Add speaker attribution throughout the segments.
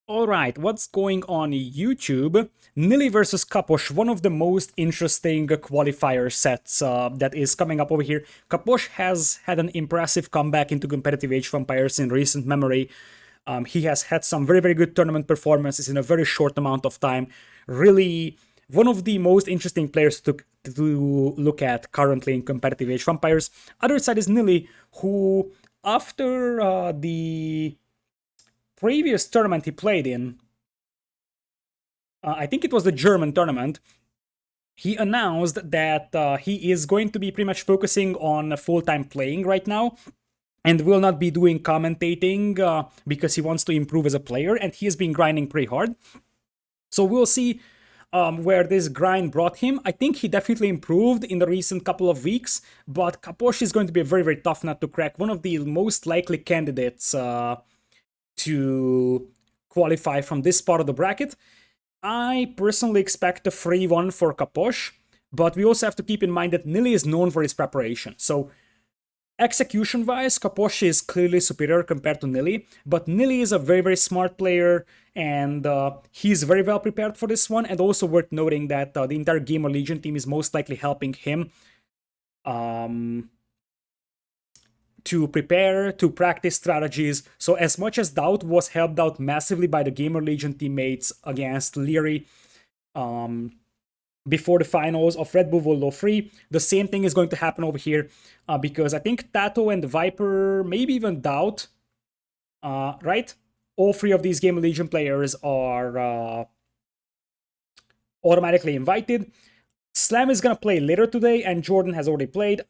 Speaker 1: Alright, what's going on YouTube? Nili versus Capoch, one of the most interesting qualifier sets that is coming up over here. Capoch has had an impressive comeback into competitive Age of Empires in recent memory. He has had some very, very good tournament performances in a very short amount of time. Really, one of the most interesting players to look at currently in competitive Age of Empires. Other side is Nili, who after the previous tournament he played in, I think it was the German tournament, he announced that he is going to be pretty much focusing on full-time playing right now and will not be doing commentating because he wants to improve as a player, and he has been grinding pretty hard. So we'll see where this grind brought him. I think he definitely improved in the recent couple of weeks, but Capoch is going to be a very, very tough nut to crack. One of the most likely candidates to qualify from this part of the bracket. I personally expect a 3-1 for Capoch, but we also have to keep in mind that Nili is known for his preparation. So execution-wise, Capoch is clearly superior compared to Nili, but Nili is a very, very smart player, and he's very well prepared for this one. And also worth noting that the entire Gamer Legion team is most likely helping him to prepare, to practice strategies. So as much as Doubt was helped out massively by the Gamer Legion teammates against Leary before the finals of Red Bull World War 3, the same thing is going to happen over here because I think Tato and Viper, maybe even Doubt, right? All three of these Gamer Legion players are automatically invited. Slam is going to play later today, and Jordan has already played.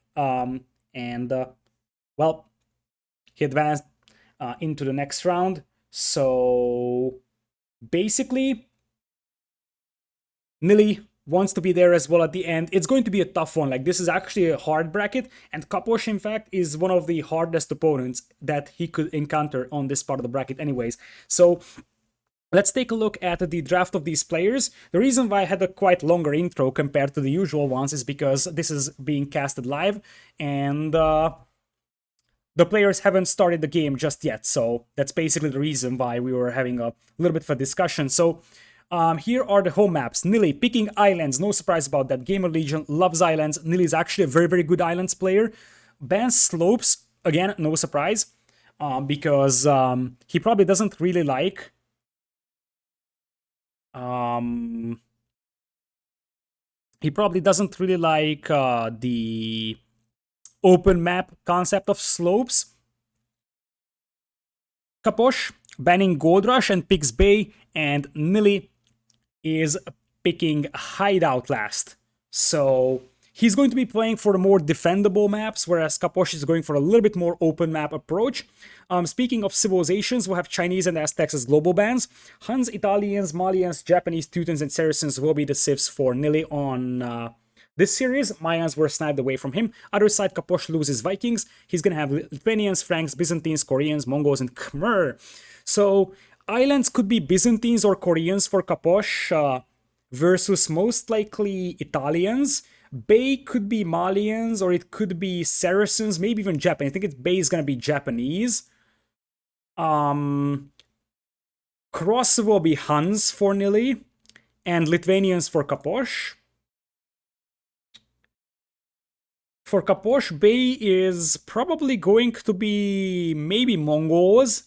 Speaker 1: Well, he advanced into the next round. So basically, Nili wants to be there as well at the end. It's going to be a tough one. Like, this is actually a hard bracket, and Capoch, in fact, is one of the hardest opponents that he could encounter on this part of the bracket anyways. So let's take a look at the draft of these players. The reason why I had a quite longer intro compared to the usual ones is because this is being casted live, and the players haven't started the game just yet, so that's basically the reason why we were having a little bit of a discussion. So here are the home maps. Nili picking islands, no surprise about that. Gamer Legion loves islands. Nili is actually a very, very good islands player. Bans slopes, again, no surprise, because he probably doesn't really like the open map concept of slopes. Capoch banning Gold Rush and picks Bay, and Nili is picking Hideout last. So he's going to be playing for the more defendable maps, whereas Capoch is going for a little bit more open map approach. Speaking of civilizations, we'll have Chinese and Aztecs as global bans. Huns, Italians, Malians, Japanese, Teutons, and Saracens will be the civs for Nili on this series. Mayans were sniped away from him. Other side, Capoch loses Vikings. He's gonna have Lithuanians, Franks, Byzantines, Koreans, Mongols, and Khmer. So islands could be Byzantines or Koreans for Capoch versus most likely Italians. Bay could be Malians, or it could be Saracens, maybe even Japanese. I think Bay is gonna be Japanese. Cross will be Huns for Nili, and Lithuanians for Capoch. For Capoch, Bay is probably going to be maybe Mongols.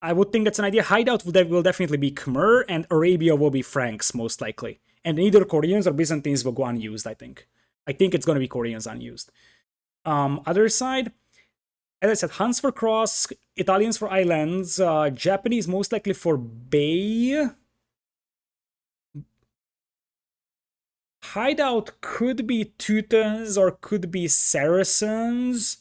Speaker 1: I would think that's an idea. Hideout will definitely be Khmer, and Arabia will be Franks, most likely. And either Koreans or Byzantines will go unused, I think. I think it's going to be Koreans unused. Other side, as I said, Huns for Cross, Italians for Islands, Japanese most likely for Bay. Hideout could be Teutons or could be Saracens.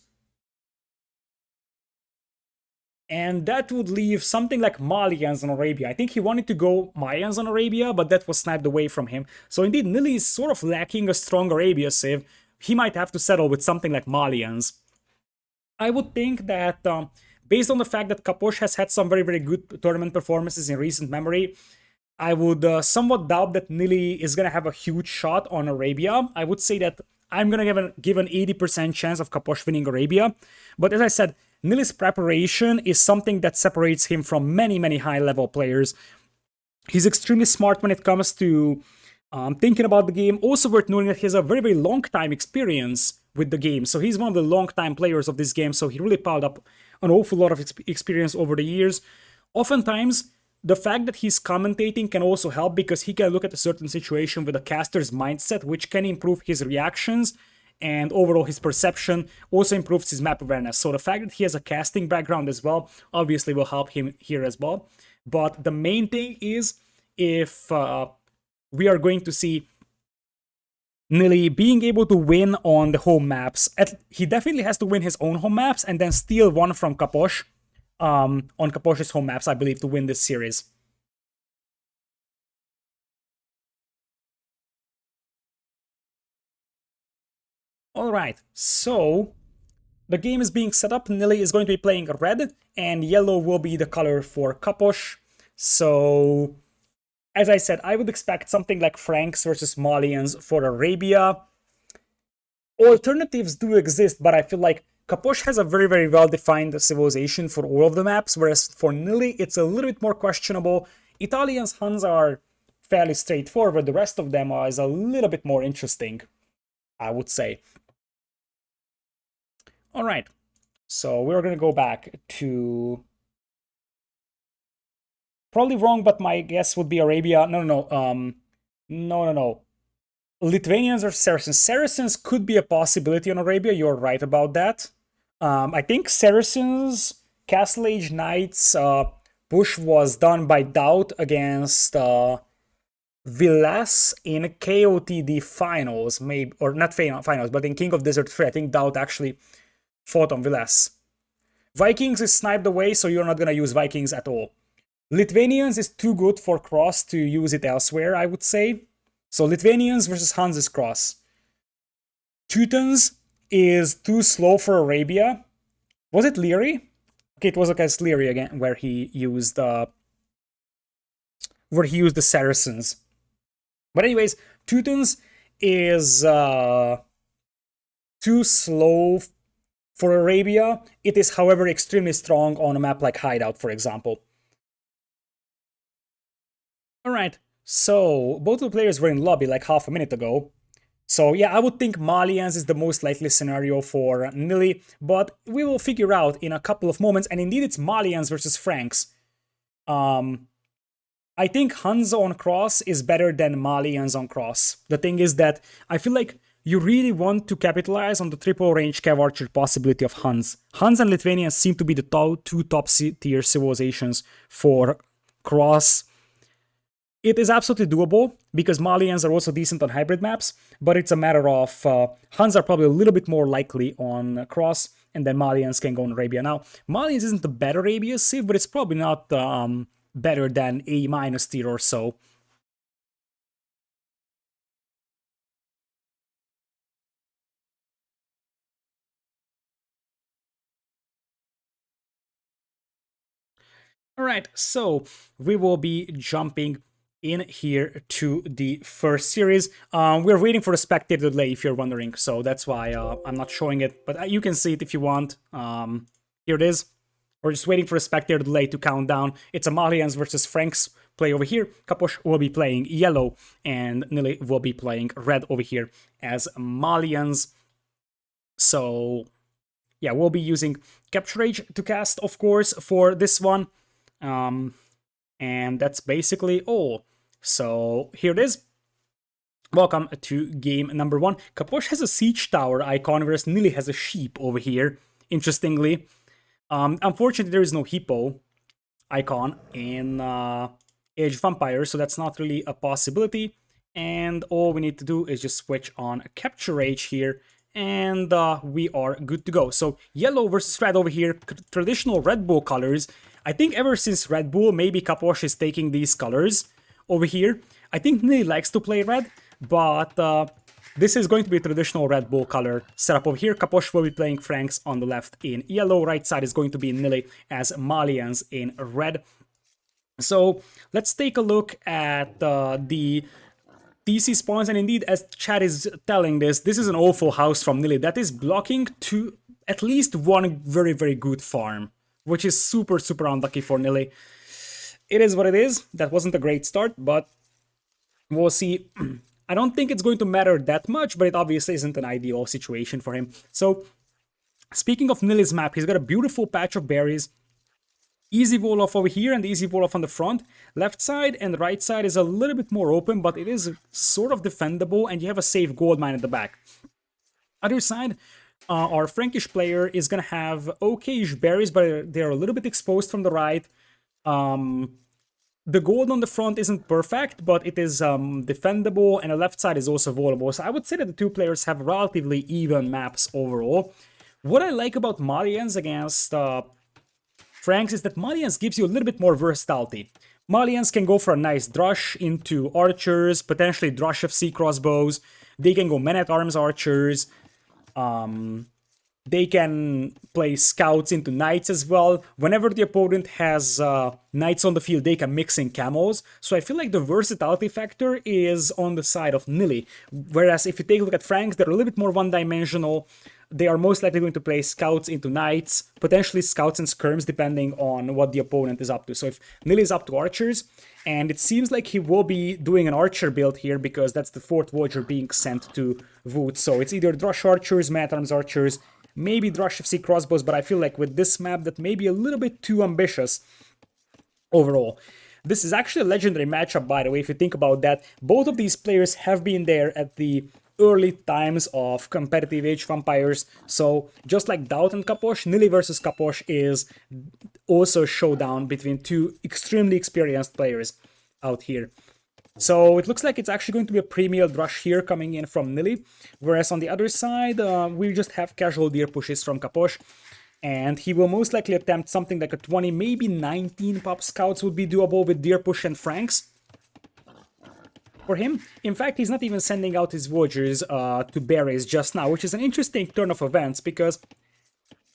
Speaker 1: And that would leave something like Malians on Arabia. I think he wanted to go Mayans on Arabia, but that was sniped away from him. So indeed, Nili is sort of lacking a strong Arabia civ. He might have to settle with something like Malians. I would think that, based on the fact that Capoch has had some very, very good tournament performances in recent memory, I would somewhat doubt that Nili is going to have a huge shot on Arabia. I would say that I'm going to give an 80% chance of Capoch winning Arabia. But as I said, Nili's preparation is something that separates him from many high-level players. He's extremely smart when it comes to thinking about the game. Also worth noting that he has a very long time experience with the game. So he's one of the long time players of this game. So he really piled up an awful lot of experience over the years. Oftentimes, the fact that he's commentating can also help because he can look at a certain situation with a caster's mindset, which can improve his reactions and overall his perception, also improves his map awareness. So the fact that he has a casting background as well obviously will help him here as well. But the main thing is if we are going to see Nili being able to win on the home maps. He definitely has to win his own home maps and then steal one from Capoch on Capoch's home maps, I believe, to win this series. Alright, so the game is being set up. Nili is going to be playing red, and yellow will be the color for Capoch. So, as I said, I would expect something like Franks versus Malians for Arabia. Alternatives do exist, but I feel like Capoch has a very well-defined civilization for all of the maps, whereas for Nili, it's a little bit more questionable. Italians' Huns are fairly straightforward. The rest of them is a little bit more interesting, I would say. Alright, so we're gonna go back to... Probably wrong, but my guess would be Arabia. No. Lithuanians or Saracens. Saracens could be a possibility on Arabia. You're right about that. I think Saracens, Castle Age Knights, push was done by Doubt against Villas in KOTD finals, maybe, or not finals, but in King of Desert 3, I think Doubt actually fought on Villas. Vikings is sniped away, so you're not gonna use Vikings at all. Lithuanians is too good for Cross to use it elsewhere, I would say. So Lithuanians versus Huns is Cross. Teutons is too slow for Arabia. Was it Leary? Okay, it was against Leary again, where he used the Saracens. But anyways, Teutons is too slow for Arabia. It is, however, extremely strong on a map like Hideout, for example. Alright, so both of the players were in lobby like half a minute ago. So yeah, I would think Malians is the most likely scenario for Nili, but we will figure out in a couple of moments, and indeed it's Malians versus Franks. I think Huns on Cross is better than Malians on Cross. The thing is that I feel like you really want to capitalize on the triple range Cav Archer possibility of Huns. Huns and Lithuanians seem to be the two top tier civilizations for Cross. It is absolutely doable, because Malians are also decent on hybrid maps, but it's a matter of Huns are probably a little bit more likely on Cross, and then Malians can go on Arabia. Now, Malians isn't a bad Arabia civ, but it's probably not better than A- tier or so. Alright, so we will be jumping in here to the first series. We're waiting for the spectator delay, if you're wondering, so that's why I'm not showing it, but you can see it if you want. Here it is. We're just waiting for the spectator delay to count down. It's a Malians versus Franks play over here. Capoch will be playing yellow, and Nili will be playing red over here as Malians. So yeah, we'll be using Capture Age to cast, of course, for this one. And that's basically all. So here it is. Welcome to game number 1. Capoch has a siege tower icon, whereas Nili has a sheep over here, interestingly. Unfortunately, there is no hippo icon in Age of Empires, so that's not really a possibility. And all we need to do is just switch on Capture Age here, and we are good to go. So yellow versus red over here, traditional Red Bull colors. I think ever since Red Bull, maybe Capoch is taking these colors over here. I think Nili likes to play red, but this is going to be a traditional Red Bull color setup over here. Capoch will be playing Franks on the left in yellow. Right side is going to be Nili as Malians in red. So let's take a look at the TC spawns, and indeed, as chat is telling this is an awful house from Nili. That is blocking at least one very, very good farm, which is super, super unlucky for Nili. It is what it is. That wasn't a great start, but we'll see. I don't think it's going to matter that much, but it obviously isn't an ideal situation for him. So, speaking of Nili's map, he's got a beautiful patch of berries. Easy wall off over here and easy wall off on the front. Left side and right side is a little bit more open, but it is sort of defendable, and you have a safe gold mine at the back. Other side, our Frankish player is going to have okayish berries, but they're a little bit exposed from the right. The gold on the front isn't perfect, but it is defendable, and the left side is also vulnerable. So I would say that the two players have relatively even maps overall. What I like about Malians against Franks is that Malians gives you a little bit more versatility. Malians can go for a nice Drush into archers, potentially Drush FC crossbows. They can go men-at-arms archers. They can play scouts into knights as well. Whenever the opponent has knights on the field, they can mix in camos. So I feel like the versatility factor is on the side of Nili. Whereas if you take a look at Franks, they're a little bit more one-dimensional. They are most likely going to play scouts into knights, potentially scouts and skirms, depending on what the opponent is up to. So if Nili is up to archers, and it seems like he will be doing an archer build here because that's the fourth Voyager being sent to Wood. So it's either Drush archers, man-at-arms archers, maybe Drush FC crossbows, but I feel like with this map that may be a little bit too ambitious overall. This is actually a legendary matchup, by the way, if you think about that. Both of these players have been there at the early times of competitive Age of Empires, so just like Doubt and Capoch, Nili versus Capoch is also a showdown between two extremely experienced players out here. So it looks like it's actually going to be a premium Drush here coming in from Nili, whereas on the other side, we just have casual deer pushes from Capoch, and he will most likely attempt something like a 20, maybe 19 pop scouts would be doable with deer push and Franks. For him, in fact, he's not even sending out his Voyagers to berries just now, which is an interesting turn of events, because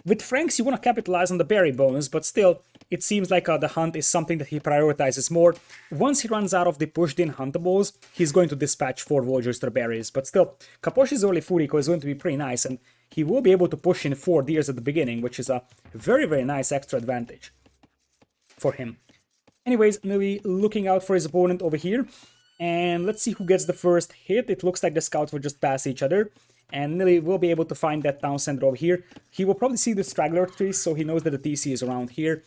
Speaker 1: with Franks you want to capitalize on the berry bonus, but still, it seems like the hunt is something that he prioritizes more. Once he runs out of the pushed-in huntables, he's going to dispatch 4 Voyagers to the berries, but still, Capoch's early Furico is going to be pretty nice, and he will be able to push in 4 deers at the beginning, which is a very, very nice extra advantage for him. Anyways, Nili looking out for his opponent over here. And let's see who gets the first hit. It looks like the scouts will just pass each other. And Nili will be able to find that town center over here. He will probably see the straggler trees, so he knows that the TC is around here.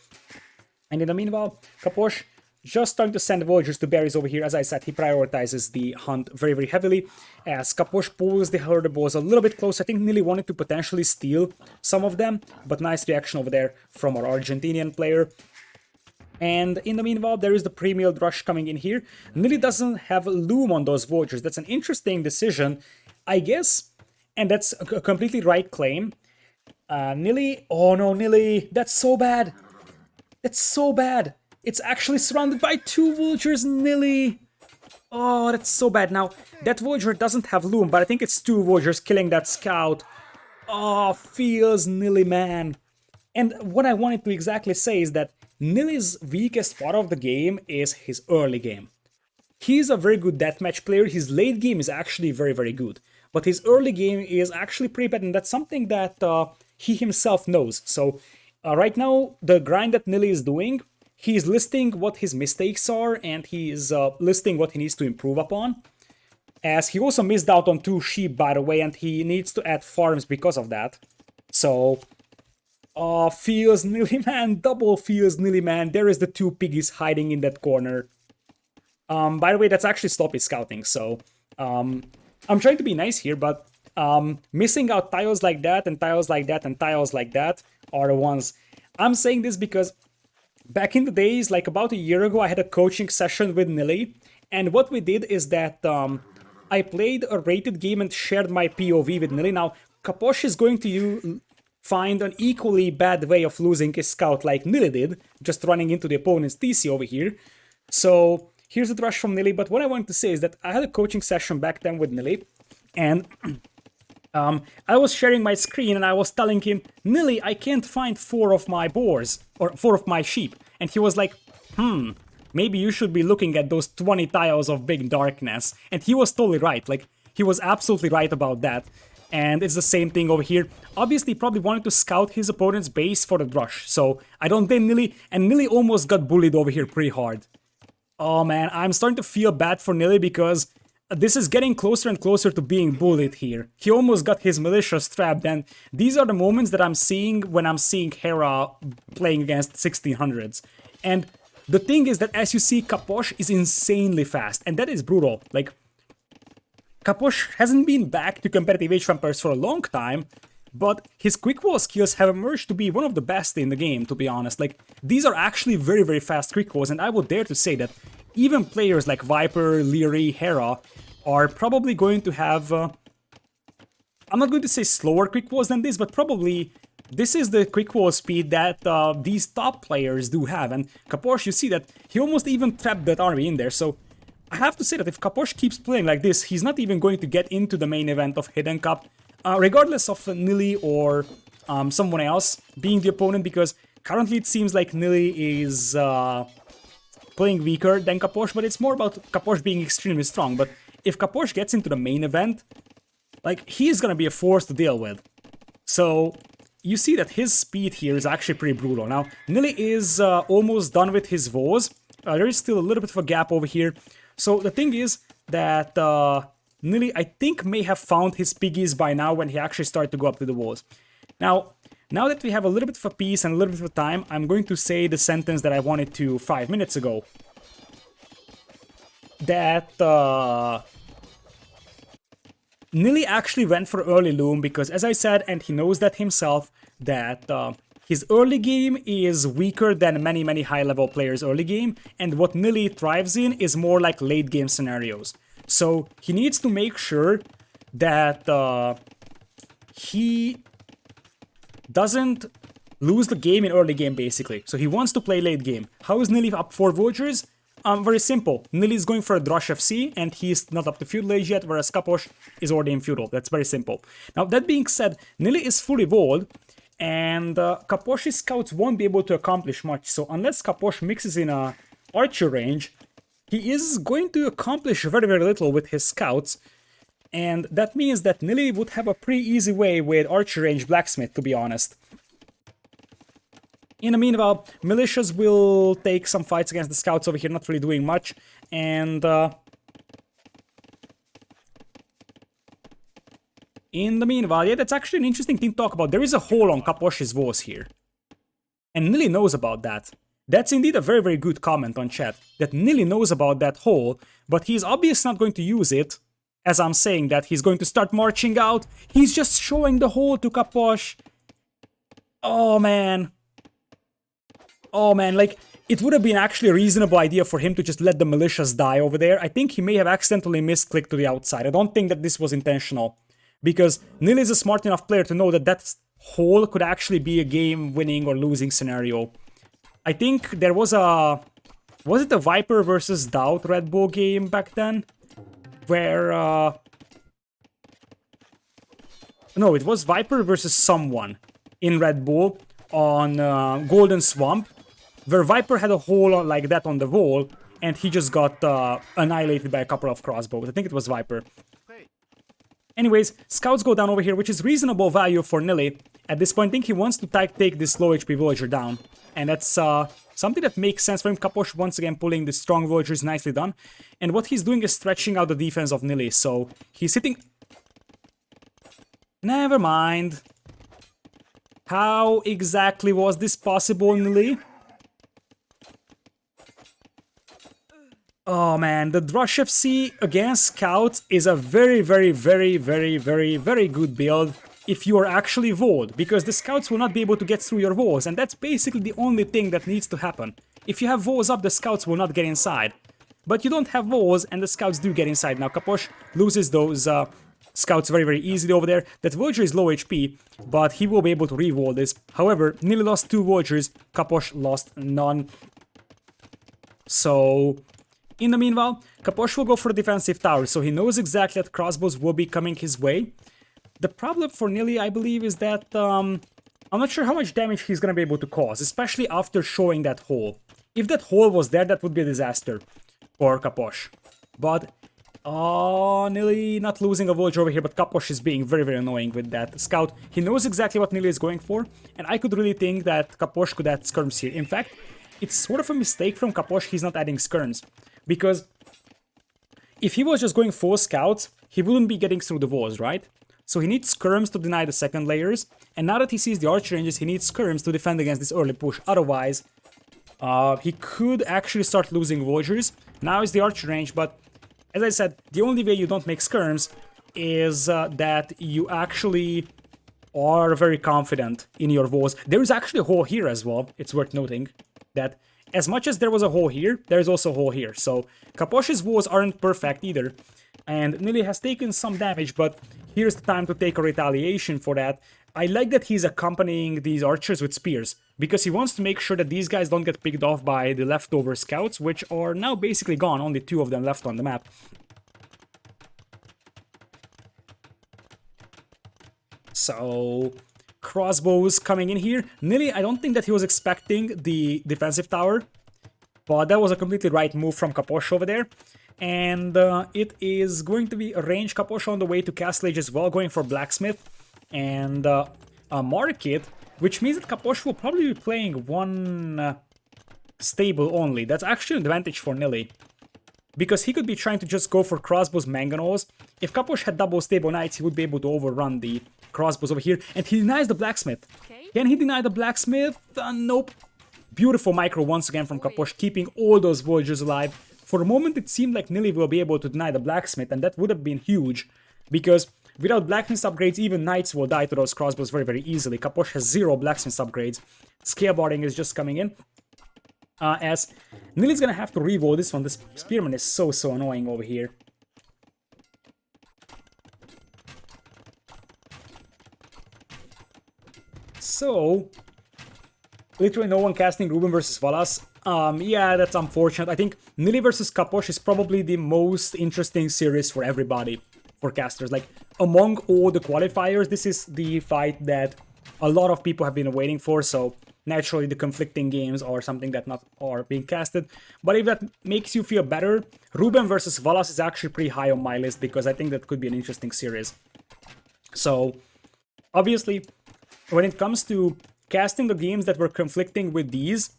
Speaker 1: And in the meanwhile, Capoch just starting to send Voyagers to berries over here. As I said, he prioritizes the hunt very, very heavily. As Capoch pulls the herdables a little bit close, I think Nili wanted to potentially steal some of them. But nice reaction over there from our Argentinian player. And in the meanwhile, there is the premium Drush coming in here. Nili doesn't have loom on those Voyagers. That's an interesting decision, I guess. And that's a completely right claim. Nili... Oh no, Nili! That's so bad! That's so bad! It's actually surrounded by 2 Voyagers, Nili! Oh, that's so bad. Now, that Voyager doesn't have loom, but I think it's 2 Voyagers killing that scout. Oh, feels Nili, man. And what I wanted to exactly say is that Nili's weakest part of the game is his early game. He's a very good deathmatch player, his late game is actually very, very good. But his early game is actually pretty bad, and that's something that he himself knows. So right now, the grind that Nili is doing, he's listing what his mistakes are, and he's listing what he needs to improve upon. As he also missed out on 2 sheep, by the way, and he needs to add farms because of that. So... Oh, feels Nili, man, double feels Nili, man. There is the 2 piggies hiding in that corner. By the way, that's actually sloppy scouting, so... I'm trying to be nice here, but missing out tiles like that, and tiles like that, and tiles like that are the ones... I'm saying this because back in the days, like about a year ago, I had a coaching session with Nili, and what we did is that I played a rated game and shared my POV with Nili. Now, Capoch is going to find an equally bad way of losing his scout like Nili did, just running into the opponent's TC over here. So here's a Drush from Nili, but what I wanted to say is that I had a coaching session back then with Nili, and I was sharing my screen and I was telling him, Nili, I can't find 4 of my boars, or 4 of my sheep. And he was like, maybe you should be looking at those 20 tiles of big darkness. And he was totally right, like, he was absolutely right about that. And it's the same thing over here. Obviously, probably wanted to scout his opponent's base for the rush. So I don't blame Nili. And Nili almost got bullied over here pretty hard. Oh man, I'm starting to feel bad for Nili because this is getting closer and closer to being bullied here. He almost got his militia strapped, and these are the moments that I'm seeing when I'm seeing Hera playing against 1600s. And the thing is that, as you see, Capoch is insanely fast, and that is brutal. Like, Capoch hasn't been back to competitive age vampires for a long time, but his quick wall skills have emerged to be one of the best in the game, to be honest. Like, these are actually very, very fast quick walls, and I would dare to say that even players like Viper, Leary, Hera are probably going to have... I'm not going to say slower quick walls than this, but probably this is the quick wall speed that these top players do have. And Capoch, you see that he almost even trapped that army in there, so I have to say that if Capoch keeps playing like this, he's not even going to get into the main event of Hidden Cup, regardless of Nili or someone else being the opponent, because currently it seems like Nili is playing weaker than Capoch, but it's more about Capoch being extremely strong. But if Capoch gets into the main event, like, he's gonna be a force to deal with. So you see that his speed here is actually pretty brutal. Now, Nili is almost done with his Vows. There is still a little bit of a gap over here. So the thing is that Nili, I think, may have found his piggies by now when he actually started to go up to the walls. Now that we have a little bit of a peace and a little bit of time, I'm going to say the sentence that I wanted to 5 minutes ago. That Nili actually went for early loom because, as I said, and he knows that himself, that his early game is weaker than many, many high-level players' early game, and what Nili thrives in is more like late-game scenarios. So he needs to make sure that he doesn't lose the game in early game, basically. So he wants to play late game. How is Nili up 4 Vultures? Very simple. Nili is going for a Drush FC, and he's not up to feudal age yet, whereas Capoch is already in feudal. That's very simple. Now, that being said, Nili is fully walled, and Capoch's scouts won't be able to accomplish much. So unless Capoch mixes in a archer range, he is going to accomplish very, very little with his scouts. And that means that Nili would have a pretty easy way with archer range blacksmith, to be honest. In the meanwhile, militias will take some fights against the scouts over here, not really doing much. And in the meanwhile, yeah, that's actually an interesting thing to talk about. There is a hole on Capoch's Vows here. And Nili knows about that. That's indeed a very, very good comment on chat. That Nili knows about that hole, but he's obviously not going to use it. As I'm saying that, he's going to start marching out. He's just showing the hole to Capoch. Oh, man. Oh, man, like, it would have been actually a reasonable idea for him to just let the militias die over there. I think he may have accidentally misclicked to the outside. I don't think that this was intentional. Because Nili is a smart enough player to know that that hole could actually be a game-winning or losing scenario. I think there was a... Was it a Viper versus Doubt Red Bull game back then? Where... No, it was Viper versus someone in Red Bull on Golden Swamp, where Viper had a hole like that on the wall, and he just got annihilated by a couple of crossbows. I think it was Viper. Anyways, scouts go down over here, which is reasonable value for Nili. At this point, I think he wants to take this low HP villager down. And that's something that makes sense for him. Capoch once again pulling the strong villagers, nicely done. And what he's doing is stretching out the defense of Nili. So he's hitting... Never mind. How exactly was this possible, Nili? Oh man, the Drush FC against Scouts is a very, very, very, very, very, very good build if you are actually walled, because the Scouts will not be able to get through your walls, and that's basically the only thing that needs to happen. If you have walls up, the Scouts will not get inside. But you don't have walls, and the Scouts do get inside. Now, Capoch loses those Scouts very, very easily over there. That Vulture is low HP, but he will be able to re-wall this. However, Nili lost 2 Vultures, Capoch lost none. So... in the meanwhile, Capoch will go for the defensive tower, so he knows exactly that crossbows will be coming his way. The problem for Nili, I believe, is that I'm not sure how much damage he's gonna be able to cause, especially after showing that hole. If that hole was there, that would be a disaster for Capoch. But Oh, Nili not losing a Vulture over here, but Capoch is being very, very annoying with that scout. He knows exactly what Nili is going for, and I could really think that Capoch could add skirms here. In fact, it's sort of a mistake from Capoch he's not adding skirms, because if he was just going full scouts, he wouldn't be getting through the walls, right? So he needs skirms to deny the second layers, and now that he sees the archer ranges, he needs skirms to defend against this early push. Otherwise, he could actually start losing vultures. Now is the archer range, but as I said, the only way you don't make skirms is that you actually are very confident in your walls. There is actually a hole here as well. It's worth noting that as much as there was a hole here, there is also a hole here. So Capoch's walls aren't perfect either. And Nili has taken some damage, but here's the time to take a retaliation for that. I like that he's accompanying these archers with spears, because he wants to make sure that these guys don't get picked off by the leftover scouts, which are now basically gone, only 2 of them left on the map. So, crossbows coming in here. Nili, I don't think that he was expecting the defensive tower, but that was a completely right move from Capoch over there. And it is going to be a range Capoch on the way to Castle Age as well, going for Blacksmith and a Market, which means that Capoch will probably be playing one stable only. That's actually an advantage for Nili, because he could be trying to just go for crossbows, mangonels. If Capoch had double stable knights, he would be able to overrun the crossbows over here. And he denies the Blacksmith. Okay. Can he deny the Blacksmith? Nope. Beautiful micro once again from Capoch, keeping all those villagers alive. For a moment, it seemed like Nili will be able to deny the Blacksmith, and that would have been huge, because without Blacksmith upgrades, even Knights will die to those crossbows very, very easily. Capoch has 0 Blacksmith upgrades. Scaleboarding is just coming in. As Nili's gonna have to reroll this one. This Spearman is so annoying over here. So, literally no one casting Ruben versus Valas. Yeah, that's unfortunate. I think Nili versus Capoch is probably the most interesting series for everybody, for casters. Like, among all the qualifiers, this is the fight that a lot of people have been waiting for, so naturally the conflicting games are something that not are being casted. But if that makes you feel better, Ruben versus Valas is actually pretty high on my list, because I think that could be an interesting series. So, obviously, when it comes to casting the games that were conflicting with these,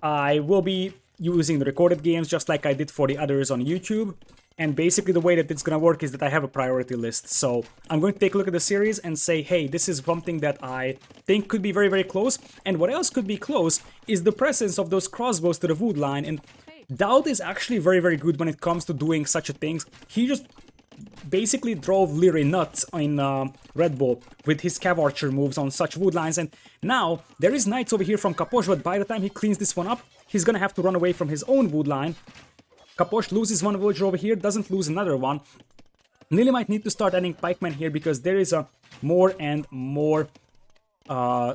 Speaker 1: I will be using the recorded games just like I did for the others on YouTube. And basically the way that it's gonna work is that I have a priority list. So I'm going to take a look at the series and say, hey, this is something that I think could be very, very close. And what else could be close is the presence of those crossbows to the wood line. And Dowd is actually very, very good when it comes to doing such a thing. He just basically drove Leary nuts in Red Bull with his Cav Archer moves on such wood lines. And now there is Knights over here from Capoch, but by the time he cleans this one up, he's gonna have to run away from his own wood line. Capoch loses one villager over here, doesn't lose another one. Nili might need to start adding pikemen here, because there is a more and more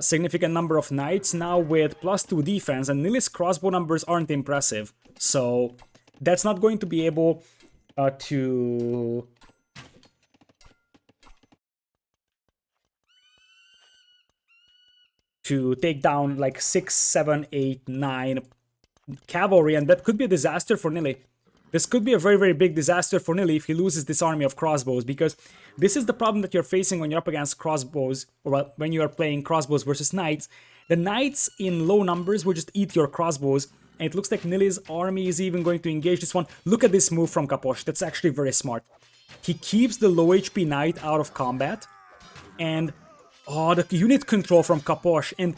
Speaker 1: significant number of knights now with +2 defense, and Nili's crossbow numbers aren't impressive. So that's not going to be able to take down like 6, 7, 8, 9 cavalry, and that could be a disaster for Nili. This could be a very, very big disaster for Nili if he loses this army of crossbows, because this is the problem that you're facing when you're up against crossbows, or when you are playing crossbows versus knights. The knights in low numbers will just eat your crossbows, and it looks like Nili's army is even going to engage this one. Look at this move from Capoch, that's actually very smart. He keeps the low HP knight out of combat, and oh, the unit control from Capoch, and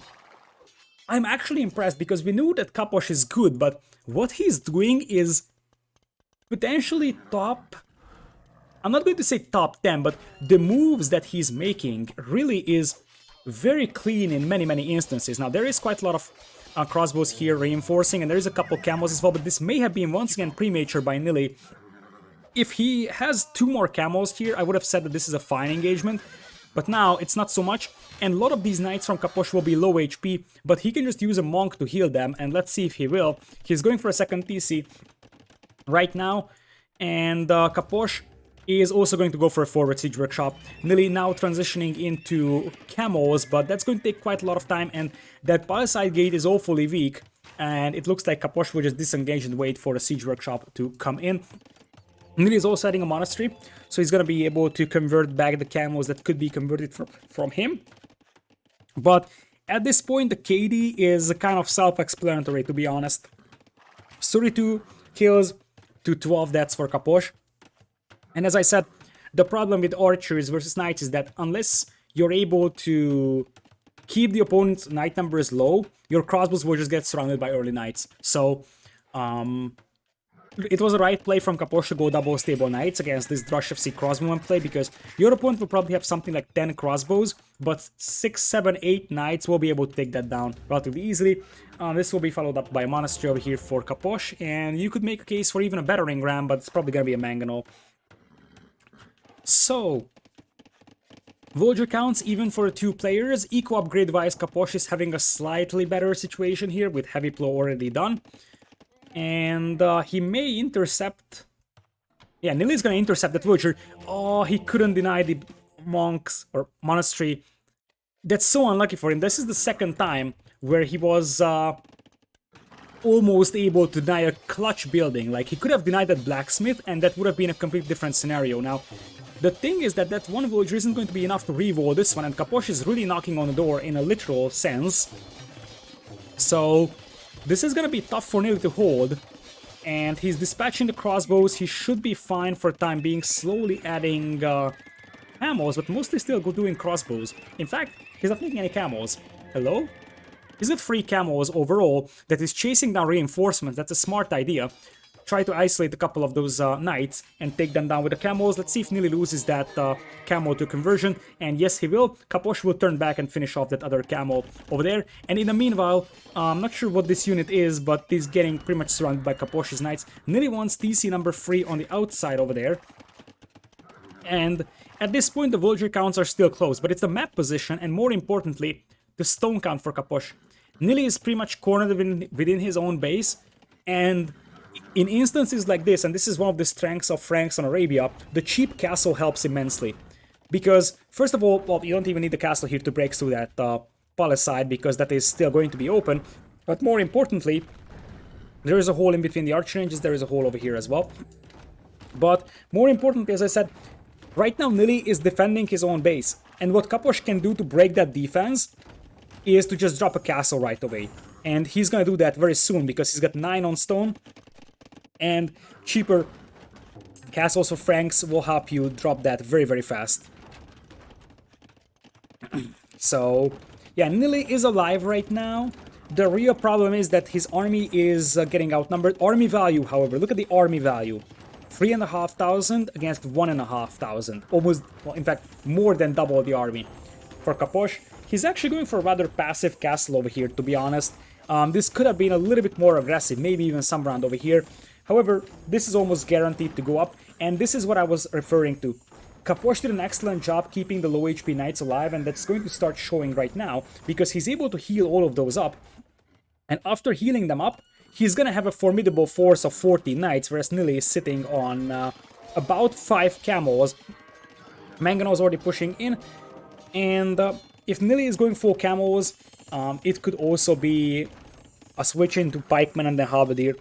Speaker 1: I'm actually impressed, because we knew that Capoch is good, but what he's doing is potentially top... I'm not going to say top 10, but the moves that he's making really is very clean in many, many instances. Now, there is quite a lot of crossbows here reinforcing, and there is a couple camos as well, but this may have been once again premature by Nili. If he has 2 more camos here, I would have said that this is a fine engagement. But now, it's not so much, and a lot of these knights from Capoch will be low HP, but he can just use a monk to heal them, and let's see if he will. He's going for a second TC right now, and Capoch is also going to go for a forward siege workshop. Nili now transitioning into camos, but that's going to take quite a lot of time, and that palisade gate is awfully weak, and it looks like Capoch will just disengage and wait for a siege workshop to come in. Nili is also adding a monastery, so he's gonna be able to convert back the camos that could be converted from him. But at this point, the KD is kind of self-explanatory, to be honest. 32 kills to 12 deaths for Capoch. And as I said, the problem with archers versus knights is that unless you're able to keep the opponent's knight numbers low, your crossbows will just get surrounded by early knights. So, it was a right play from Capoch to go double stable knights against this Drush FC crossbowman play, because your opponent will probably have something like 10 crossbows, but 6, 7, 8 knights will be able to take that down relatively easily. This will be followed up by a monastery over here for Capoch, and you could make a case for even a battering ram, but it's probably gonna be a mangonel. So, villager counts even for the two players. Eco upgrade wise, Capoch is having a slightly better situation here with heavy plow already done. And he may intercept... Yeah, Nili is gonna intercept that villager. Oh, he couldn't deny the monks or monastery. That's so unlucky for him. This is the second time where he was almost able to deny a clutch building. Like, he could have denied that blacksmith, and that would have been a completely different scenario. Now, the thing is that that one villager isn't going to be enough to reroll this one, and Capoch is really knocking on the door in a literal sense. So, this is gonna be tough for Nili to hold, and he's dispatching the crossbows. He should be fine for the time being, slowly adding camos, but mostly still doing crossbows. In fact, he's not making any camos. Hello? Is it 3 camos overall that is chasing down reinforcements? That's a smart idea. Try to isolate a couple of those knights and take them down with the camos. Let's see if Nili loses that camo to conversion. And yes, he will. Capoch will turn back and finish off that other camo over there. And in the meanwhile, I'm not sure what this unit is, but he's getting pretty much surrounded by Capoch's knights. Nili wants TC number 3 on the outside over there. And at this point, the villager counts are still close, but it's the map position, and more importantly, the stone count for Capoch. Nili is pretty much cornered within his own base, and in instances like this, and this is one of the strengths of Franks on Arabia, the cheap castle helps immensely. Because, first of all, well, you don't even need the castle here to break through that palisade, because that is still going to be open. But more importantly, there is a hole in between the archer ranges, there is a hole over here as well. But more importantly, as I said, right now Nili is defending his own base. And what Capoch can do to break that defense is to just drop a castle right away. And he's gonna do that very soon, because he's got 9 on stone. And cheaper castles for Franks will help you drop that very, very fast. So, yeah, Nili is alive right now. The real problem is that his army is getting outnumbered. Army value, however, look at the army value. 3,500 against 1,500. Almost, well, in fact, more than double the army. For Capoch, he's actually going for a rather passive castle over here, to be honest. This could have been a little bit more aggressive, maybe even some round over here. However, this is almost guaranteed to go up, and this is what I was referring to. Capoch did an excellent job keeping the low HP knights alive, and that's going to start showing right now, because he's able to heal all of those up. And after healing them up, he's gonna have a formidable force of 40 knights, whereas Nili is sitting on about 5 camos. Mangano is already pushing in, and if Nili is going full camos, it could also be a switch into pikemen and then halberdier.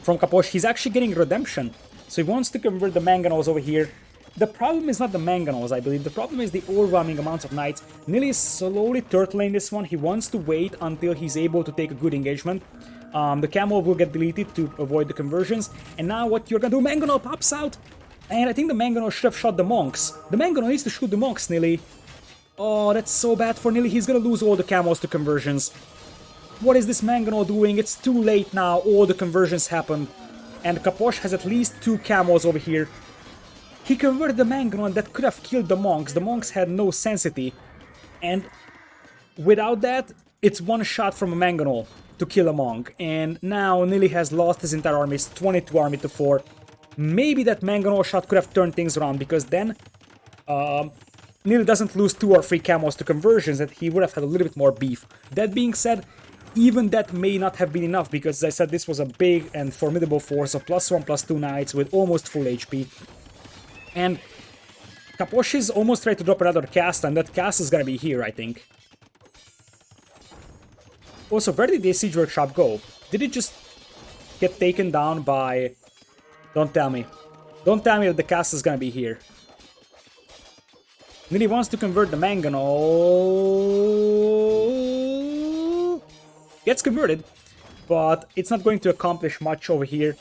Speaker 1: From Capoch, he's actually getting redemption, so he wants to convert the manganos over here. The problem is not the manganos, I believe. The problem is the overwhelming amounts of knights. Nili is slowly turtling this one. He wants to wait until he's able to take a good engagement. The camo will get deleted to avoid the conversions. And now what you're gonna do, Mangano pops out! And I think the Mangano should have shot the monks. The Mangano needs to shoot the monks, Nili. Oh, that's so bad for Nili. He's gonna lose all the camos to conversions. What is this Mangano doing? It's too late now. All the conversions happened. And Capoch has at least 2 camos over here. He converted the Mangano, and that could have killed the monks. The monks had no sensity. And without that, it's one shot from a Mangano to kill a monk. And now Nili has lost his entire army. It's 22 army to 4. Maybe that Mangano shot could have turned things around, because then Nili doesn't lose 2 or 3 camos to conversions, that he would have had a little bit more beef. That being said, even that may not have been enough, because as I said, this was a big and formidable force of +1/+2 knights with almost full HP. And Capoch is almost ready to drop another cast, and that cast is gonna be here, I think. Also, where did the siege workshop go? Did it just get taken down by... Don't tell me. Don't tell me that the cast is gonna be here. Nili wants to convert the manganol. Gets converted, but it's not going to accomplish much over here.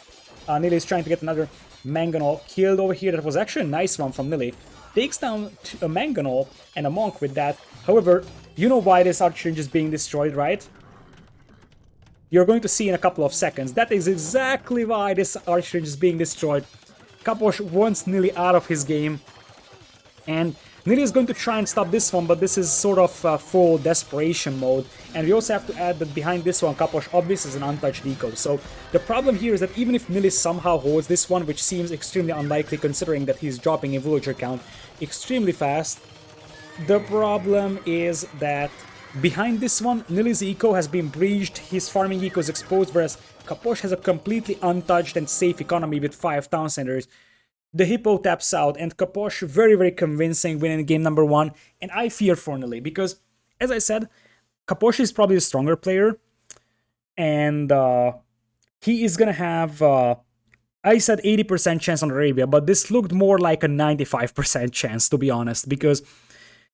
Speaker 1: Nili is trying to get another manganol killed over here. That was actually a nice one from Nili. Takes down a manganol and a monk with that. However, you know why this archrange is being destroyed, right? You're going to see in a couple of seconds. That is exactly why this archrange is being destroyed. Capoch wants Nili out of his game. And Nili is going to try and stop this one, but this is sort of full desperation mode. And we also have to add that behind this one, Capoch obviously is an untouched eco. So the problem here is that even if Nili somehow holds this one, which seems extremely unlikely considering that he's dropping a villager count extremely fast, the problem is that behind this one, Nili's eco has been breached, his farming eco is exposed, whereas Capoch has a completely untouched and safe economy with 5 town centers. The Hippo taps out, and Capoch very, very convincing win in game number 1, and I fear for Nili, because, as I said, Capoch is probably a stronger player, and he is gonna have, I said 80% chance on Arabia, but this looked more like a 95% chance, to be honest, because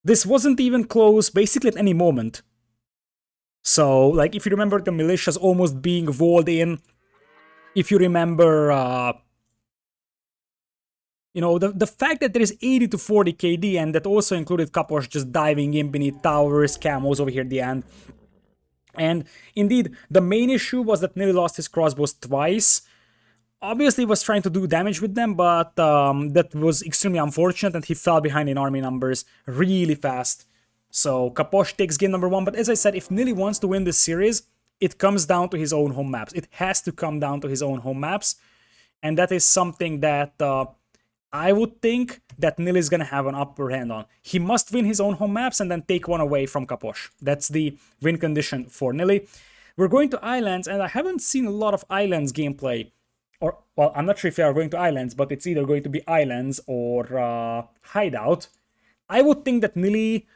Speaker 1: this wasn't even close, basically at any moment. So, like, if you remember the militias almost being walled in, if you remember, you know, the fact that there is 80 to 40 KD, and that also included Capoch just diving in beneath towers, camos over here at the end. And indeed, the main issue was that Nili lost his crossbows twice. Obviously, he was trying to do damage with them, but that was extremely unfortunate, and he fell behind in army numbers really fast. So Capoch takes game number 1, but as I said, if Nili wants to win this series, it comes down to his own home maps. It has to come down to his own home maps, and that is something that I would think that Nili is going to have an upper hand on. He must win his own home maps and then take one away from Capoch. That's the win condition for Nili. We're going to Islands, and I haven't seen a lot of Islands gameplay. Or, well, I'm not sure if they are going to Islands, but it's either going to be Islands or Hideout. I would think that Nili,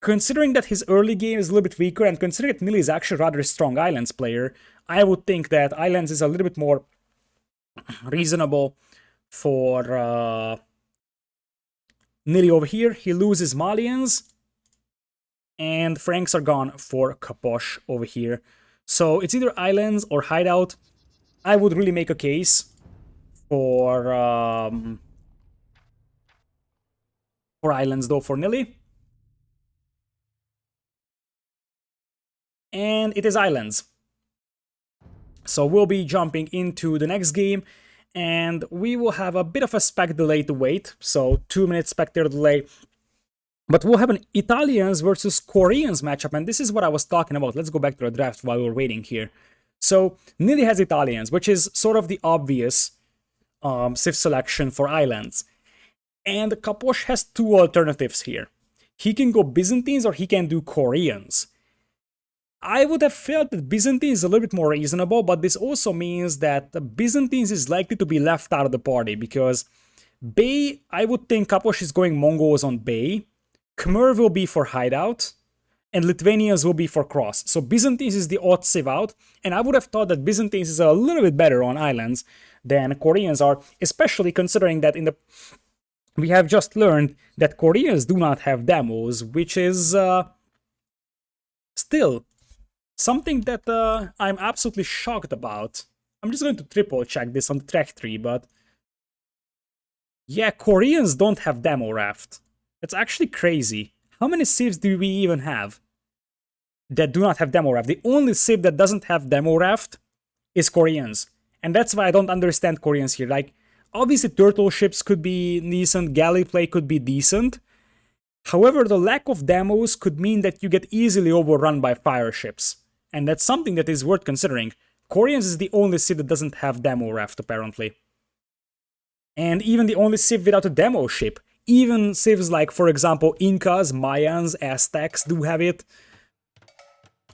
Speaker 1: considering that his early game is a little bit weaker, and considering that Nili is actually rather a strong Islands player, I would think that Islands is a little bit more reasonable for Nili over here. He loses Malians, and Franks are gone for Capoch over here. So it's either Islands or Hideout. I would really make a case for Islands, though, for Nili. And it is Islands. So we'll be jumping into the next game, and we will have a bit of a spec delay to wait. So 2-minute spectator delay. But we'll have an Italians versus Koreans matchup, and this is what I was talking about. Let's go back to the draft while we're waiting here. So Nili has Italians, which is sort of the obvious Civ selection for Islands. And Capoch has 2 alternatives here. He can go Byzantines or he can do Koreans. I would have felt that Byzantines is a little bit more reasonable, but this also means that Byzantines is likely to be left out of the party, because Bay, I would think Capoch is going Mongols on Bay, Khmer will be for Hideout, and Lithuanians will be for Cross. So Byzantines is the odd civ out, and I would have thought that Byzantines is a little bit better on Islands than Koreans are, especially considering that we have just learned that Koreans do not have demos, which is still something that I'm absolutely shocked about. I'm just going to triple check this on the track tree, but yeah, Koreans don't have demo raft. It's actually crazy. How many civs do we even have that do not have demo raft? The only civ that doesn't have demo raft is Koreans. And that's why I don't understand Koreans here. Like, obviously turtle ships could be decent, galley play could be decent. However, the lack of demos could mean that you get easily overrun by fire ships. And that's something that is worth considering. Koreans is the only civ that doesn't have demo raft, apparently. And even the only civ without a demo ship. Even civs like, for example, Incas, Mayans, Aztecs do have it.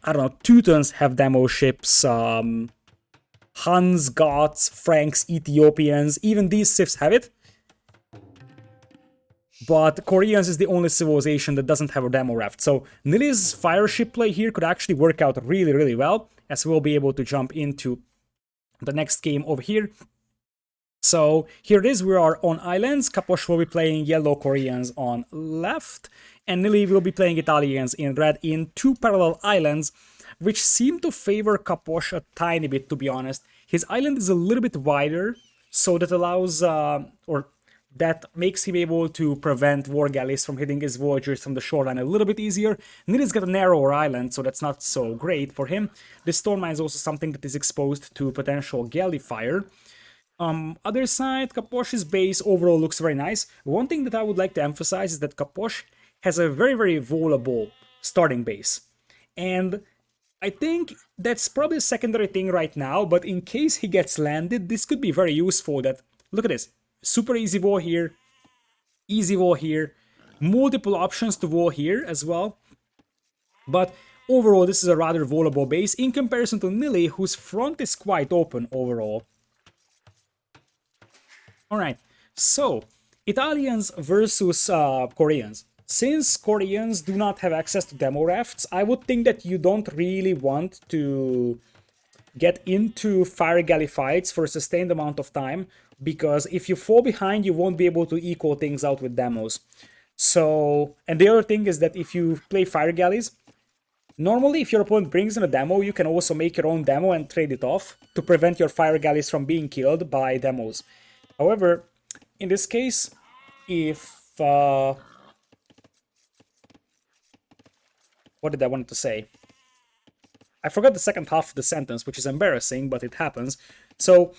Speaker 1: I don't know, Teutons have demo ships. Huns, Goths, Franks, Ethiopians, even these civs have it. But Koreans is the only civilization that doesn't have a demo raft. So Nili's fire ship play here could actually work out really, really well, as we'll be able to jump into the next game over here. So here it is, we are on islands. Capoch will be playing yellow Koreans on left, and Nili will be playing Italians in red in two parallel islands, which seem to favor Capoch a tiny bit, to be honest. His island is a little bit wider, so that allows, or that makes him able to prevent war galleys from hitting his voyagers from the shoreline a little bit easier. Nili's got a narrower island, so that's not so great for him. This storm mine is also something that is exposed to potential galley fire. Other side, Capoch's base overall looks very nice. One thing that I would like to emphasize is that Capoch has a very, very vulnerable starting base. And I think that's probably a secondary thing right now, but in case he gets landed, this could be very useful. That, look at this, super easy wall here, easy wall here, multiple options to wall here as well. But overall, this is a rather vulnerable base in comparison to Nili, whose front is quite open overall. Alright, so Italians versus Koreans. Since Koreans do not have access to demo rafts, I would think that you don't really want to get into fire galley fights for a sustained amount of time, because if you fall behind, you won't be able to equal things out with demos. So, and the other thing is that if you play fire galleys, normally if your opponent brings in a demo, you can also make your own demo and trade it off to prevent your fire galleys from being killed by demos. However, in this case, if... what did I want to say? I forgot the second half of the sentence, which is embarrassing, but it happens. So,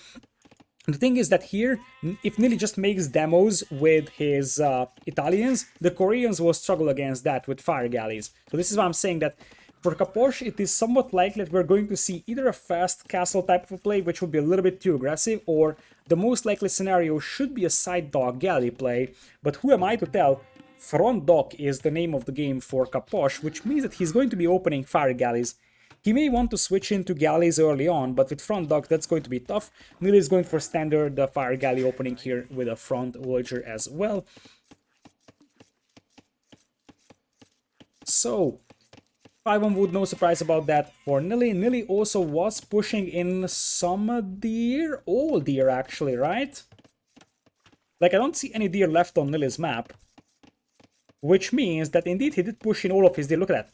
Speaker 1: the thing is that here, if Nili just makes demos with his Italians, the Koreans will struggle against that with fire galleys. So this is why I'm saying that for Capoch, it is somewhat likely that we're going to see either a fast castle type of a play, which would be a little bit too aggressive, or the most likely scenario should be a side dock galley play. But who am I to tell? Front dock is the name of the game for Capoch, which means that he's going to be opening fire galleys. He may want to switch into galleys early on, but with front dock, that's going to be tough. Nili is going for standard fire galley opening here with a front voyager as well. So, 5-1 wood, no surprise about that for Nili. Nili also was pushing in some deer, all deer actually, right? Like, I don't see any deer left on Nili's map, which means that indeed he did push in all of his deer. Look at that.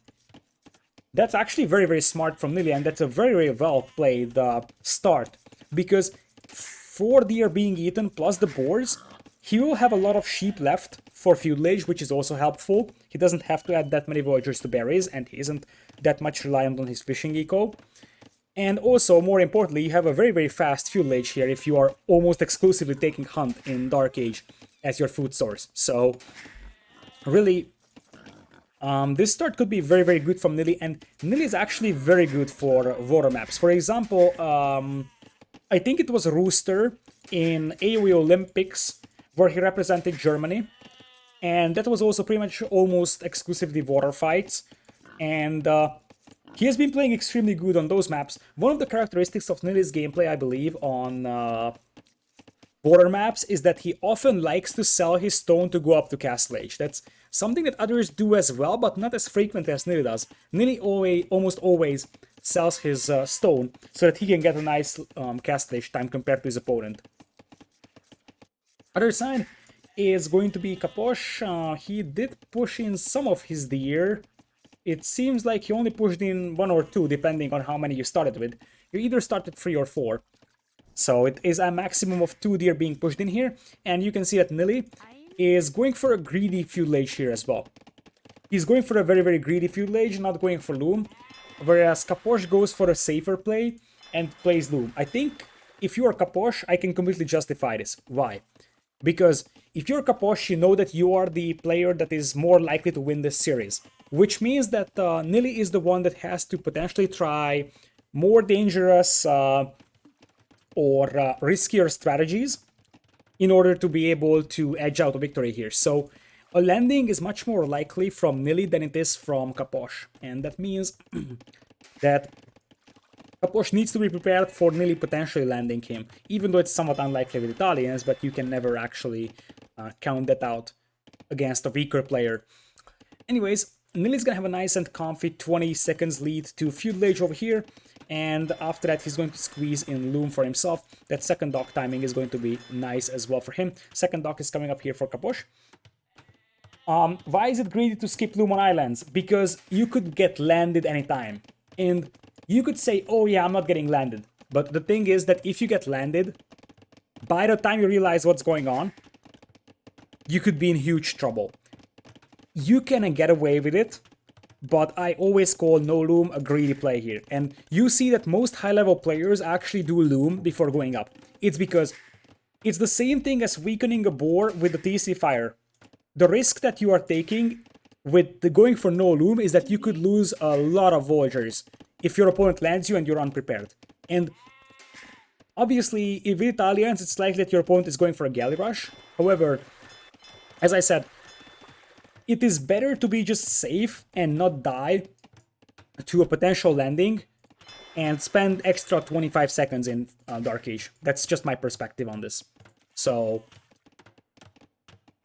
Speaker 1: That's actually very, very smart from Nili, and that's a very, very well played start, because 4 deer being eaten plus the boars, he will have a lot of sheep left for fuelage, which is also helpful. He doesn't have to add that many voyagers to berries, and he isn't that much reliant on his fishing eco. And also, more importantly, you have a very, very fast fuelage here if you are almost exclusively taking hunt in Dark Age as your food source. So, really, this start could be very, very good from Nili, and Nili is actually very good for water maps. For example, I think it was Rooster in AoE Olympics, where he represented Germany, and that was also pretty much almost exclusively water fights, and he has been playing extremely good on those maps. One of the characteristics of Nili's gameplay, I believe, on water maps is that he often likes to sell his stone to go up to Castle Age. That's something that others do as well, but not as frequent as Nili does. Nili almost always sells his stone so that he can get a nice Castle Age time compared to his opponent. Other side is going to be Capoch. He did push in some of his deer. It seems like he only pushed in 1 or 2, depending on how many you started with. You either started 3 or 4. So it is a maximum of 2 deer being pushed in here, and you can see that Nili is going for a greedy fuelage here as well. He's going for a very, very greedy fuelage, not going for loom, whereas Capoch goes for a safer play and plays loom. I think if you are Capoch, I can completely justify this. Why? Because if you're Capoch, you know that you are the player that is more likely to win this series, which means that Nili is the one that has to potentially try more dangerous or riskier strategies in order to be able to edge out a victory here. So a landing is much more likely from Nili than it is from Capoch, and that means that Capoch needs to be prepared for Nili potentially landing him, even though it's somewhat unlikely with Italians, but you can never actually count that out against a weaker player. Anyways, Nili's gonna have a nice and comfy 20 seconds lead to Feudal Age over here, and after that he's going to squeeze in Loom for himself. That second dock timing is going to be nice as well for him. Second dock is coming up here for Capoch. Why is it greedy to skip Loom on islands? Because you could get landed anytime. And you could say, oh yeah, I'm not getting landed. But the thing is that if you get landed, by the time you realize what's going on, you could be in huge trouble. You can get away with it, but I always call no Loom a greedy play here. And you see that most high-level players actually do Loom before going up. It's because it's the same thing as weakening a boar with the TC Fire. The risk that you are taking with the going for no Loom is that you could lose a lot of Voyagers if your opponent lands you and you're unprepared. And obviously, if with Italians, it's likely that your opponent is going for a Galley Rush. However, as I said, it is better to be just safe and not die to a potential landing and spend extra 25 seconds in Dark Age. That's just my perspective on this. So,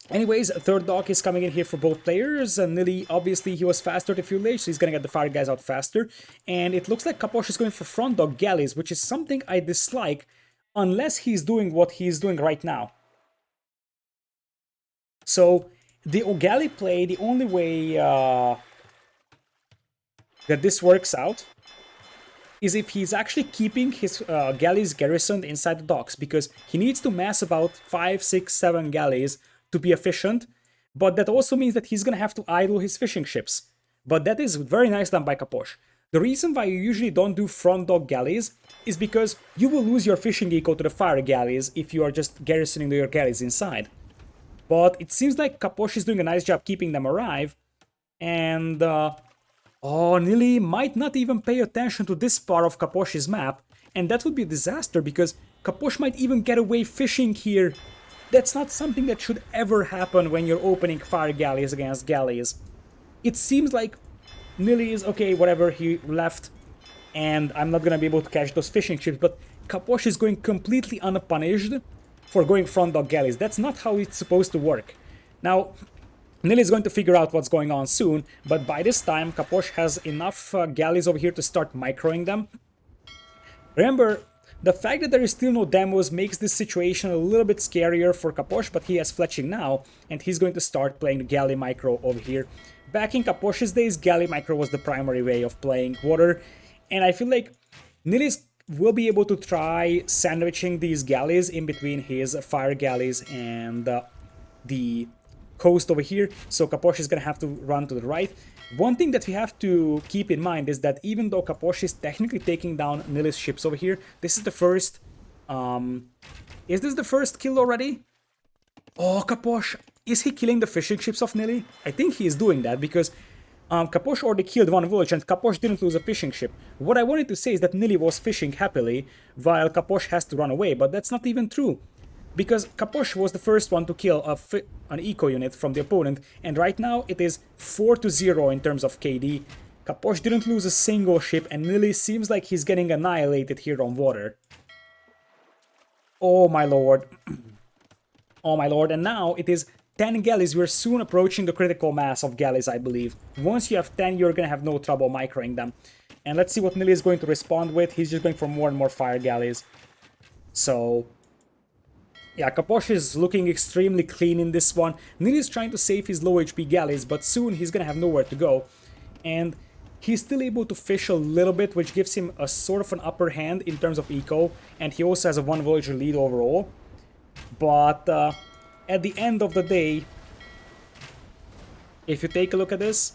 Speaker 1: anyways, third dock is coming in here for both players. Nili, obviously, he was faster to Feudal Age, so he's gonna get the fire guys out faster. And it looks like Capoch is going for front dock galleys, which is something I dislike unless he's doing what he's doing right now. So, the galley play, the only way that this works out is if he's actually keeping his galleys garrisoned inside the docks, because he needs to mass about 5, 6, 7 galleys to be efficient, but that also means that he's gonna have to idle his fishing ships. But that is very nice done by Capoch. The reason why you usually don't do front dock galleys is because you will lose your fishing eco to the fire galleys if you are just garrisoning your galleys inside. But it seems like Capoch is doing a nice job keeping them alive. And, oh, Nili might not even pay attention to this part of Capoch's map. And that would be a disaster, because Capoch might even get away fishing here. That's not something that should ever happen when you're opening fire galleys against galleys. It seems like Nili is, okay, whatever, he left. And I'm not gonna be able to catch those fishing ships. But Capoch is going completely unpunished for going front dock galleys. That's not how it's supposed to work. Now, Nili is going to figure out what's going on soon, but by this time, Capoch has enough galleys over here to start microing them. Remember, the fact that there is still no demos makes this situation a little bit scarier for Capoch, but he has fletching now, and he's going to start playing the galley micro over here. Back in Capoch's days, galley micro was the primary way of playing water, and I feel like Nili's will be able to try sandwiching these galleys in between his fire galleys and the coast over here. So Capoch is gonna have to run to the right. One thing that we have to keep in mind is that even though Capoch is technically taking down Nili's ships over here, this is the first... is this the first kill already? Oh, Capoch! Is he killing the fishing ships of Nili? I think he is doing that because Capoch already killed one village and Capoch didn't lose a fishing ship. What I wanted to say is that Nili was fishing happily while Capoch has to run away, but that's not even true. Because Capoch was the first one to kill an eco unit from the opponent, and right now it is 4-0 in terms of KD. Capoch didn't lose a single ship, and Nili seems like he's getting annihilated here on water. Oh my lord. Oh my lord, and now it is 10 galleys. We're soon approaching the critical mass of galleys, I believe. Once you have 10, you're gonna have no trouble microing them. And let's see what Nili is going to respond with. He's just going for more and more fire galleys. So... yeah, Capoch is looking extremely clean in this one. Nili is trying to save his low HP galleys, but soon he's gonna have nowhere to go. And he's still able to fish a little bit, which gives him a sort of an upper hand in terms of eco. And he also has a 1 villager lead overall. But at the end of the day, if you take a look at this,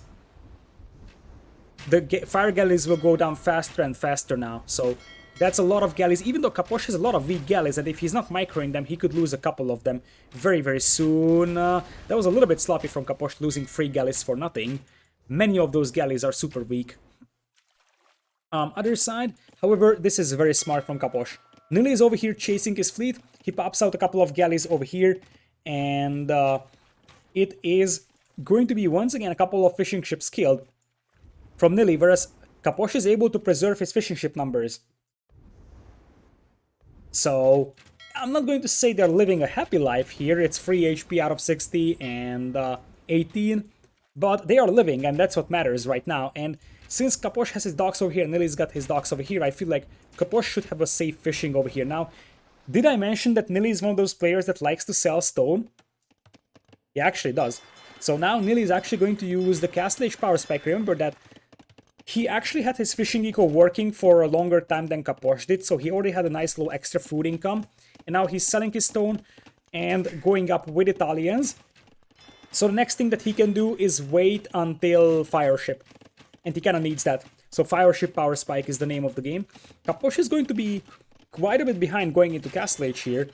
Speaker 1: the fire galleys will go down faster and faster now. So that's a lot of galleys, even though Capoch has a lot of weak galleys, and if he's not microing them, he could lose a couple of them very, very soon. That was a little bit sloppy from Capoch, losing 3 galleys for nothing. Many of those galleys are super weak. Other side, however, this is very smart from Capoch. Nili is over here chasing his fleet. He pops out a couple of galleys over here, and it is going to be once again a couple of fishing ships killed from Nili, whereas Capoch is able to preserve his fishing ship numbers. So, I'm not going to say they're living a happy life here. It's 3 HP out of 60 and 18. But they are living, and that's what matters right now. And since Capoch has his docks over here, and Nili's got his docks over here, I feel like Capoch should have a safe fishing over here. Now, did I mention that Nili is one of those players that likes to sell stone? He actually does. So now Nili is actually going to use the Castle Age Power Spike. Remember that he actually had his fishing eco working for a longer time than Capoch did, so he already had a nice little extra food income. And now he's selling his stone and going up with Italians. So the next thing that he can do is wait until Fireship. And he kind of needs that. So Fireship Power Spike is the name of the game. Capoch is going to be quite a bit behind going into Castle Age here.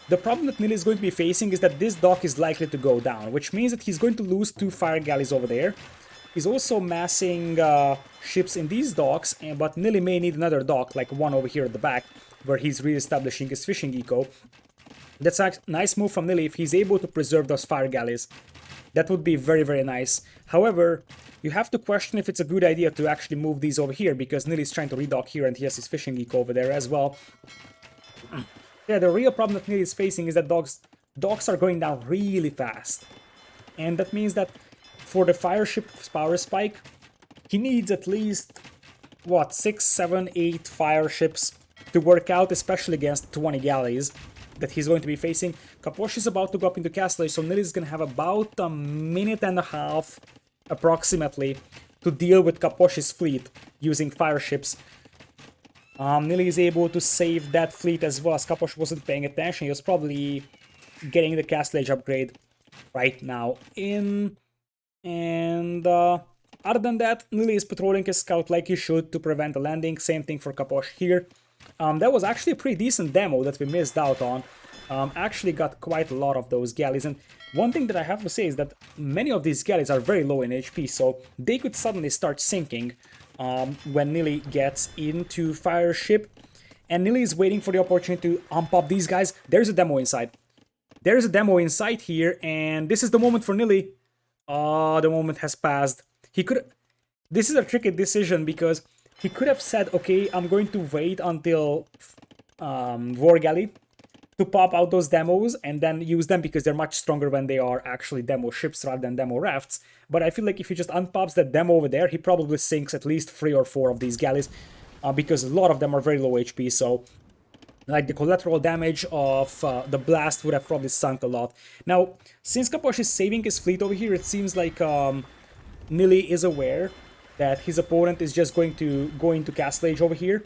Speaker 1: The problem that Nili is going to be facing is that this dock is likely to go down, which means that he's going to lose 2 fire galleys over there. He's also massing ships in these docks, but Nili may need another dock, like one over here at the back, where he's re-establishing his fishing eco. That's a nice move from Nili if he's able to preserve those fire galleys. That would be very, very nice. However, you have to question if it's a good idea to actually move these over here, because Nili's trying to redock here and he has his fishing eco over there as well. Yeah, the real problem that Nili is facing is that docks are going down really fast. And that means that for the Fireship Power Spike, he needs at least, what, 6, 7, 8 fire ships to work out, especially against 20 galleys that he's going to be facing. Capoch is about to go up into Castle Age, so Nili is going to have about a minute and a half, approximately, to deal with Capoch's fleet using fire ships. Nili is able to save that fleet as well, as Capoch wasn't paying attention. He was probably getting the Castle Age upgrade right now in. And other than that, Nili is patrolling his scout like he should to prevent a landing. Same thing for Capoch here. That was actually a pretty decent demo that we missed out on. Actually got quite a lot of those galleys. And one thing that I have to say is that many of these galleys are very low in HP, so they could suddenly start sinking when Nili gets into Fireship. And Nili is waiting for the opportunity to unpop these guys. There's a demo inside. There's a demo inside here, and this is the moment for Nili. The moment has passed. He could... This is a tricky decision because he could have said, okay, I'm going to wait until War Galley to pop out those demos and then use them because they're much stronger when they are actually demo ships rather than demo rafts. But I feel like if he just unpops that demo over there, he probably sinks at least 3 or 4 of these galleys because a lot of them are very low HP, so like the collateral damage of the blast would have probably sunk a lot. Now, since Capoch is saving his fleet over here, it seems like Nili is aware that his opponent is just going to go into Castle Age over here.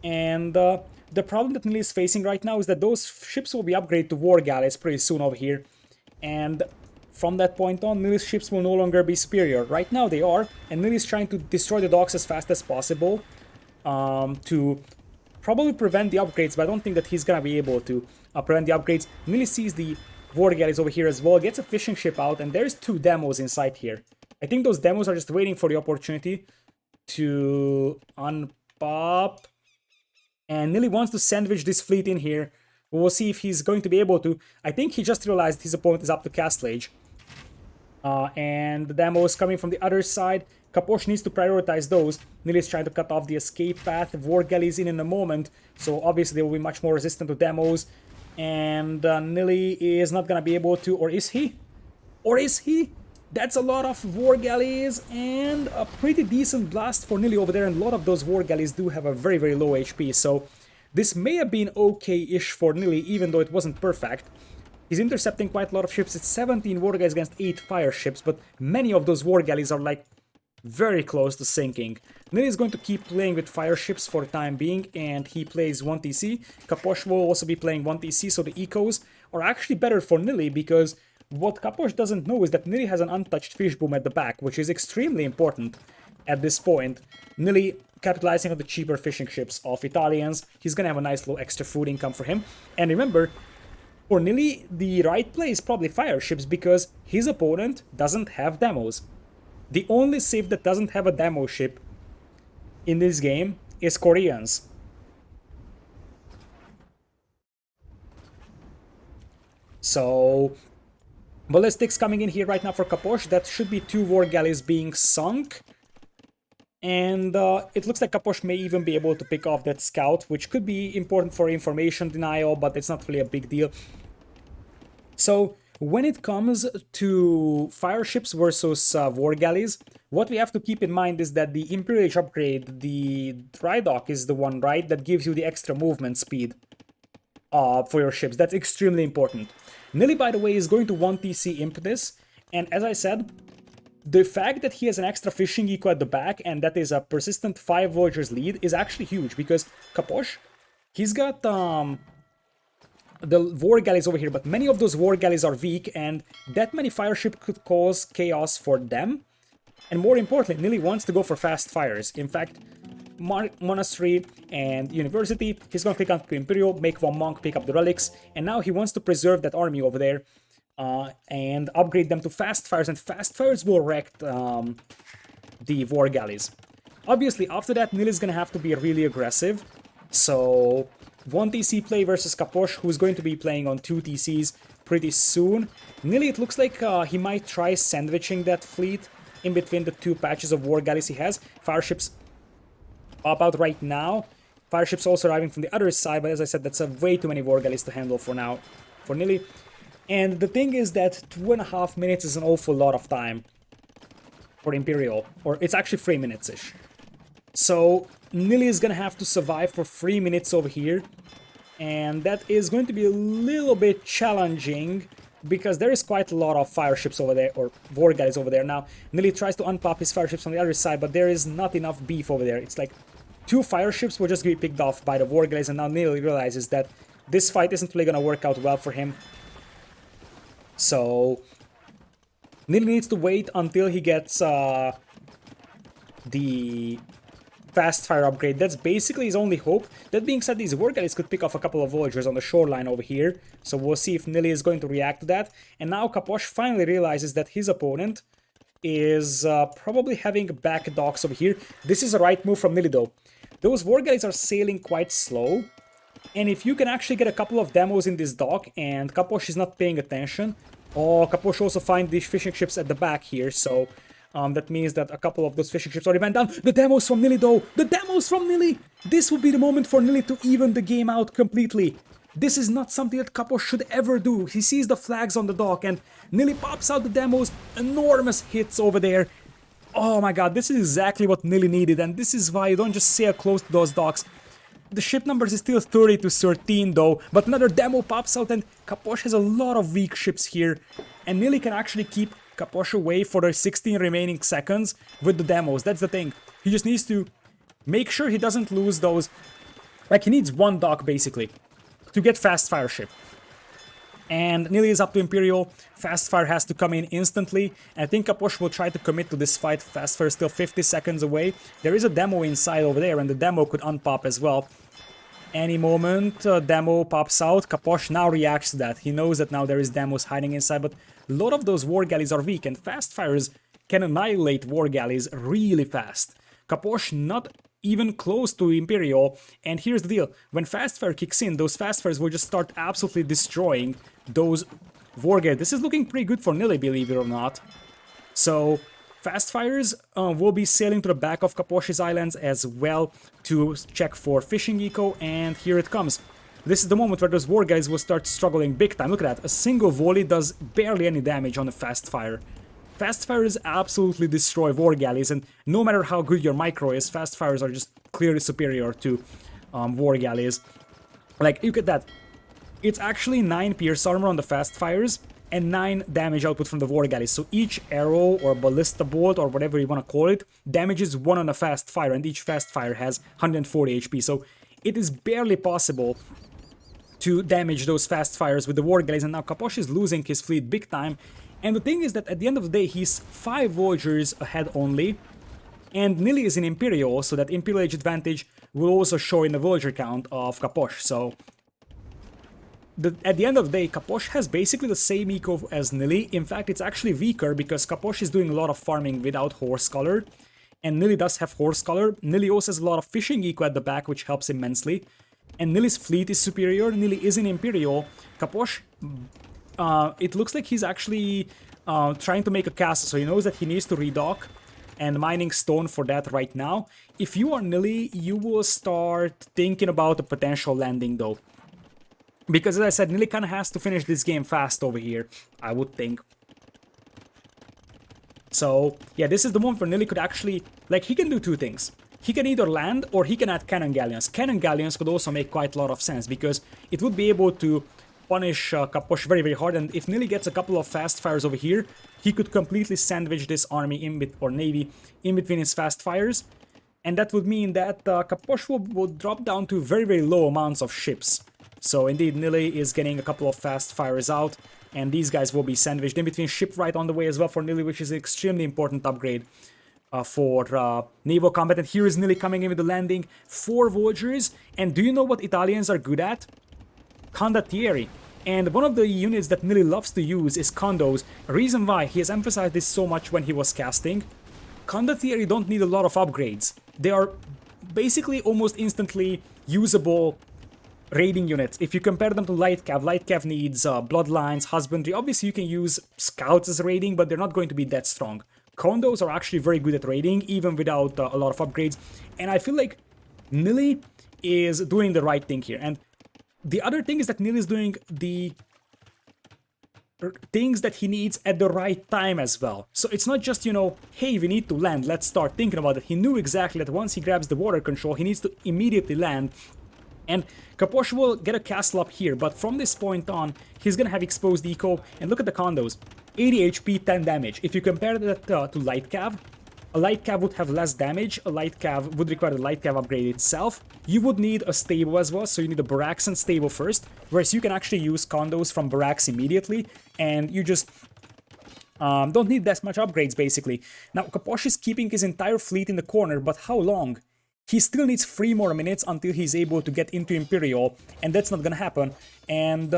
Speaker 1: And the problem that Nili is facing right now is that those ships will be upgraded to war galleys pretty soon over here. And from that point on, Nili's ships will no longer be superior. Right now they are, and Nili is trying to destroy the docks as fast as possible to probably prevent the upgrades, but I don't think that he's gonna be able to prevent the upgrades. Nili sees the war galleys over here as well, gets a fishing ship out, and there's 2 demos inside here. I think those demos are just waiting for the opportunity to unpop. And Nili wants to sandwich this fleet in here. We'll see if he's going to be able to. I think he just realized his opponent is up to Castle Age. And the demo is coming from the other side. Capoch needs to prioritize those. Nili is trying to cut off the escape path. War galleys in a moment, so obviously they will be much more resistant to demos. And Nili is not gonna be able to, or is he? Or is he? That's a lot of war galleys and a pretty decent blast for Nili over there. And a lot of those war galleys do have a very, very low HP. So this may have been okay-ish for Nili, even though it wasn't perfect. He's intercepting quite a lot of ships. It's 17 war galleys against 8 fire ships, but many of those war galleys are like very close to sinking. Nili is going to keep playing with fire ships for the time being, and he plays 1TC. Capoch will also be playing 1TC, so the ecos are actually better for Nili, because what Capoch doesn't know is that Nili has an untouched fish boom at the back, which is extremely important at this point. Nili capitalizing on the cheaper fishing ships of Italians. He's gonna have a nice little extra food income for him. And remember, for Nili, the right play is probably fire ships because his opponent doesn't have demos. The only civ that doesn't have a demo ship in this game is Koreans. So ballistics coming in here right now for Capoch. That should be 2 war galleys being sunk. And it looks like Capoch may even be able to pick off that scout, which could be important for information denial, but it's not really a big deal. So when it comes to fire ships versus war galleys, what we have to keep in mind is that the Imperial Age upgrade, the dry dock is the one, right, that gives you the extra movement speed for your ships. That's extremely important. Nili, by the way, is going to 1TC imp this, and as I said, the fact that he has an extra fishing eco at the back and that is a persistent 5 Voyagers lead is actually huge, because Capoch, he's got the war galleys over here, but many of those war galleys are weak, and that many fire ships could cause chaos for them. And more importantly, Nili wants to go for fast fires. In fact, Monastery and University, he's going to click on to Imperial, make one monk, pick up the relics, and now he wants to preserve that army over there and upgrade them to fast fires, and fast fires will wreck the war galleys. Obviously, after that, Nili is going to have to be really aggressive, so 1TC play versus Capoch, who's going to be playing on 2 TCs pretty soon. Nili, it looks like he might try sandwiching that fleet in between the 2 patches of war galleys he has. Fire ships pop out right now. Fire ships also arriving from the other side, but as I said, that's way too many war galleys to handle for now for Nili. And the thing is that 2.5 minutes is an awful lot of time for Imperial, or it's actually 3 minutes-ish. So Nili is gonna have to survive for 3 minutes over here, and that is going to be a little bit challenging because there is quite a lot of fire ships over there, or war galleys over there. Now Nili tries to unpop his fire ships on the other side, but there is not enough beef over there. It's like 2 fire ships were just gonna be picked off by the war galleys, and now Nili realizes that this fight isn't really gonna work out well for him. So Nili needs to wait until he gets the fast fire upgrade. That's basically his only hope. That being said, these war galleys could pick off a couple of Voyagers on the shoreline over here, so we'll see if Nili is going to react to that. And now Capoch finally realizes that his opponent is probably having back docks over here. This is a right move from Nili though. Those war galleys are sailing quite slow, and if you can actually get a couple of demos in this dock and Capoch is not paying attention, Capoch also find these fishing ships at the back here, so that means that a couple of those fishing ships already went down. The demos from Nili though! The demos from Nili! This would be the moment for Nili to even the game out completely. This is not something that Capoch should ever do. He sees the flags on the dock and Nili pops out the demos. Enormous hits over there. Oh my god, this is exactly what Nili needed, and this is why you don't just sail close to those docks. The ship numbers is still 30 to 13 though, but another demo pops out and Capoch has a lot of weak ships here. And Nili can actually keep Capoch away for the 16 remaining seconds with the demos. That's the thing. He just needs to make sure he doesn't lose those. Like, he needs one dock basically to get fast fire ship. And Nili is up to Imperial. Fast fire has to come in instantly. I think Capoch will try to commit to this fight. Fast fire is still 50 seconds away. There is a demo inside over there, and the demo could unpop as well. Any moment, demo pops out. Capoch now reacts to that. He knows that now there is demos hiding inside, but a lot of those war galleys are weak, and fast fires can annihilate war galleys really fast. Capoch not even close to Imperial, and here's the deal. When fast fire kicks in, those fast fires will just start absolutely destroying those war galleys. This is looking pretty good for Nili, believe it or not. So fast fires will be sailing to the back of Capoch's islands as well to check for fishing eco, and here it comes. This is the moment where those war galleys will start struggling big time. Look at that, a single volley does barely any damage on a fast fire. Fast fires absolutely destroy war galleys, and no matter how good your micro is, fast fires are just clearly superior to war galleys. Like, look at that. It's actually 9 pierce armor on the fast fires and 9 damage output from the war galleys. So each arrow or ballista bolt or whatever you want to call it damages 1 on a fast fire, and each fast fire has 140 HP. So it is barely possible to damage those fast fires with the war galleys, and now Capoch is losing his fleet big time. And the thing is that at the end of the day, he's 5 Voyagers ahead only, and Nili is in Imperial, so that Imperial Age advantage will also show in the Voyager count of Capoch. So at the end of the day, Capoch has basically the same eco as Nili. In fact, it's actually weaker because Capoch is doing a lot of farming without Horse Color, and Nili does have Horse Color. Nili also has a lot of fishing eco at the back, which helps immensely. And Nili's fleet is superior. Nili is in Imperial. Capoch, it looks like he's actually trying to make a castle, so he knows that he needs to redock and mining stone for that right now. If you are Nili, you will start thinking about a potential landing though. Because as I said, Nili kind of has to finish this game fast over here, I would think. So, yeah, this is the moment where Nili could actually, like, he can do two things. He can either land or he can add cannon galleons. Cannon galleons could also make quite a lot of sense because it would be able to punish Capoch very, very hard. And if Nili gets a couple of fast fires over here, he could completely sandwich this army or navy in between his fast fires. And that would mean that Capoch will drop down to very, very low amounts of ships. So indeed, Nili is getting a couple of fast fires out, and these guys will be sandwiched in between. Shipwright on the way as well for Nili, which is an extremely important upgrade for naval combat. And here is Nili coming in with the landing. 4 Voyagers, and do you know what Italians are good at? Condottieri. And one of the units that Nili loves to use is condos. A reason why he has emphasized this so much when he was casting. Condottieri don't need a lot of upgrades. They are basically almost instantly usable raiding units. If you compare them to Light Cav needs bloodlines, husbandry. Obviously you can use scouts as raiding, but they're not going to be that strong. Condos are actually very good at raiding, even without a lot of upgrades. And I feel like Nili is doing the right thing here. And the other thing is that Nili is doing the things that he needs at the right time as well. So it's not just, you know, hey, we need to land, let's start thinking about it. He knew exactly that once he grabs the water control, he needs to immediately land. And Capoch will get a castle up here, but from this point on, he's gonna have exposed eco. And look at the condos. 80 HP, 10 damage. If you compare that to Light Cav, a Light Cav would have less damage. A Light Cav would require the Light Cav upgrade itself. You would need a stable as well, so you need a barracks and stable first. Whereas you can actually use condos from barracks immediately, and you just don't need that much upgrades, basically. Now, Capoch is keeping his entire fleet in the corner, but how long? He still needs 3 more minutes until he's able to get into Imperial, and that's not gonna happen. And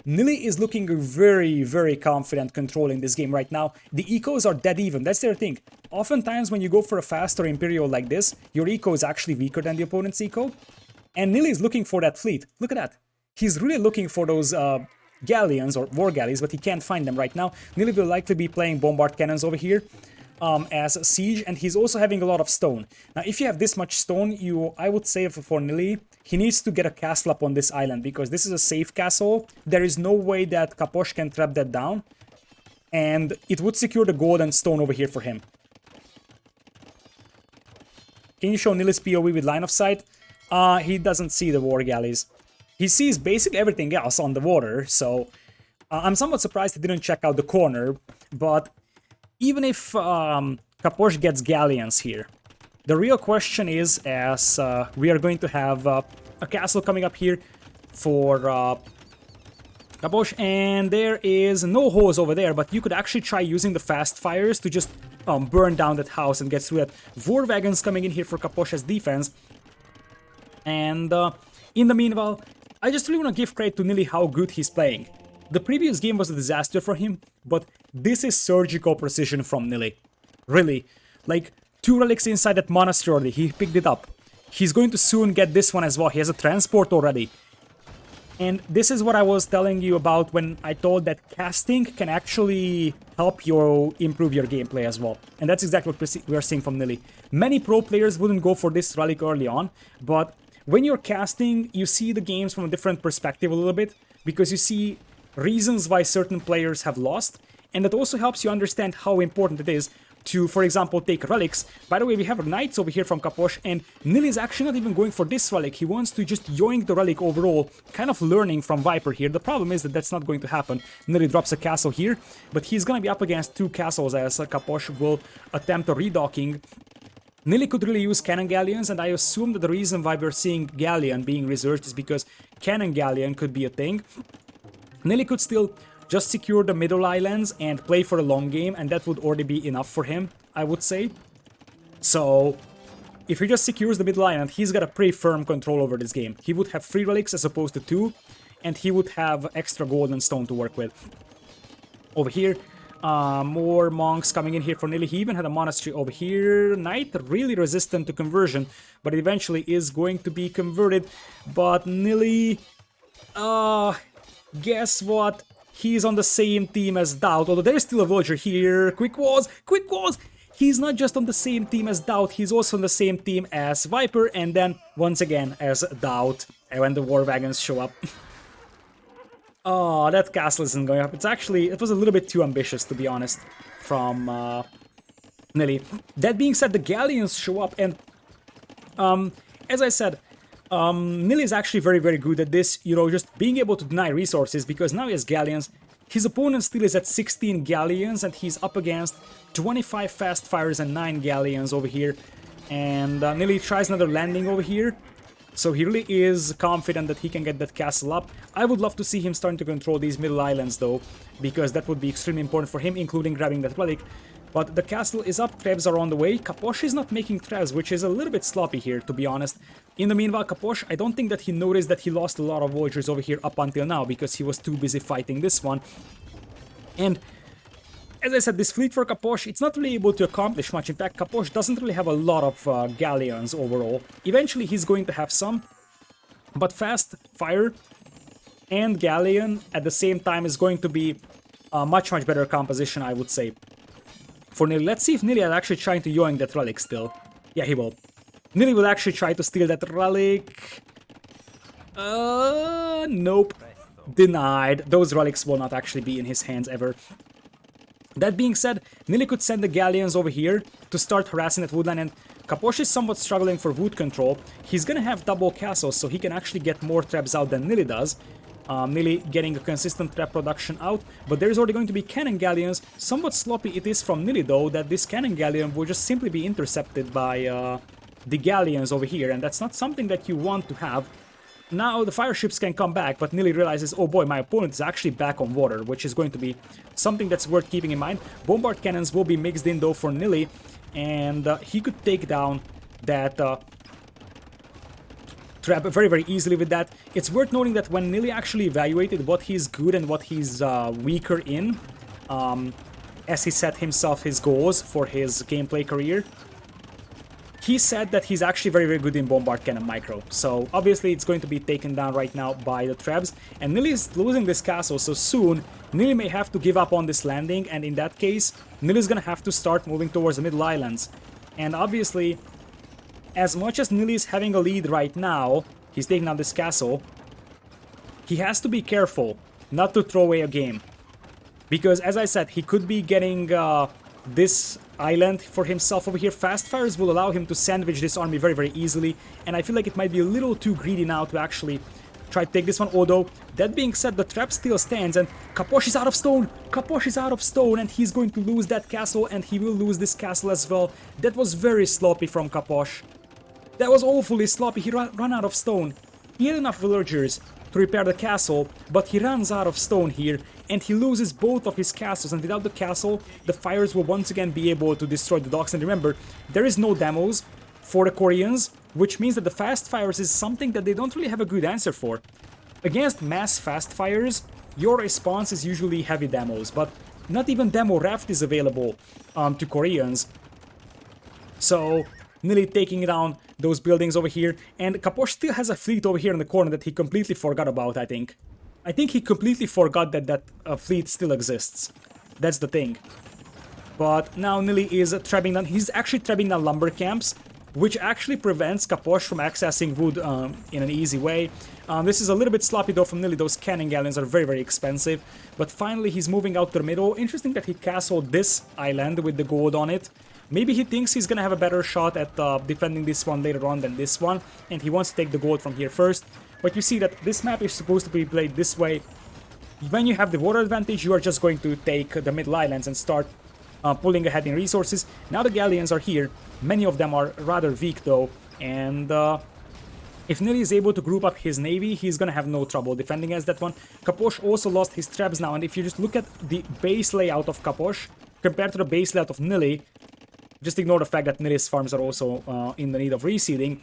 Speaker 1: Nili is looking very, very confident controlling this game right now. The ecos are dead even, that's their thing. Oftentimes when you go for a faster Imperial like this, your eco is actually weaker than the opponent's eco. And Nili is looking for that fleet. Look at that. He's really looking for those galleons or war galleys, but he can't find them right now. Nili will likely be playing bombard cannons over here as a siege, and he's also having a lot of stone. Now, if you have this much stone, I would say for Nili, he needs to get a castle up on this island, because this is a safe castle. There is no way that Capoch can trap that down, and it would secure the gold and stone over here for him. Can you show Nili's POV with line of sight? He doesn't see the war galleys. He sees basically everything else on the water, so I'm somewhat surprised he didn't check out the corner, but even if Capoch gets galleons here, the real question is, as we are going to have a castle coming up here for Capoch, and there is no hose over there, but you could actually try using the fast fires to just burn down that house and get through that. War wagons coming in here for Capoch as defense. And in the meanwhile, I just really want to give credit to Nili how good he's playing. The previous game was a disaster for him, but this is surgical precision from Nili. Really. Like, 2 relics inside that monastery already, he picked it up. He's going to soon get this one as well, he has a transport already. And this is what I was telling you about when I told that casting can actually help you improve your gameplay as well. And that's exactly what we are seeing from Nili. Many pro players wouldn't go for this relic early on, but when you're casting, you see the games from a different perspective a little bit, because you see reasons why certain players have lost, and that also helps you understand how important it is to, for example, take relics. By the way, we have knights over here from Capoch, and Nili is actually not even going for this relic. He wants to just yoink the relic overall, kind of learning from Viper here. The problem is that that's not going to happen. Nili drops a castle here, but he's gonna be up against 2 castles as Capoch will attempt a redocking. Nili could really use cannon galleons, and I assume that the reason why we're seeing galleon being researched is because cannon galleon could be a thing. Nili could still just secure the middle islands and play for a long game, and that would already be enough for him, I would say. So, if he just secures the middle island, he's got a pretty firm control over this game. He would have 3 relics as opposed to 2, and he would have extra gold and stone to work with. Over here, more monks coming in here for Nili. He even had a monastery over here. Knight really resistant to conversion, but it eventually is going to be converted. But Nili, guess what? He's on the same team as Doubt, although there's still a villager here. Quick walls! Quick walls! He's not just on the same team as Doubt, he's also on the same team as Viper, and then once again as Doubt when the war wagons show up. Oh, that castle isn't going up. It's actually, it was a little bit too ambitious, to be honest, from Nili. That being said, the galleons show up, and as I said, Nili is actually very, very good at this, you know, just being able to deny resources, because now he has galleons. His opponent still is at 16 galleons, and he's up against 25 fast fires and 9 galleons over here. And Nili tries another landing over here. So he really is confident that he can get that castle up. I would love to see him starting to control these middle islands though, because that would be extremely important for him, including grabbing that relic. But the castle is up, trebs are on the way. Capoch is not making trebs, which is a little bit sloppy here, to be honest. In the meanwhile, Capoch, I don't think that he noticed that he lost a lot of villagers over here up until now, because he was too busy fighting this one. And as I said, this fleet for Capoch, it's not really able to accomplish much. In fact, Capoch doesn't really have a lot of galleons overall. Eventually, he's going to have some, but fast fire and galleon at the same time is going to be a much, much better composition, I would say. For Nili, let's see if Nili is actually trying to yoink that relic still. Yeah, he will. Nili will actually try to steal that relic. Nope. Denied. Those relics will not actually be in his hands ever. That being said, Nili could send the galleons over here to start harassing that woodland, and Capoch is somewhat struggling for wood control. He's gonna have double castles, so he can actually get more traps out than Nili does. Nili getting a consistent trap production out, but there's already going to be cannon galleons. Somewhat sloppy it is from Nili though, that this cannon galleon will just simply be intercepted by the galleons over here, and that's not something that you want to have. Now the fire ships can come back, but Nili realizes, oh boy, my opponent is actually back on water, which is going to be something that's worth keeping in mind. Bombard cannons will be mixed in though for Nili, and he could take down that trap very, very easily with that. It's worth noting that when Nili actually evaluated what he's good and what he's weaker in, as he set himself his goals for his gameplay career, he said that he's actually very, very good in Bombard Cannon Micro. So obviously it's going to be taken down right now by the Trebs. And Nili is losing this castle, so soon Nili may have to give up on this landing. And in that case, Nili is going to have to start moving towards the middle islands. And obviously, as much as Nili is having a lead right now, he's taking down this castle, he has to be careful not to throw away a game. Because as I said, he could be getting this island for himself over here. Fast fires will allow him to sandwich this army very, very easily, and I feel like it might be a little too greedy now to actually try to take this one. Although, that being said, the trap still stands, and Capoch is out of stone! Capoch is out of stone, and he's going to lose that castle, and he will lose this castle as well. That was very sloppy from Capoch. That was awfully sloppy. He ran out of stone. He had enough villagers to repair the castle, but he runs out of stone here, and he loses both of his castles, and without the castle, the fires will once again be able to destroy the docks. And remember, there is no demos for the Koreans, which means that the fast fires is something that they don't really have a good answer for. Against mass fast fires, your response is usually heavy demos, but not even demo raft is available to Koreans. So, Nili taking down those buildings over here, and Capoch still has a fleet over here in the corner that he completely forgot about, I think. I think he completely forgot that that fleet still exists. That's the thing. But now Nili is trapping down, he's actually trapping down lumber camps, which actually prevents Capoch from accessing wood in an easy way. This is a little bit sloppy though from Nili. Those cannon galleons are very, very expensive. But finally he's moving out to the middle. Interesting that he castled this island with the gold on it. Maybe he thinks he's gonna have a better shot at defending this one later on than this one, and he wants to take the gold from here first. But you see that this map is supposed to be played this way. When you have the water advantage, you are just going to take the middle islands and start pulling ahead in resources. Now the galleons are here. Many of them are rather weak though, and if Nili is able to group up his navy, he's gonna have no trouble defending against that one. Capoch also lost his traps now, and if you just look at the base layout of Capoch compared to the base layout of Nili, just ignore the fact that Nili's farms are also in the need of reseeding.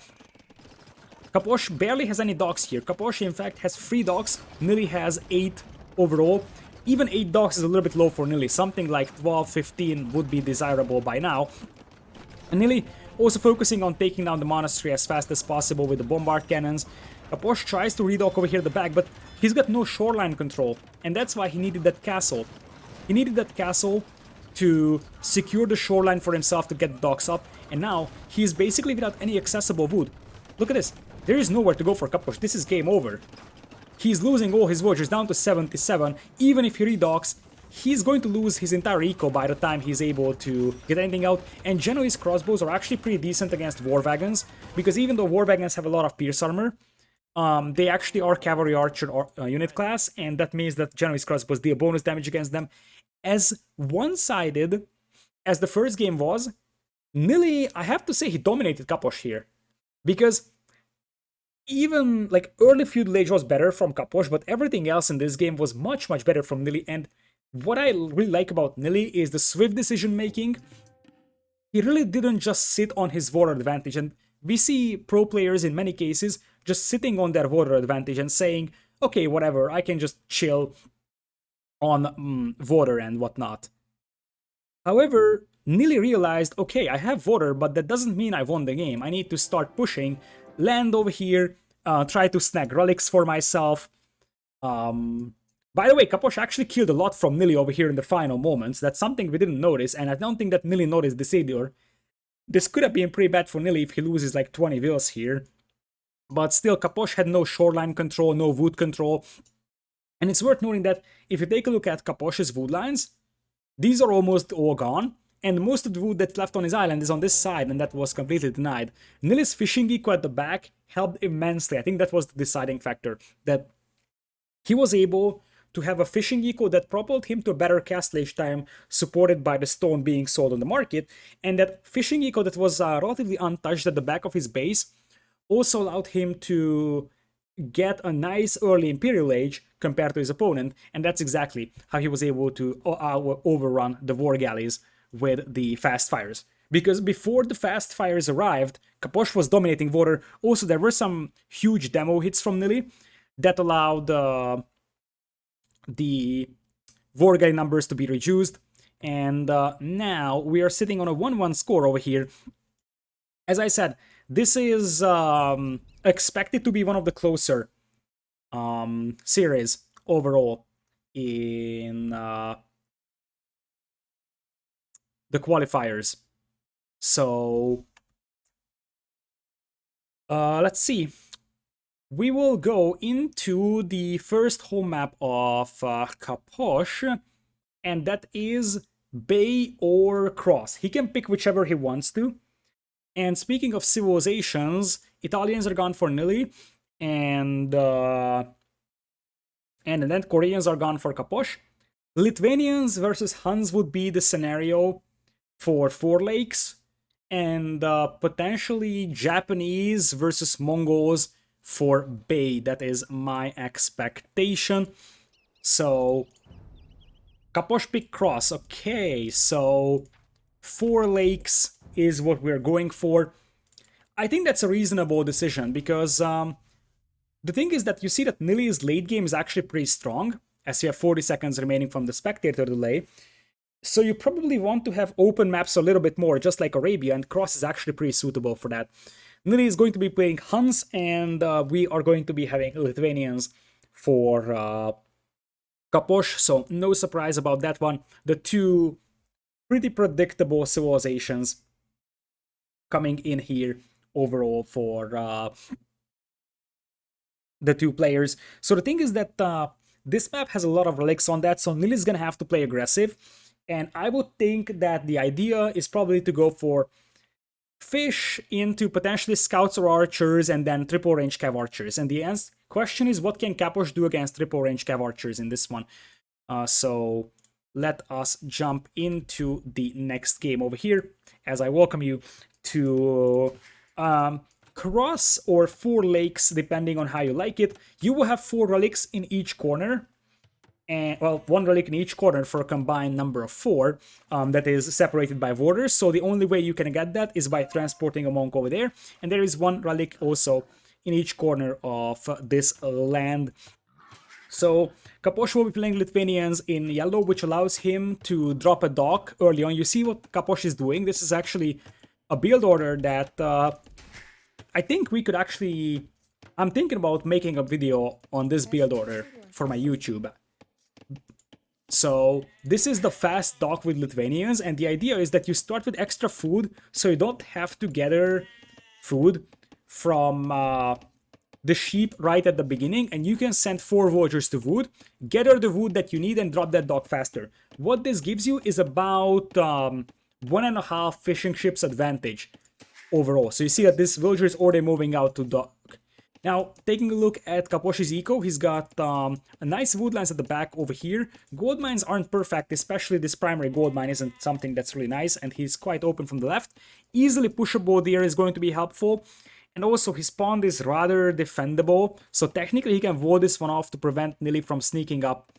Speaker 1: Capoch barely has any docks here. Capoch, in fact, has 3 docks. Nili has 8 overall. Even 8 docks is a little bit low for Nili. Something like 12, 15 would be desirable by now. And Nili also focusing on taking down the monastery as fast as possible with the bombard cannons. Capoch tries to redock over here at the back, but he's got no shoreline control. And that's why he needed that castle. He needed that castle to secure the shoreline for himself to get the docks up, and now he is basically without any accessible wood. Look at this. There is nowhere to go for Capoch. This is game over. He's losing all his villagers down to 77. Even if he redocks, he's going to lose his entire eco by the time he's able to get anything out. And Genoese crossbows are actually pretty decent against war wagons, because even though war wagons have a lot of pierce armor, they actually are cavalry archer unit class, and that means that Genoese crossbows deal bonus damage against them. As one-sided as the first game was, Nili, I have to say, he dominated Capoch here. Because even, like, early feudal age was better from Capoch, but everything else in this game was much, much better from Nili. And what I really like about Nili is the swift decision-making. He really didn't just sit on his water advantage, and we see pro players in many cases just sitting on their water advantage and saying, okay, whatever, I can just chill on water and whatnot. However, Nili realized, okay, I have water, but that doesn't mean I won the game. I need to start pushing, land over here, try to snag relics for myself. By the way, Capoch actually killed a lot from Nili over here in the final moments. That's something we didn't notice, and I don't think that Nili noticed this either. This could have been pretty bad for Nili if he loses like 20 vills here. But still, Capoch had no shoreline control, no wood control. And it's worth noting that if you take a look at Capoch's wood lines, these are almost all gone, and most of the wood that's left on his island is on this side, and that was completely denied. Nili's fishing eco at the back helped immensely. I think that was the deciding factor, that he was able to have a fishing eco that propelled him to a better castlage time, supported by the stone being sold on the market, and that fishing eco that was relatively untouched at the back of his base also allowed him to get a nice early Imperial Age compared to his opponent, and that's exactly how he was able to overrun the war galleys with the fast fires. Because before the fast fires arrived, Capoch was dominating water. Also, there were some huge demo hits from Nili that allowed the war galley numbers to be reduced, and now we are sitting on a 1-1 score over here. As I said, this is expected to be one of the closer series overall in the qualifiers. So let's see. We will go into the first home map of Capoch, and that is Bay or Cross. He can pick whichever he wants to. And speaking of civilizations, Italians are gone for Nili, and then Koreans are gone for Capoch. Lithuanians versus Huns would be the scenario for Four Lakes, and potentially Japanese versus Mongols for Bay. That is my expectation. So Capoch pick Cross. Okay, so Four Lakes is what we're going for. I think that's a reasonable decision, because the thing is that you see that Nili's late game is actually pretty strong, as you have 40 seconds remaining from the spectator delay. So you probably want to have open maps a little bit more, just like Arabia, and Cross is actually pretty suitable for that. Nili is going to be playing Huns, and we are going to be having Lithuanians for Capoch, so no surprise about that one. The two pretty predictable civilizations coming in here overall for the two players. So the thing is that this map has a lot of relics on that, so Nili is going to have to play aggressive. And I would think that the idea is probably to go for fish into potentially scouts or archers, and then triple range cav archers. And the question is, what can Capoch do against triple range cav archers in this one? So let us jump into the next game over here, as I welcome you to Cross or Four Lakes, depending on how you like it. You will have 4 relics in each corner, and well, 1 relic in each corner for a combined number of 4 that is separated by borders. So the only way you can get that is by transporting a monk over there, and there is 1 relic also in each corner of this land. So Capoch will be playing Lithuanians in yellow, which allows him to drop a dock early on. You see what Capoch is doing? This is actually a build order that I think we could actually... I'm thinking about making a video on this build order for my YouTube. So this is the fast dock with Lithuanians, and the idea is that you start with extra food, so you don't have to gather food from the sheep right at the beginning, and you can send 4 villagers to wood, gather the wood that you need, and drop that dock faster. What this gives you is about 1.5 fishing ships advantage overall. So you see that this villager is already moving out to dock. Now, taking a look at Capoch's eco, he's got a nice woodlands at the back over here. Gold mines aren't perfect, especially this primary gold mine isn't something that's really nice, and he's quite open from the left. Easily pushable there is going to be helpful. And also, his pond is rather defendable, so technically he can wall this one off to prevent Nili from sneaking up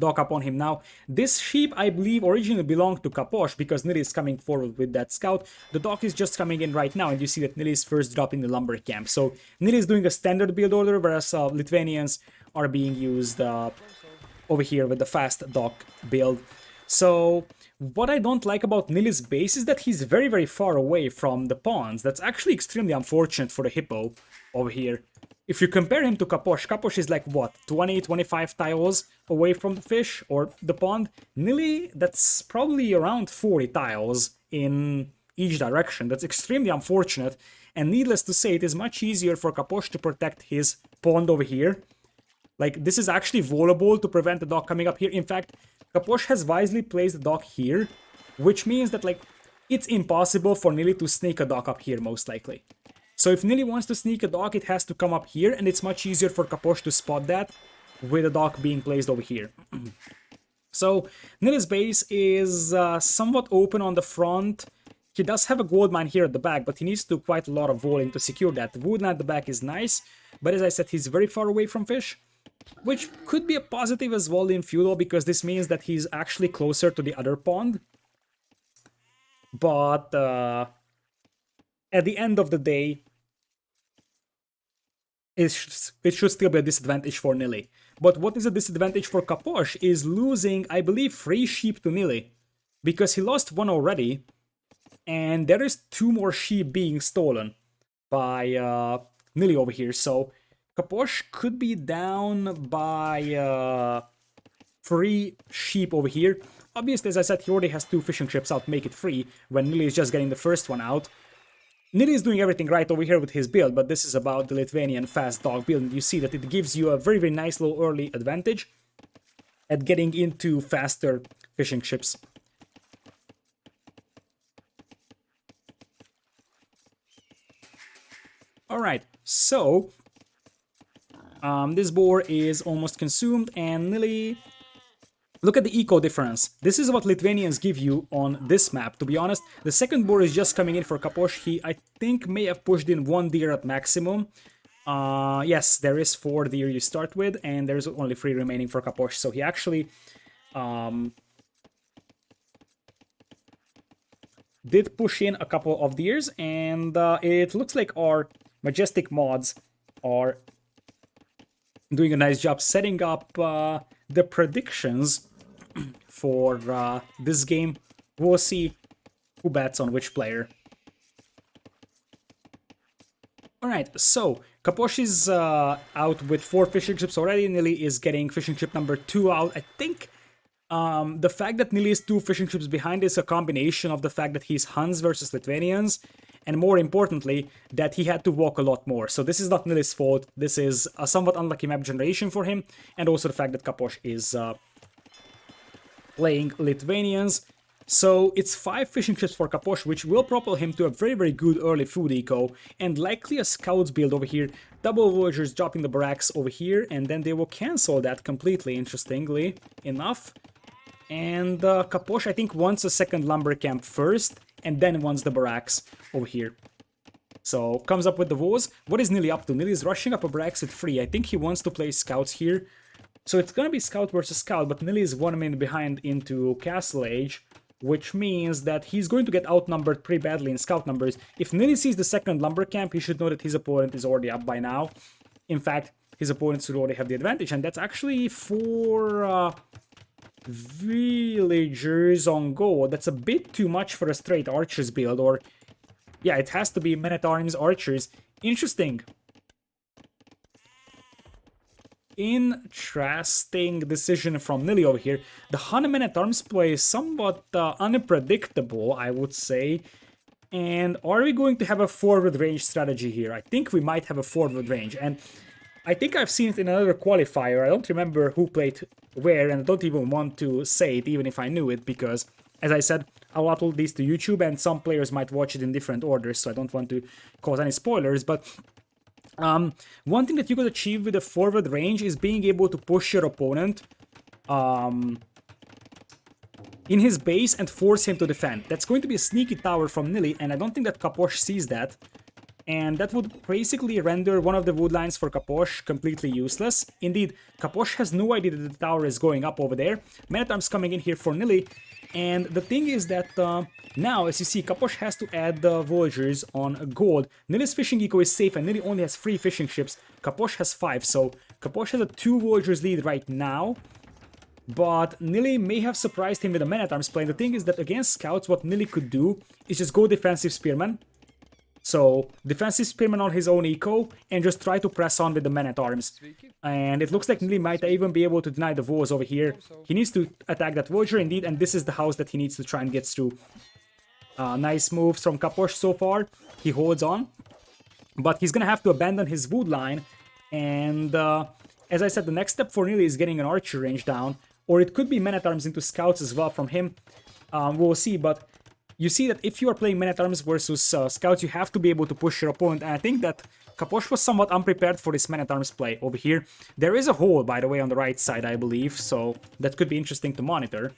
Speaker 1: dock up on him. Now, this sheep, I believe, originally belonged to Capoch because Nili is coming forward with that scout. The dock is just coming in right now, and you see that Nili is first dropping the lumber camp. So, Nili is doing a standard build order, whereas Lithuanians are being used over here with the fast dock build. So, what I don't like about Nili's base is that he's very, very far away from the ponds. That's actually extremely unfortunate for the hippo over here. If you compare him to Capoch, Capoch is like, what, 20, 25 tiles away from the fish or the pond? Nili, that's probably around 40 tiles in each direction. That's extremely unfortunate. And needless to say, it is much easier for Capoch to protect his pond over here. Like, this is actually vulnerable to prevent the dock coming up here. In fact, Capoch has wisely placed the dock here, which means that, like, it's impossible for Nili to sneak a dock up here, most likely. So if Nili wants to sneak a dock, it has to come up here, and it's much easier for Capoch to spot that with a dock being placed over here. So Nili's base is somewhat open on the front. He does have a gold mine here at the back, but he needs to do quite a lot of walling to secure that. The woodland at the back is nice, but as I said, he's very far away from fish, which could be a positive as well in Feudal, because this means that he's actually closer to the other pond. But at the end of the day, it should still be a disadvantage for Nili. But what is a disadvantage for Capoch is losing, I believe, 3 sheep to Nili, because he lost 1 already, and there is 2 more sheep being stolen by Nili over here. So Capoch could be down by 3 sheep over here. Obviously, as I said, he already has 2 fishing ships out, make it 3, when Nili is just getting the first one out. Nili is doing everything right over here with his build, but this is about the Lithuanian fast dog build, and you see that it gives you a very, very nice little early advantage at getting into faster fishing ships. Alright, so this boar is almost consumed, and Nili... Look at the eco difference. This is what Lithuanians give you on this map, to be honest. The second boar is just coming in for Capoch. He, I think, may have pushed in 1 deer at maximum. Yes, there is 4 deer you start with, and there's only 3 remaining for Capoch. So he actually did push in a couple of deers, and it looks like our majestic mods are doing a nice job setting up the predictions for this game. We'll see who bets on which player. Alright, so Capoch is out with 4 fishing ships already. Nili is getting fishing ship number 2 out. I think the fact that Nili is 2 fishing ships behind is a combination of the fact that he's Huns versus Lithuanians, and more importantly, that he had to walk a lot more. So this is not Nili's fault. This is a somewhat unlucky map generation for him, and also the fact that Capoch is playing Lithuanians. So it's 5 fishing ships for Capoch, which will propel him to a very, very good early food eco, and likely a scouts build over here. Double villagers dropping the barracks over here, and then they will cancel that completely, interestingly enough. And Capoch, I think, wants a second lumber camp first, and then wants the barracks over here. So, comes up with the walls. What is Nili up to? Nili is rushing up a barracks at 3. I think he wants to play scouts here. So it's gonna be scout versus scout, but Nili is 1 minute behind into Castle Age, which means that he's going to get outnumbered pretty badly in scout numbers. If Nili sees the second lumber camp, he should know that his opponent is already up by now. In fact, his opponent should already have the advantage, and that's actually 4 villagers on go. That's a bit too much for a straight archers build, or... yeah, it has to be men-at-arms archers. Interesting. Interesting decision from Nili over here. The Han men-at-arms play is somewhat unpredictable, I would say. And are we going to have a forward range strategy here? I think we might have a forward range. And I think I've seen it in another qualifier. I don't remember who played where, and I don't even want to say it, even if I knew it, because, as I said, I'll upload these to YouTube, and some players might watch it in different orders, so I don't want to cause any spoilers. But one thing that you could achieve with a forward range is being able to push your opponent in his base and force him to defend. That's going to be a sneaky tower from Nili, and I don't think that Capoch sees that. And that would basically render one of the wood lines for Capoch completely useless. Indeed, Capoch has no idea that the tower is going up over there. Man-at-Arms coming in here for Nili. And the thing is that now, as you see, Capoch has to add the Vultures on gold. Nili's fishing eco is safe, and Nili only has 3 fishing ships. Capoch has 5, so Capoch has a 2 Vultures lead right now. But Nili may have surprised him with a Man-at-Arms play. And the thing is that against scouts, what Nili could do is just go defensive Spearman. So, defensive Spearman on his own eco, and just try to press on with the Man-at-Arms. And it looks like Nili might even be able to deny the walls over here. He needs to attack that Vulture indeed, and this is the house that he needs to try and get through. Nice moves from Capoch so far. He holds on. But he's gonna have to abandon his wood line. And as I said, the next step for Nili is getting an archer range down. Or it could be Man-at-Arms into scouts as well from him. We'll see, but you see that if you are playing Man-at-Arms versus scouts, you have to be able to push your opponent. And I think that Capoch was somewhat unprepared for this Man-at-Arms play over here. There is a hole, by the way, on the right side, I believe. So that could be interesting to monitor.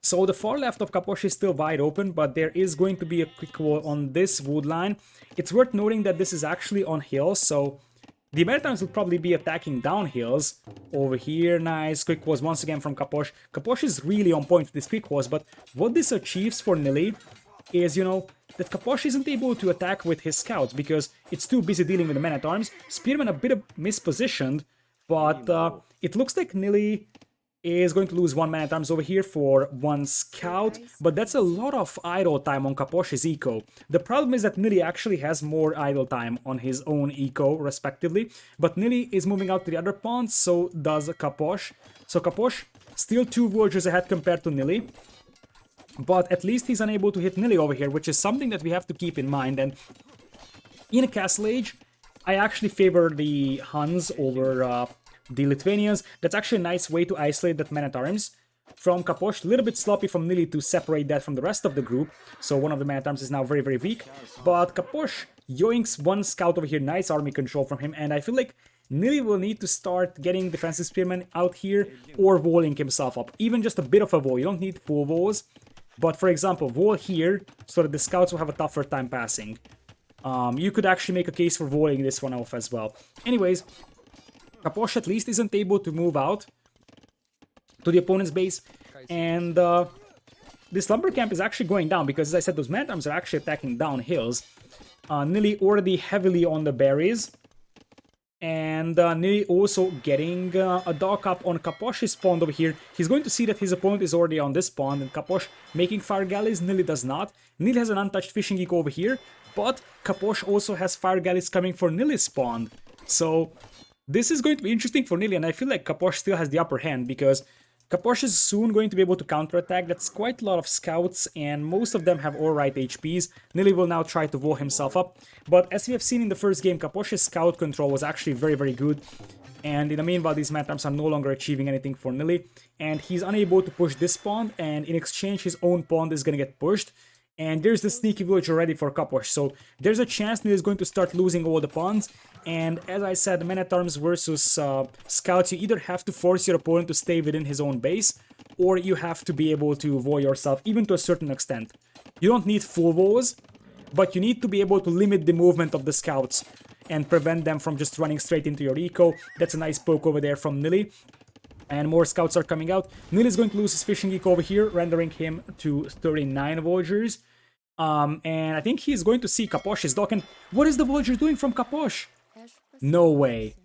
Speaker 1: So the far left of Capoch is still wide open, but there is going to be a quick wall on this wood line. It's worth noting that this is actually on hills, so the Man-at-Arms will probably be attacking down hills. Over here, nice quick walls once again from Capoch. Capoch is really on point with this quick walls, but what this achieves for Nili is, you know, that Capoch isn't able to attack with his scouts because it's too busy dealing with the Man-at-Arms. Spearman a bit mispositioned, but it looks like Nili is going to lose 1 Man-at-Arms over here for 1 scout, but that's a lot of idle time on Capoch's eco. The problem is that Nili actually has more idle time on his own eco, respectively, but Nili is moving out to the other pawns, so does Capoch. So Capoch still 2 Vultures ahead compared to Nili, but at least he's unable to hit Nili over here, which is something that we have to keep in mind. And in a Castle Age, I actually favor the Huns over the Lithuanians. That's actually a nice way to isolate that Man-at-Arms from Capoch. A little bit sloppy from Nili to separate that from the rest of the group. So one of the Man-at-Arms is now very, very weak. But Capoch yoinks 1 scout over here. Nice army control from him. And I feel like Nili will need to start getting defensive spearmen out here or walling himself up. Even just a bit of a wall. You don't need full walls. But for example, wall here so that the scouts will have a tougher time passing. You could actually make a case for walling this one off as well. Anyways, Capoch at least isn't able to move out to the opponent's base, and this lumber camp is actually going down because, as I said, those Man-at-Arms are actually attacking down hills. Nili already heavily on the berries, and Nili also getting a dog up on Capoch's pond over here. He's going to see that his opponent is already on this pond, and Capoch making fire galleys. Nili does not. Nili has an untouched fishing eco over here, but Capoch also has fire galleys coming for Nili's pond. So this is going to be interesting for Nili, and I feel like Capoch still has the upper hand because Capoch is soon going to be able to counterattack. That's quite a lot of scouts, and most of them have alright HPs. Nili will now try to wall himself up, but as we have seen in the first game, Capoch's scout control was actually very, very good. And in the meanwhile, these Man-at-Arms are no longer achieving anything for Nili, and he's unable to push this pond, and in exchange, his own pond is going to get pushed. And there's the sneaky villager ready for Capoch, so there's a chance Nili is going to start losing all the pawns. And as I said, Man-at-Arms versus scouts, you either have to force your opponent to stay within his own base, or you have to be able to wall yourself, even to a certain extent. You don't need full walls, but you need to be able to limit the movement of the scouts and prevent them from just running straight into your eco. That's a nice poke over there from Nili. And more scouts are coming out. Nili is going to lose his fishing eco over here, rendering him to 39 Vultures. And I think he's going to see Capoch's dock. And what is the Vulture doing from Capoch? No way.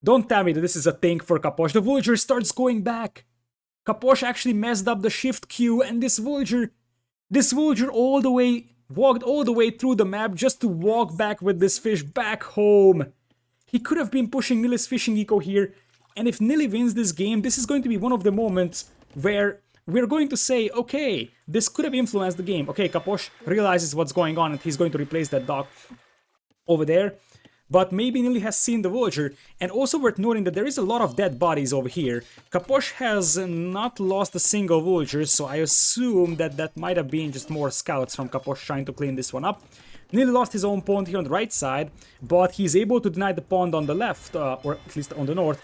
Speaker 1: Don't tell me that this is a thing for Capoch. The Vulture starts going back. Capoch actually messed up the shift Q, and this Vulture all the way, walked all the way through the map just to walk back with this fish back home. He could have been pushing Nili's fishing eco here. And if Nili wins this game, this is going to be one of the moments where we're going to say, okay, this could have influenced the game. Okay, Capoch realizes what's going on and he's going to replace that dock over there. But maybe Nili has seen the villager, and also worth noting that there is a lot of dead bodies over here. Capoch has not lost a single villager, so I assume that that might have been just more scouts from Capoch trying to clean this one up. Nili lost his own pond here on the right side, but he's able to deny the pond on the left, or at least on the north.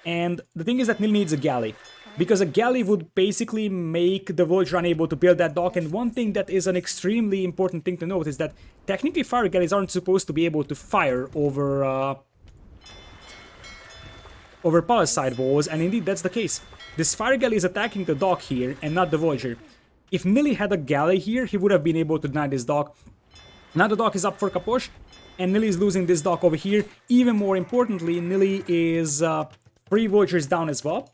Speaker 1: And the thing is that Nili needs a galley, because a galley would basically make the villager unable to build that dock. And one thing that is an extremely important thing to note is that technically fire galleys aren't supposed to be able to fire over palisade walls, and indeed that's the case. This fire galley is attacking the dock here and not the villager. If Nili had a galley here, he would have been able to deny this dock. Now the dock is up for Capoch, and Nili is losing this dock over here. Even more importantly, Nili is 3 villagers down as well.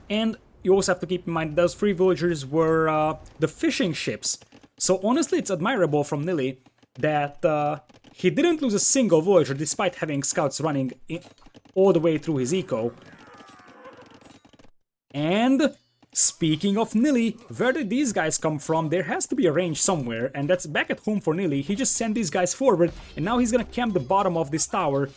Speaker 1: And you also have to keep in mind those 3 villagers were the fishing ships. So honestly, it's admirable from Nili that he didn't lose a single villager despite having scouts running all the way through his eco. And speaking of Nili, where did these guys come from? There has to be a range somewhere, and that's back at home for Nili. He just sent these guys forward, and now he's gonna camp the bottom of this tower.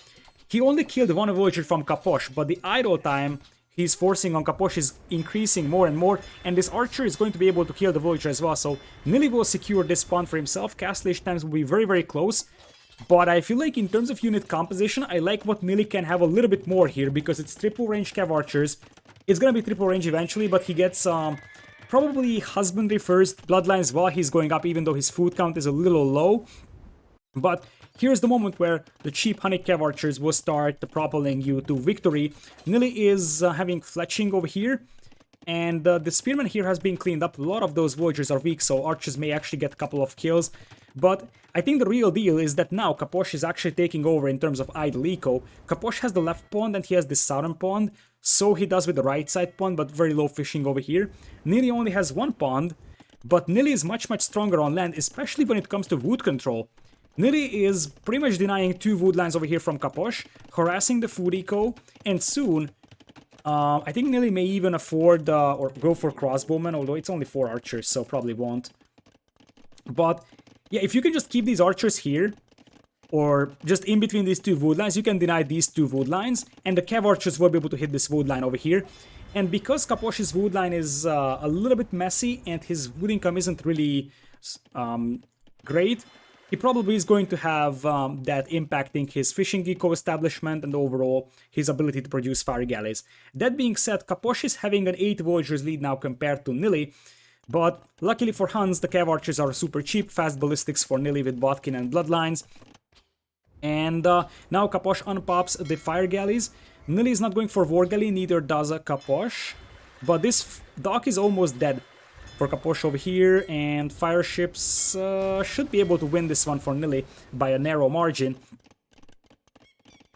Speaker 1: He only killed 1 villager from Capoch, but the idle time he's forcing on Capoch is increasing more and more, and this archer is going to be able to kill the villager as well. So Nili will secure this spawn for himself. Castlage times will be very, very close. But I feel like in terms of unit composition, I like what Nili can have a little bit more here, because it's triple range cav archers. It's gonna be triple range eventually, but he gets probably husbandry first, bloodlines while he's going up, even though his food count is a little low. But here's the moment where the cheap honey cav archers will start propelling you to victory. Nili is having fletching over here, and the spearman here has been cleaned up. A lot of those villagers are weak, so archers may actually get a couple of kills. But I think the real deal is that now Capoch is actually taking over in terms of idle eco. Capoch has the left pond and he has the southern pond, so he does with the right side pond, but very low fishing over here. Nili only has 1 pond, but Nili is much stronger on land, especially when it comes to wood control. Nili is pretty much denying 2 wood lines over here from Capoch, harassing the food eco, and soon I think Nili may even afford or go for crossbowmen, although it's only 4 archers, so probably won't. But yeah, if you can just keep these archers here, or just in between these 2 wood lines, you can deny these 2 wood lines, and the cav archers will be able to hit this wood line over here. And because Capoch's wood line is a little bit messy, and his wood income isn't really great, he probably is going to have that impacting his fishing eco establishment and overall his ability to produce fire galleys. That being said, Capoch is having an 8 villagers lead now compared to Nili, but luckily for Hans, the cav archers are super cheap, fast ballistics for Nili with Botkin and bloodlines. And now Capoch unpops the fire galleys. Nili is not going for war galley, neither does Capoch, but this dock is almost dead for Capoch over here, and fire ships should be able to win this one for Nili by a narrow margin.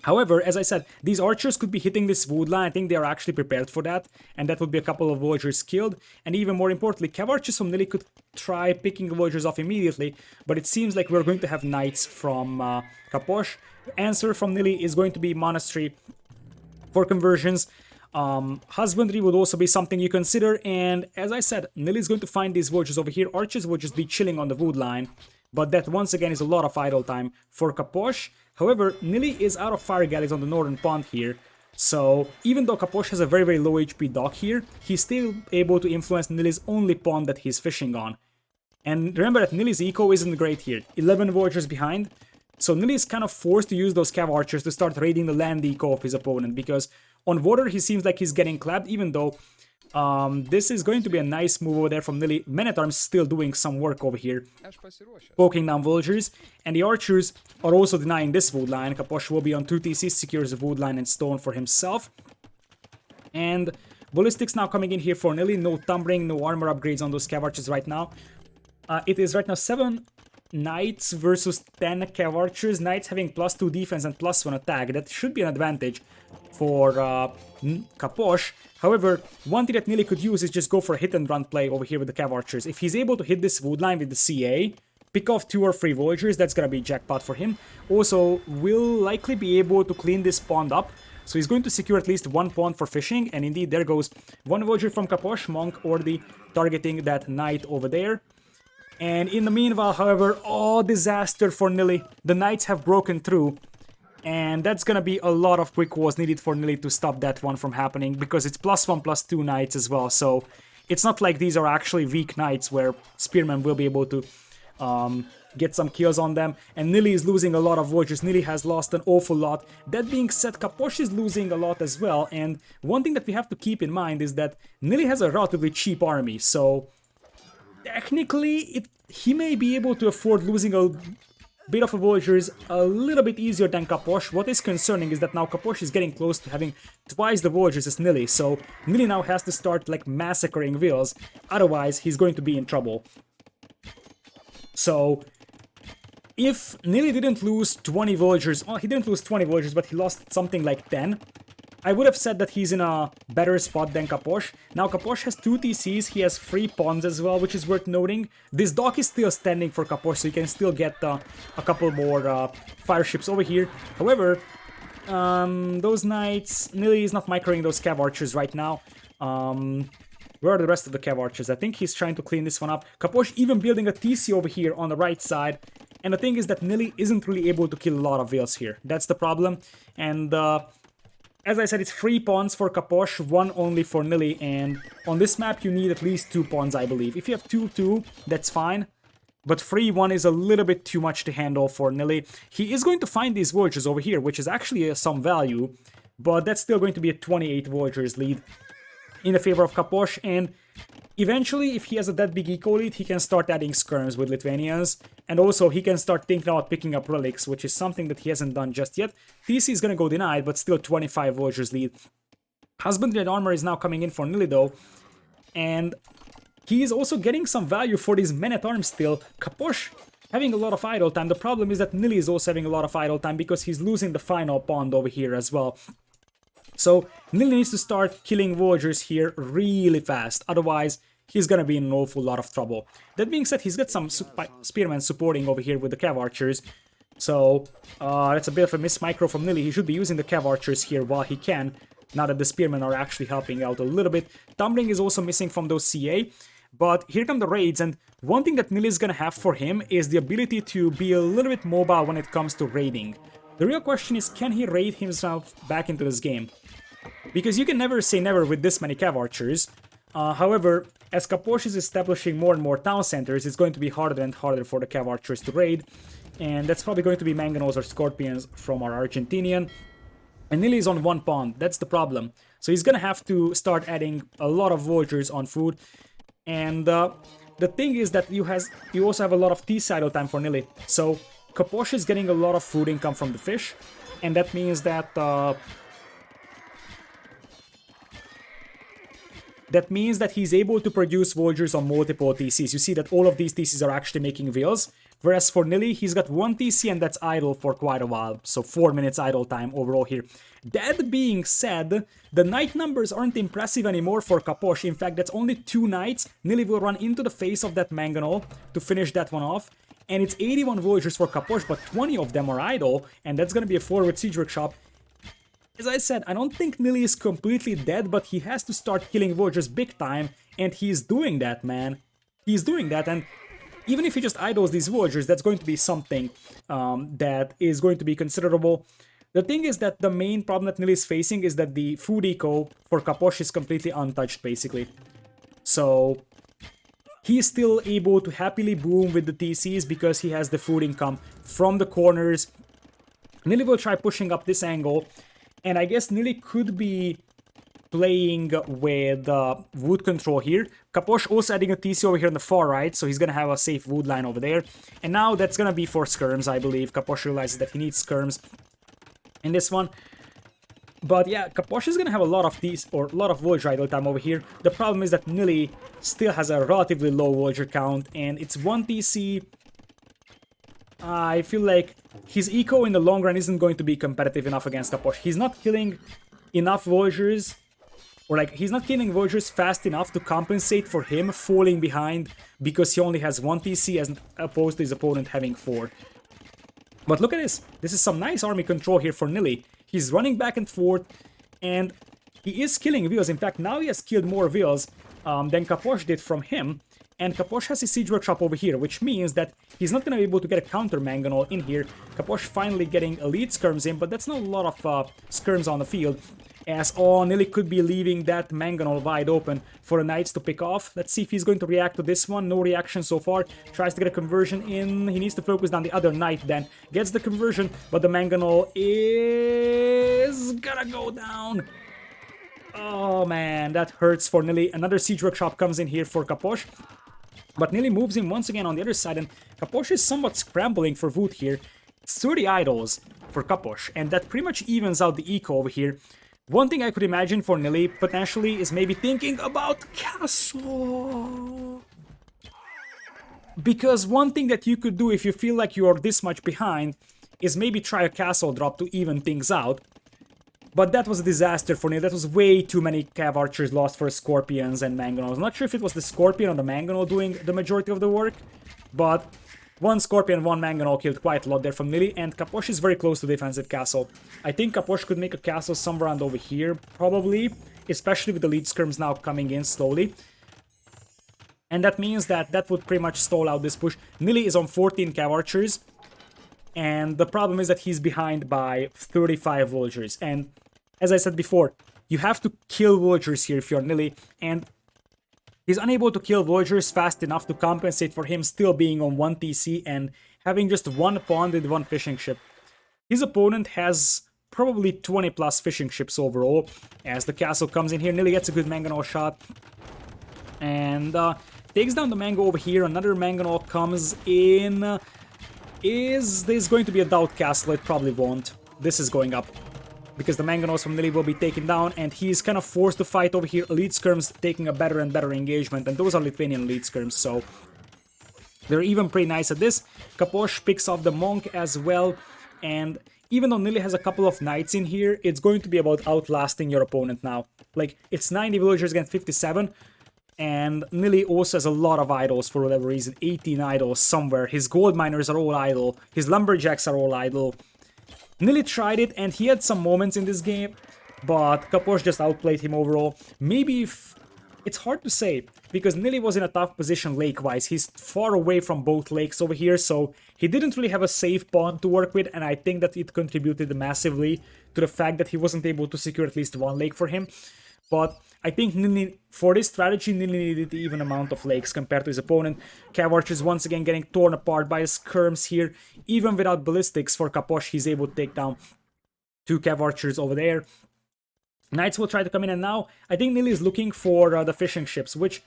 Speaker 1: However, as I said, these archers could be hitting this wood line. I think they are actually prepared for that, and that would be a couple of villagers killed. And even more importantly, cav archers from Nili could try picking the villagers off immediately, but it seems like we're going to have knights from Capoch. The answer from Nili is going to be monastery for conversions. Husbandry would also be something you consider, and as I said, Nili is going to find these villagers over here. Archers will just be chilling on the wood line, but that once again is a lot of idle time for Capoch. However, Nili is out of fire galleys on the northern pond here, so even though Capoch has a very low HP dock here, he's still able to influence Nili's only pond that he's fishing on. And remember that Nili's eco isn't great here, 11 villagers behind, so Nili is kind of forced to use those cav archers to start raiding the land eco of his opponent, because on water he seems like he's getting clapped, even though this is going to be a nice move over there from Nili. Men-at-Arms still doing some work over here, poking down villagers, and the archers are also denying this wood line. Capoch will be on 2 TC, secures the wood line and stone for himself. And ballistics now coming in here for Nili. No tumbling, no armor upgrades on those cav archers right now. It is right now 7 knights versus 10 cav archers. Knights having +2 defense and +1 attack. That should be an advantage for Capoch. However, one thing that Nili could use is just go for a hit and run play over here with the cav archers. If he's able to hit this wood line with the CA, pick off 2 or 3 villagers, that's gonna be jackpot for him. Also, will likely be able to clean this pond up So he's going to secure at least one pawn for fishing, and indeed there goes one Voyager from Capoch, Monk already targeting that knight over there. And in the meanwhile, however, disaster for Nili. The knights have broken through, and that's gonna be a lot of quick wars needed for Nili to stop that one from happening, because it's +1/+2 knights as well, so it's not like these are actually weak knights where Spearman will be able to get some kills on them. And Nili is losing a lot of Voyagers. Nili has lost an awful lot. That being said, Capoch is losing a lot as well, and one thing that we have to keep in mind is that Nili has a relatively cheap army, so technically he may be able to afford losing a bit of a Voyagers a little bit easier than Capoch. What is concerning is that now Capoch is getting close to having twice the Voyagers as Nili, so Nili now has to start like massacring Wills, otherwise he's going to be in trouble. So if Nili didn't lose 20 Voyagers, he didn't lose 20 Voyagers, but he lost something like 10, I would have said that he's in a better spot than Capoch. Now Capoch has 2 TCs, he has 3 pawns as well, which is worth noting. This dock is still standing for Capoch, so you can still get a couple more fire ships over here. However, those knights, Nili is not microing those cav archers right now. Where are the rest of the cav archers? I think he's trying to clean this one up. Capoch even building a TC over here on the right side. And the thing is that Nili isn't really able to kill a lot of Whales here. That's the problem. And as I said, it's 3 pawns for Capoch, 1 only for Nili, and on this map you need at least 2 pawns, I believe. If you have 2, that's fine, but 3-1 is a little bit too much to handle for Nili. He is going to find these Voyagers over here, which is actually some value, but that's still going to be a 28 Voyagers lead in the favor of Capoch, and eventually, if he has a that big eco lead, he can start adding skirms with Lithuanians, and also he can start thinking about picking up relics, which is something that he hasn't done just yet. TC is gonna go denied, but still 25 Voyagers lead. Husbandry and Armor is now coming in for Nili though, and he is also getting some value for these men-at-arms still. Capoch having a lot of idle time. The problem is that Nili is also having a lot of idle time because he's losing the final pawn over here as well. So Nili needs to start killing Voyagers here really fast, otherwise he's gonna be in an awful lot of trouble. That being said, he's got some Spearmen supporting over here with the Cav Archers, so that's a bit of a miss-micro from Nili. He should be using the Cav Archers here while he can, now that the Spearmen are actually helping out a little bit. Tumbling is also missing from those CA, but here come the raids, and one thing that Nili is gonna have for him is the ability to be a little bit mobile when it comes to raiding. The real question is, can he raid himself back into this game? Because you can never say never with this many Cav Archers. However, as Capoch is establishing more and more town centers, it's going to be harder and harder for the Cav Archers to raid. And that's probably going to be Mangonels or Scorpions from our Argentinian. And Nili is on 1 pawn, that's the problem. So he's gonna have to start adding a lot of Voyagers on food. And the thing is that you also have a lot of tea idle time for Nili. So Capoch is getting a lot of food income from the fish. And that means that he's able to produce Voyagers on multiple TCs. You see that all of these TCs are actually making Wheels. Whereas for Nili, he's got 1 TC and that's idle for quite a while. So 4 minutes idle time overall here. That being said, the knight numbers aren't impressive anymore for Capoch. In fact, that's only 2 knights. Nili will run into the face of that Mangonel to finish that one off. And it's 81 Voyagers for Capoch, but 20 of them are idle. And that's going to be a forward siege workshop. As I said, I don't think Nili is completely dead, but he has to start killing Voyagers big time, and he's doing that, man. He's doing that, and even if he just idles these Voyagers, that's going to be something that is going to be considerable. The thing is that the main problem that Nili is facing is that the food eco for Capoch is completely untouched, basically. So he's still able to happily boom with the TCs because he has the food income from the corners. Nili will try pushing up this angle. And I guess Nili could be playing with wood control here. Capoch also adding a TC over here on the far right, so he's gonna have a safe wood line over there. And now that's gonna be for skirms, I believe. Capoch realizes that he needs skirms in this one. But yeah, Capoch is gonna have a lot of these, or a lot of Voyager idle time over here. The problem is that Nili still has a relatively low Voyager count, and it's 1 TC. I feel like his eco in the long run isn't going to be competitive enough against Capoch. He's not killing enough Voyagers, or like, he's not killing Voyagers fast enough to compensate for him falling behind because he only has 1 TC as opposed to his opponent having 4. But look at this. This is some nice army control here for Nili. He's running back and forth, and he is killing wheels. In fact, now he has killed more wheels than Capoch did from him. And Capoch has his Siege Workshop over here, which means that he's not going to be able to get a counter Mangonel in here. Capoch finally getting elite skirms in, but that's not a lot of skirms on the field. As Nili could be leaving that Mangonel wide open for the Knights to pick off. Let's see if he's going to react to this one. No reaction so far. Tries to get a conversion in. He needs to focus down the other Knight then. Gets the conversion, but the Mangonel is gonna go down. Oh man, that hurts for Nili. Another Siege Workshop comes in here for Capoch. But Nili moves in once again on the other side, and Capoch is somewhat scrambling for wood here. 30 idols for Capoch, and that pretty much evens out the eco over here. One thing I could imagine for Nili, potentially, is maybe thinking about castle. Because one thing that you could do if you feel like you are this much behind is maybe try a castle drop to even things out. But that was a disaster for Nili. That was way too many Cav Archers lost for Scorpions and Mangonels. I'm not sure if it was the Scorpion or the Mangonel doing the majority of the work, but one Scorpion, one Mangonel killed quite a lot there from Nili, and Capoch is very close to defensive castle. I think Capoch could make a castle somewhere around over here, probably, especially with the lead skirms now coming in slowly. And that means that that would pretty much stall out this push. Nili is on 14 Cav Archers, and the problem is that he's behind by 35 Villagers, and as I said before, you have to kill Villagers here if you're Nili, and he's unable to kill Villagers fast enough to compensate for him still being on 1 TC and having just one pond and one fishing ship. His opponent has probably 20 plus fishing ships overall. As the castle comes in here, Nili gets a good Mangonel shot and takes down the Mango over here. Another Mangonel comes in. Is this going to be a doubt castle? It probably won't. This is going up, because the Mangonels from Nili will be taken down, and he's kind of forced to fight over here. Elite skirms taking a better and better engagement, and those are Lithuanian elite skirms, so they're even pretty nice at this. Capoch picks off the Monk as well, and even though Nili has a couple of Knights in here, it's going to be about outlasting your opponent now. Like, it's 90 villagers against 57, and Nili also has a lot of idols for whatever reason. 18 idols somewhere. His gold miners are all idle. His lumberjacks are all idle. Nili tried it, and he had some moments in this game, but Capoch just outplayed him overall. Maybe if... It's hard to say, because Nili was in a tough position lake-wise. He's far away from both lakes over here, so he didn't really have a safe pond to work with, and I think that it contributed massively to the fact that he wasn't able to secure at least one lake for him. But I think Nili, for this strategy, Nili needed the even amount of lakes compared to his opponent. Cav Archers once again getting torn apart by his skirms here. Even without ballistics for Capoch, he's able to take down 2 Cav Archers over there. Knights will try to come in, and now I think Nili is looking for the fishing ships, which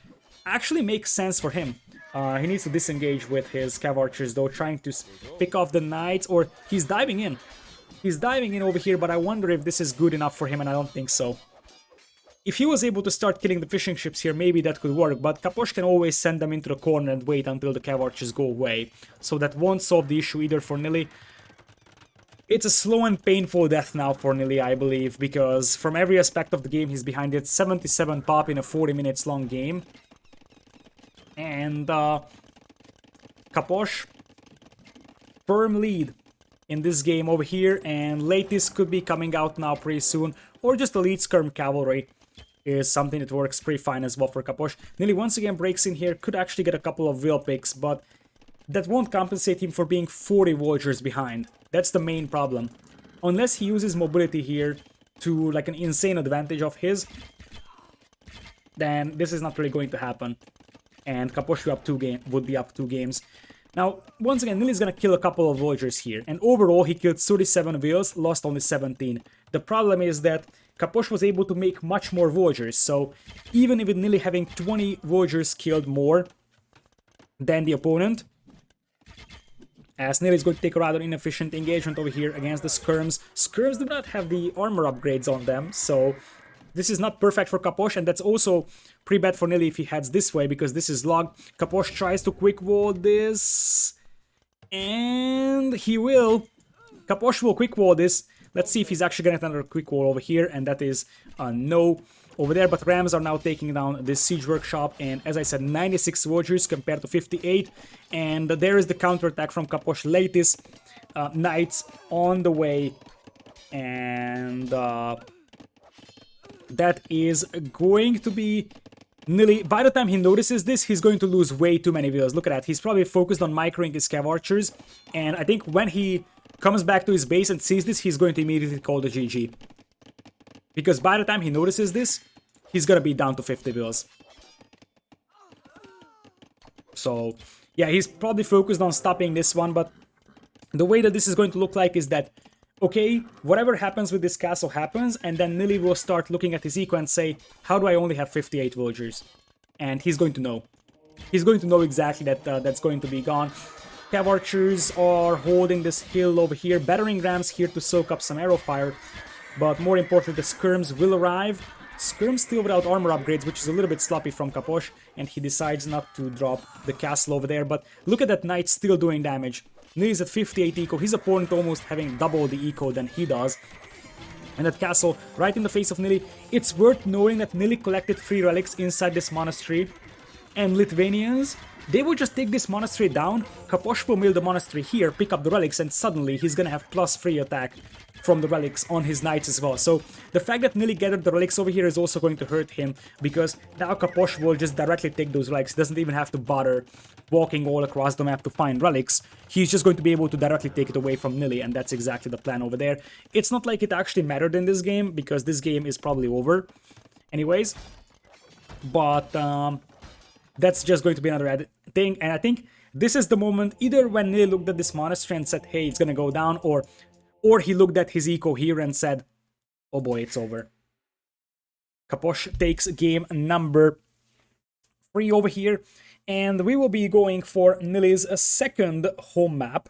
Speaker 1: actually makes sense for him. He needs to disengage with his Cav Archers though, trying to pick off the Knights, or he's diving in. He's diving in over here, but I wonder if this is good enough for him, and I don't think so. If he was able to start killing the fishing ships here, maybe that could work, but Capoch can always send them into the corner and wait until the Cav Archers go away. So that won't solve the issue either for Nili. It's a slow and painful death now for Nili, I believe, because from every aspect of the game he's behind it. 77 pop in a 40 minutes long game. And Capoch, firm lead in this game over here, and Lattice could be coming out now pretty soon, or just Elite Skirm Cavalry is something that works pretty fine as well for Capoch. Nili once again breaks in here, could actually get a couple of will picks, but that won't compensate him for being 40 Villagers behind. That's the main problem. Unless he uses mobility here to like an insane advantage of his, then this is not really going to happen. And Capoch would be up 2 games. Now, once again, Nili's gonna kill a couple of Villagers here, and overall he killed 37 Wills, lost only 17. The problem is that Capoch was able to make much more Villagers, so even with Nili having 20 Villagers killed more than the opponent, as Nili is going to take a rather inefficient engagement over here against the Skirms. Skirms do not have the armor upgrades on them, so this is not perfect for Capoch, and that's also pretty bad for Nili if he heads this way, because this is logged. Capoch tries to quick wall this, and he will. Capoch will quick wall this. Let's see if he's actually gonna get another quick wall over here, and that is a no over there. But Rams are now taking down this Siege Workshop, and as I said, 96 Villagers compared to 58, and there is the counterattack from Capoch. Latest Knights on the way And that is going to be Nili. By the time he notices this, he's going to lose way too many viewers. Look at that. He's probably focused on microing his Cav archers. And I think when he comes back to his base and sees this, he's going to immediately call the GG. Because by the time he notices this, he's going to be down to 50 viewers. So, yeah, he's probably focused on stopping this one, but the way that this is going to look like is that, okay, whatever happens with this castle happens, and then Nili will start looking at his eco and say, how do I only have 58 villagers? And he's going to know. He's going to know exactly that that's going to be gone. Cav archers are holding this hill over here, battering rams here to soak up some arrow fire, but more importantly, the skirms will arrive. Skirm still without armor upgrades, which is a little bit sloppy from Capoch, and he decides not to drop the castle over there, but look at that knight still doing damage. Nili's at 58 eco, his opponent almost having double the eco than he does. And that castle right in the face of Nili. It's worth knowing that Nili collected 3 relics inside this monastery, and Lithuanians, they will just take this monastery down, Capoch will mill the monastery here, pick up the relics, and suddenly he's gonna have +3 attack from the relics on his knights as well. So the fact that Nili gathered the relics over here is also going to hurt him, because now Capoch will just directly take those relics. He doesn't even have to bother walking all across the map to find relics. He's just going to be able to directly take it away from Nili, and that's exactly the plan over there. It's not like it actually mattered in this game, because this game is probably over anyways. But that's just going to be another thing, and I think this is the moment either when Nili looked at this monastery and said, hey, it's gonna go down, or he looked at his eco here and said, oh boy, it's over. Capoch takes game number 3 over here, and we will be going for Nili's second home map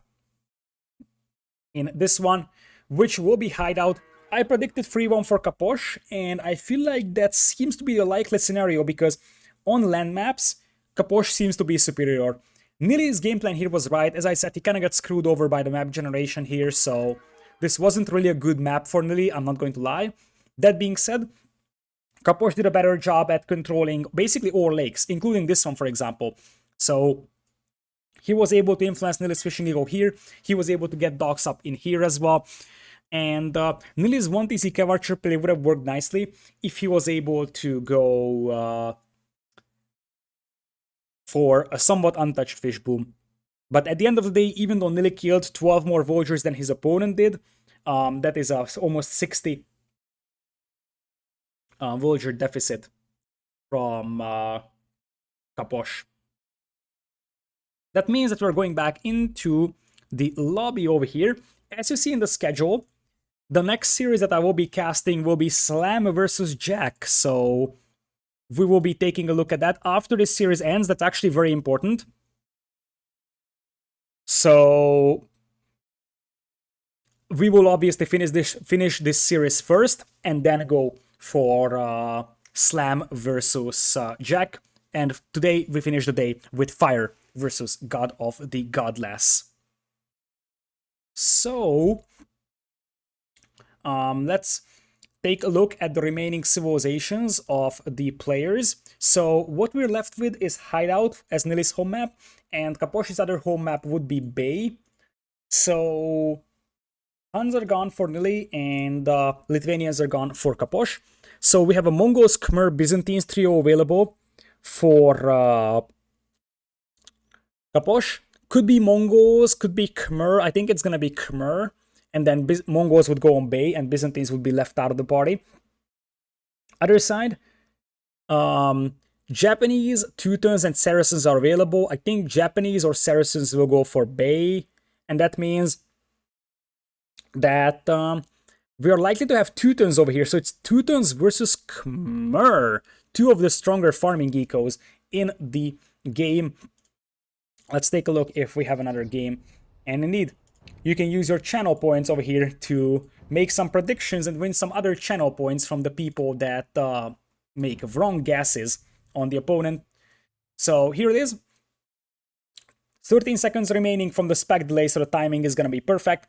Speaker 1: in this one, which will be Hideout. I predicted 3-1 for Capoch, and I feel like that seems to be a likely scenario, because on land maps, Capoch seems to be superior. Nili's game plan here was right. As I said, he kind of got screwed over by the map generation here, so this wasn't really a good map for Nili, I'm not going to lie. That being said, Capoch did a better job at controlling basically all lakes, including this one, for example. So he was able to influence Nili's fishing eagle here. He was able to get docks up in here as well. And Nili's 1TC Cav archer play would have worked nicely if he was able to go for a somewhat untouched fish boom. But at the end of the day, even though Nili killed 12 more villagers than his opponent did, that is almost 60 villager deficit from Capoch. That means that we're going back into the lobby over here. As you see in the schedule, the next series that I will be casting will be Slam versus Jack. So we will be taking a look at that after this series ends. That's actually very important. So we will obviously finish this series first, and then go for Slam versus Jack. And today we finish the day with Fire versus God of the Godless. So let's take a look at the remaining civilizations of the players. So what we're left with is Hideout as Nili's home map, and Capoch's other home map would be Bay. So Huns are gone for Nili, and Lithuanians are gone for Capoch. So we have a Mongols, Khmer, Byzantines trio available for Capoch. Could be Mongols, could be Khmer. I think it's gonna be Khmer, and then Mongols would go on Bay, and Byzantines would be left out of the party. Other side, Japanese, Teutons, and Saracens are available. I think Japanese or Saracens will go for Bay, and that means that we are likely to have Teutons over here. So it's Teutons versus Khmer, two of the stronger farming geckos in the game. Let's take a look if we have another game. And indeed, you can use your channel points over here to make some predictions and win some other channel points from the people that make wrong guesses on the opponent. So here it is. 13 seconds remaining from the spec delay, so the timing is going to be perfect.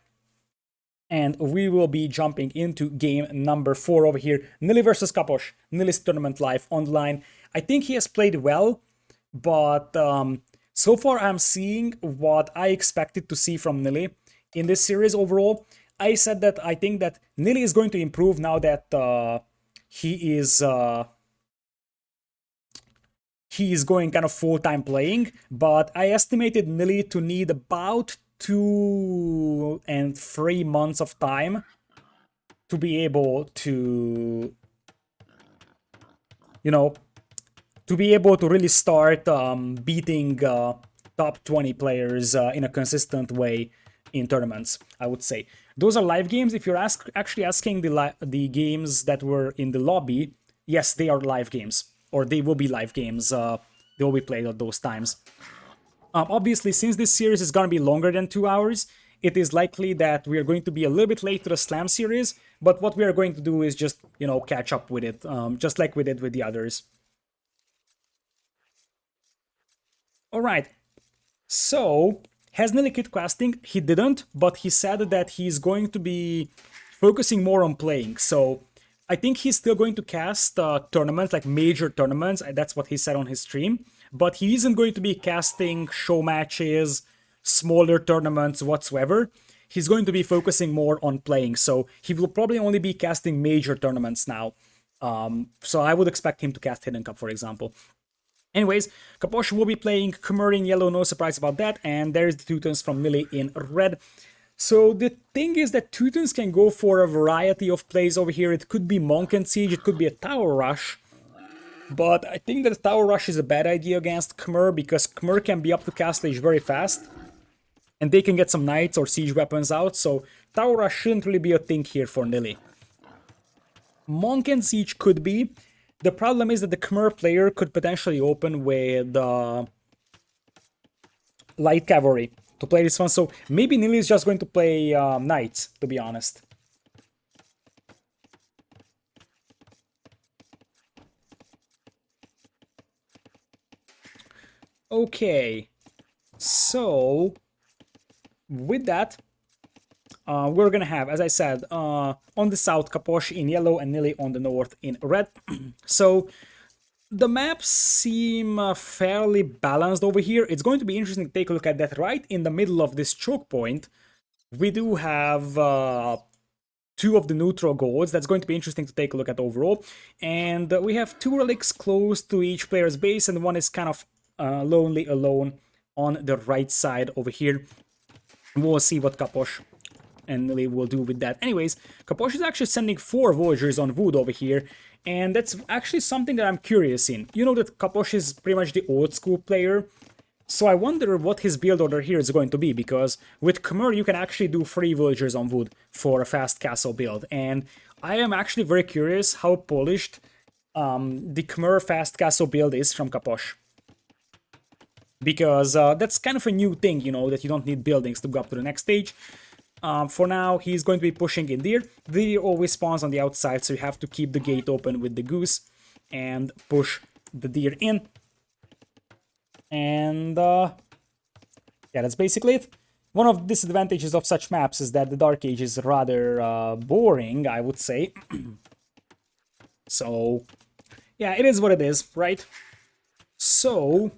Speaker 1: And we will be jumping into game number 4 over here. Nili versus Capoch. Nili's tournament live on the line. I think he has played well, but so far I'm seeing what I expected to see from Nili in this series overall. I said that I think that Nili is going to improve now that he is he is going kind of full-time playing, but I estimated Nili to need about 2 and 3 months of time to be able to, you know, to be able to really start beating top 20 players in a consistent way in tournaments, I would say. Those are live games. If you're actually asking the games that were in the lobby, yes, they are live games, or they will be live games. They will be played at those times. Obviously, since this series is going to be longer than 2 hours, it is likely that we are going to be a little bit late to the Slam series, but what we are going to do is just, catch up with it, just like we did with the others. Alright, so, has Nili quit questing? He didn't, but he said that he's going to be focusing more on playing. So, I think he's still going to cast tournaments, like major tournaments. That's what he said on his stream. But he isn't going to be casting show matches, smaller tournaments whatsoever. He's going to be focusing more on playing. So, he will probably only be casting major tournaments now. So, I would expect him to cast Hidden Cup, for example. Anyways, Capoch will be playing Khmer in yellow, no surprise about that, and there's the Teutons from Nili in red. So the thing is that Teutons can go for a variety of plays over here. It could be Monk and Siege, it could be a Tower Rush, but I think that Tower Rush is a bad idea against Khmer, because Khmer can be up to cast stage very fast, and they can get some Knights or Siege weapons out, so Tower Rush shouldn't really be a thing here for Nili. Monk and Siege could be. The problem is that the Khmer player could potentially open with Light Cavalry to play this one, so maybe Nili is just going to play Knights, to be honest. Okay, so with that, we're gonna have, as I said, on the south, Capoch in yellow and Nili on the north in red. So the maps seem fairly balanced over here. It's going to be interesting to take a look at that. Right in the middle of this choke point, we do have two of the neutral goals. That's going to be interesting to take a look at overall. And we have two relics close to each player's base, and one is kind of lonely alone on the right side over here. We'll see what Capoch and Nili will do with that. Anyways, Capoch is actually sending 4 Voyagers on wood over here, and that's actually something that I'm curious in. You know that Capoch is pretty much the old school player, so I wonder what his build order here is going to be, because with Khmer you can actually do 3 Villagers on wood for a fast castle build, and I am actually very curious how polished the Khmer fast castle build is from Capoch. Because that's kind of a new thing, that you don't need buildings to go up to the next stage. For now, he's going to be pushing in there. The deer always spawns on the outside, so you have to keep the gate open with the goose and push the deer in. And yeah, that's basically it. One of the disadvantages of such maps is that the Dark Age is rather boring, I would say. So yeah, it is what it is, right? So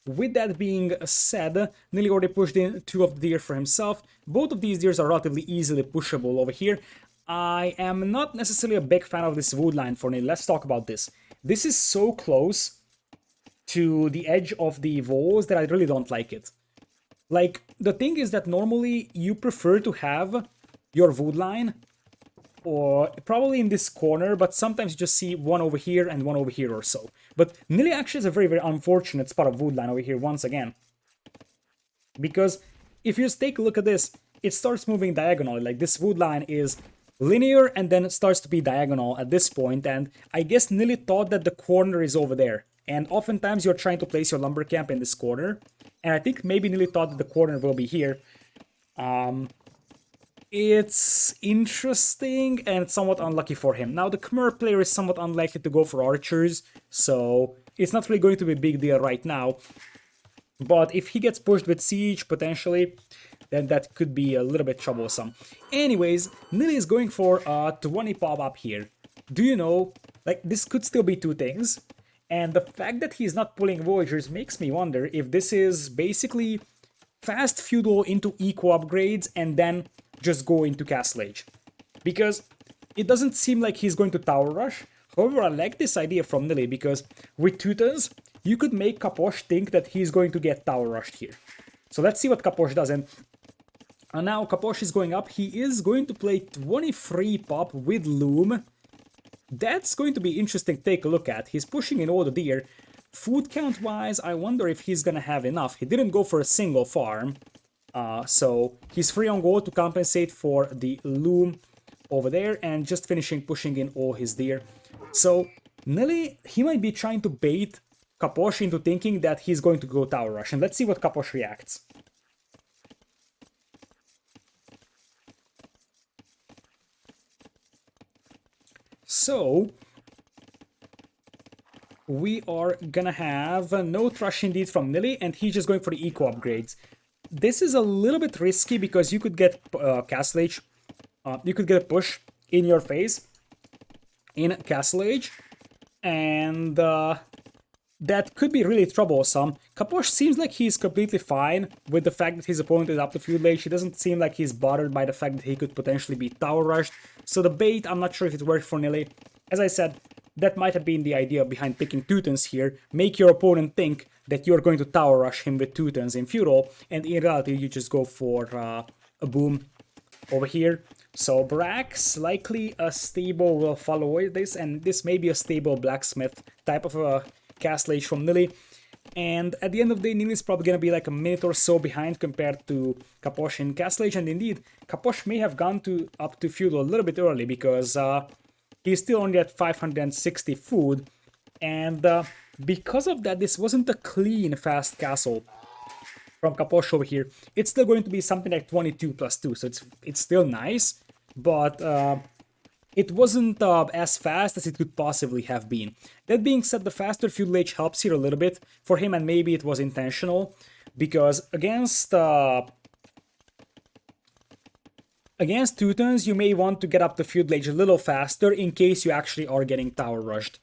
Speaker 1: with that being said, Nili already pushed in 2 of the deer for himself. Both of these deers are relatively easily pushable over here. I am not necessarily a big fan of this wood line for Nili. Let's talk about this. This is so close to the edge of the walls that I really don't like it. Like, the thing is that normally you prefer to have your wood line or probably in this corner, but sometimes you just see one over here and one over here or so. But Nili actually is a very, very unfortunate spot of wood line over here once again. Because if you just take a look at this, it starts moving diagonally. Like, this wood line is linear and then it starts to be diagonal at this point, and I guess Nili thought that the corner is over there. And oftentimes you're trying to place your lumber camp in this corner, and I think maybe Nili thought that the corner will be here. It's interesting and somewhat unlucky for him. Now, the Khmer player is somewhat unlikely to go for archers, so it's not really going to be a big deal right now. But if he gets pushed with siege, potentially, then that could be a little bit troublesome. Anyways, Nili is going for a 20 pop-up here. Do you know, like, this could still be 2 things. And the fact that he's not pulling Voyagers makes me wonder if this is basically fast feudal into eco upgrades and then just go into Castle Age. Because it doesn't seem like he's going to tower rush. However, I like this idea from Nili because with Teutons, you could make Capoch think that he's going to get tower rushed here. So let's see what Capoch does. And now Capoch is going up. He is going to play 23 pop with Loom. That's going to be interesting to take a look at. He's pushing in all the deer. Food count wise, I wonder if he's gonna have enough. He didn't go for a single farm. So he's free on gold to compensate for the Loom over there and just finishing pushing in all his deer. So Nili, he might be trying to bait Capoch into thinking that he's going to go tower rush. And let's see what Capoch reacts. So we are gonna have no Thrush indeed from Nili, and he's just going for the eco upgrades. This is a little bit risky because you could get Castle Age. You could get a push in your face in Castle Age, and that could be really troublesome. Capoch seems like he's completely fine with the fact that his opponent is up to feudal age. He doesn't seem like he's bothered by the fact that he could potentially be tower rushed. So the bait, I'm not sure if it worked for Nili. As I said, that might have been the idea behind picking Teutons here. Make your opponent think that you're going to tower rush him with Teutons in feudal, and in reality you just go for a boom over here. So Brax, likely a stable will follow this, and this may be a stable blacksmith type of a Castle Age from Nili. And at the end of the day, Nili is probably going to be like a minute or so behind compared to Capoch in Castle Age, and indeed, Capoch may have gone up to feudal a little bit early because he's still only at 560 food, and because of that, this wasn't a clean fast castle from Capoch over here. It's still going to be something like 22 plus 2, so it's still nice, but it wasn't as fast as it could possibly have been. That being said, the faster feudal age helps here a little bit for him, and maybe it was intentional, because against Teutons, you may want to get up the feudal age a little faster in case you actually are getting tower rushed.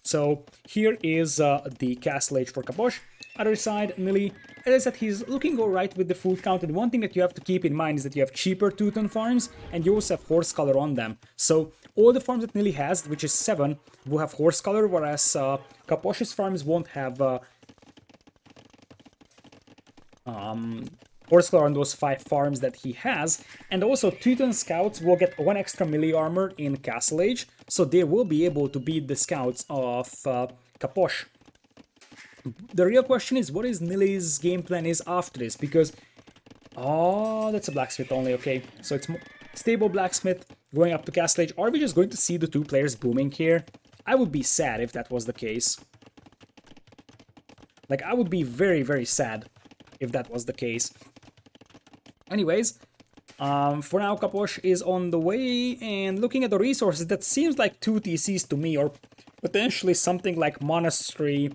Speaker 1: So here is the Castle Age for Capoch. Other side, Nili, as I said, he's looking alright with the food count, and one thing that you have to keep in mind is that you have cheaper Teuton farms, and you also have horse color on them. So all the farms that Nili has, which is 7, will have horse color, whereas Capoch's farms won't have horse color on those 5 farms that he has. And also Teuton scouts will get 1 extra melee armor in Castle Age, so they will be able to beat the scouts of Capoch. The real question is, what is Nili's game plan is after this, because oh, that's a blacksmith only. Okay, so it's stable blacksmith going up to Castle Age. Are we just going to see the 2 players booming here? I would be sad if that was the case. Like, I would be very, very sad if that was the case. Anyways, for now, Capoch is on the way, and looking at the resources, that seems like 2 TCs to me, or potentially something like Monastery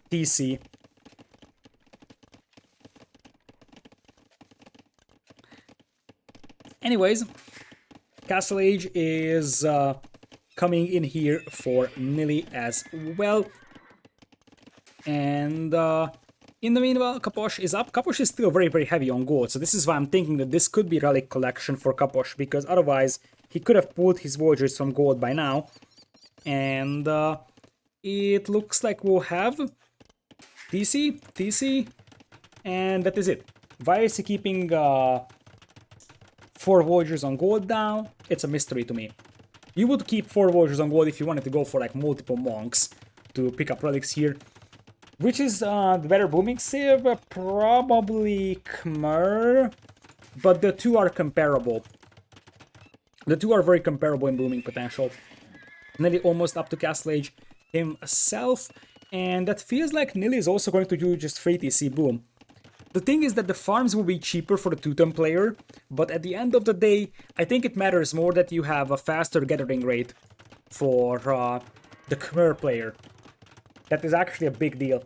Speaker 1: TC. Anyways, Castle Age is coming in here for Nili as well. And in the meanwhile, Capoch is up. Capoch is still very, very heavy on gold, so this is why I'm thinking that this could be relic collection for Capoch, because otherwise he could have pulled his Voyagers from gold by now. And it looks like we'll have TC, and that is it. Why is he keeping 4 Voyagers on gold now? It's a mystery to me. You would keep 4 Voyagers on gold if you wanted to go for like multiple monks to pick up relics here. Which is the better booming sieve? Probably Khmer, but the 2 are comparable. The 2 are very comparable in booming potential. Nili almost up to Castle Age himself, and that feels like Nili is also going to do just 3 TC boom. The thing is that the farms will be cheaper for the Teuton player, but at the end of the day, I think it matters more that you have a faster gathering rate for the Khmer player. That is actually a big deal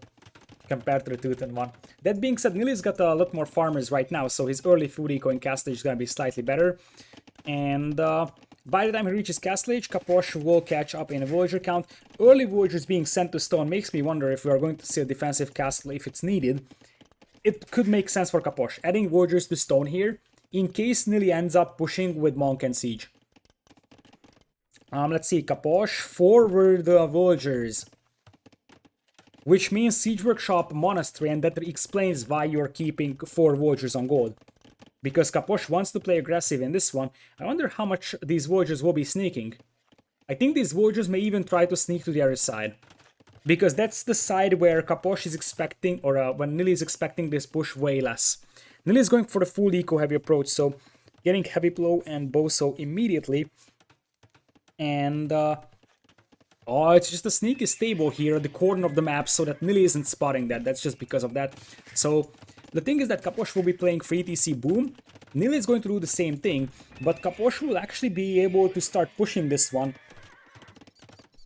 Speaker 1: compared to the Teuton one. That being said, Nili's got a lot more farmers right now, so his early food eco in Castle Age is going to be slightly better. And by the time he reaches Castle Age, Capoch will catch up in a Voyager count. Early Voyagers being sent to stone makes me wonder if we are going to see a defensive castle if it's needed. it could make sense for Capoch, adding villagers to stone here, in case Nili ends up pushing with Monk and Siege. Let's see, Capoch, forward the villagers. Which means Siege Workshop Monastery, and that explains why you're keeping 4 villagers on gold. Because Capoch wants to play aggressive in this one. I wonder how much these villagers will be sneaking. I think these villagers may even try to sneak to the other side. Because that's the side where Capoch is expecting, or when Nili is expecting this push way less. Nili is going for the full eco-heavy approach, so getting heavy blow and boso immediately. And, oh, it's just a sneaky stable here at the corner of the map so that Nili isn't spotting that. That's just because of that. So, the thing is that Capoch will be playing free TC Boom. Nili is going to do the same thing, but Capoch will actually be able to start pushing this one.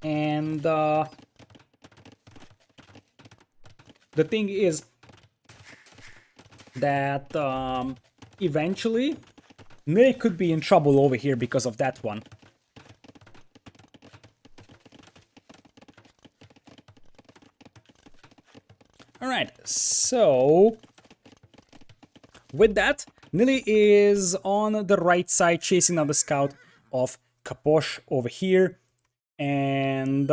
Speaker 1: And, the thing is that, eventually, Nili could be in trouble over here because of that one. Alright, so with that, Nili is on the right side chasing down the scout of Capoch over here. And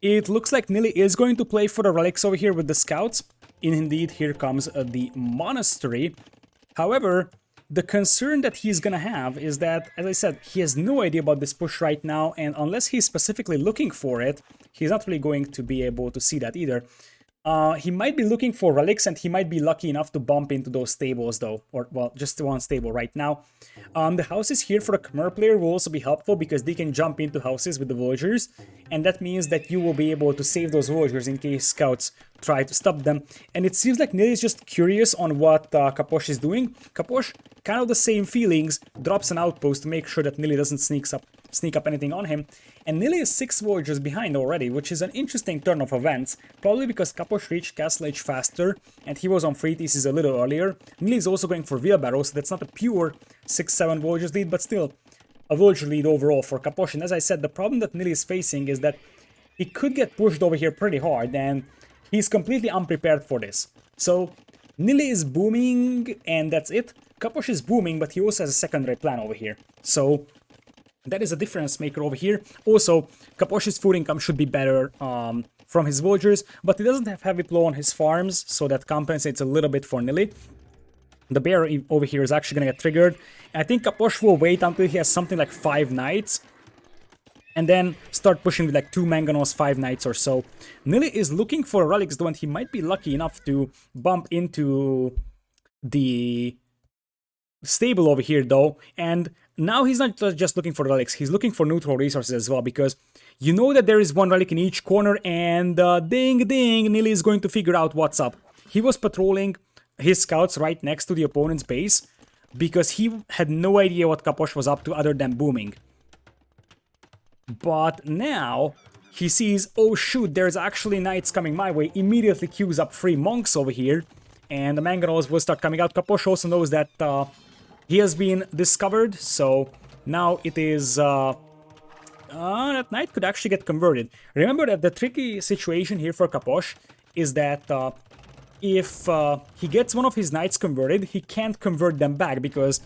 Speaker 1: it looks like Nili is going to play for the relics over here with the scouts. And indeed, here comes the monastery. However, the concern that he's gonna have is that, as I said, he has no idea about this push right now, and unless he's specifically looking for it, he's not really going to be able to see that either. He might be looking for relics, and he might be lucky enough to bump into those stables though, or well, just one stable right now. The houses here for the Khmer player will also be helpful because they can jump into houses with the villagers, and that means that you will be able to save those villagers in case scouts try to stop them. And it seems like Nili is just curious on what Capoch is doing. Capoch, kind of the same feelings, drops an outpost to make sure that Nili doesn't sneak up anything on him. And Nili is 6 villagers behind already, which is an interesting turn of events, probably because Capoch reached Castle Age faster, and he was on free TCs a little earlier. Nili is also going for wheelbarrow, so that's not a pure 6-7 villagers lead, but still a villager lead overall for Capoch. And as I said, the problem that Nili is facing is that he could get pushed over here pretty hard, and he's completely unprepared for this. So Nili is booming, and that's it. Capoch is booming, but he also has a secondary plan over here. So that is a difference maker over here. Also, Capoch's food income should be better from his villagers, but he doesn't have heavy blow on his farms, so that compensates a little bit for Nili. The bear over here is actually going to get triggered. I think Capoch will wait until he has something like 5 knights, and then start pushing with like 2 manganos, 5 knights or so. Nili is looking for relics though, and he might be lucky enough to bump into the stable over here though. And now he's not just looking for relics, he's looking for neutral resources as well, because you know that there is 1 relic in each corner, and ding ding, Nili is going to figure out what's up. He was patrolling his scouts right next to the opponent's base, because he had no idea what Capoch was up to other than booming. But now he sees, oh shoot, there's actually knights coming my way, immediately queues up 3 monks over here, and the manganos will start coming out. Capoch also knows that he has been discovered, so now it is... that knight could actually get converted. Remember that the tricky situation here for Capoch is that if he gets one of his knights converted, he can't convert them back because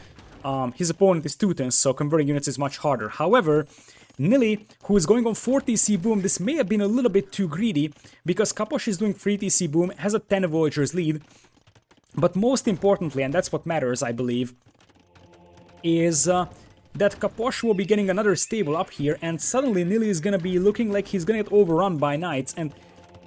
Speaker 1: his opponent is Teutons, so converting units is much harder. However, Nili, who is going on 4 TC Boom, this may have been a little bit too greedy, because Capoch is doing 3 TC Boom, has a 10 villagers lead, but most importantly, and that's what matters, I believe, is that Capoch will be getting another stable up here, and suddenly Nili is gonna be looking like he's gonna get overrun by knights, and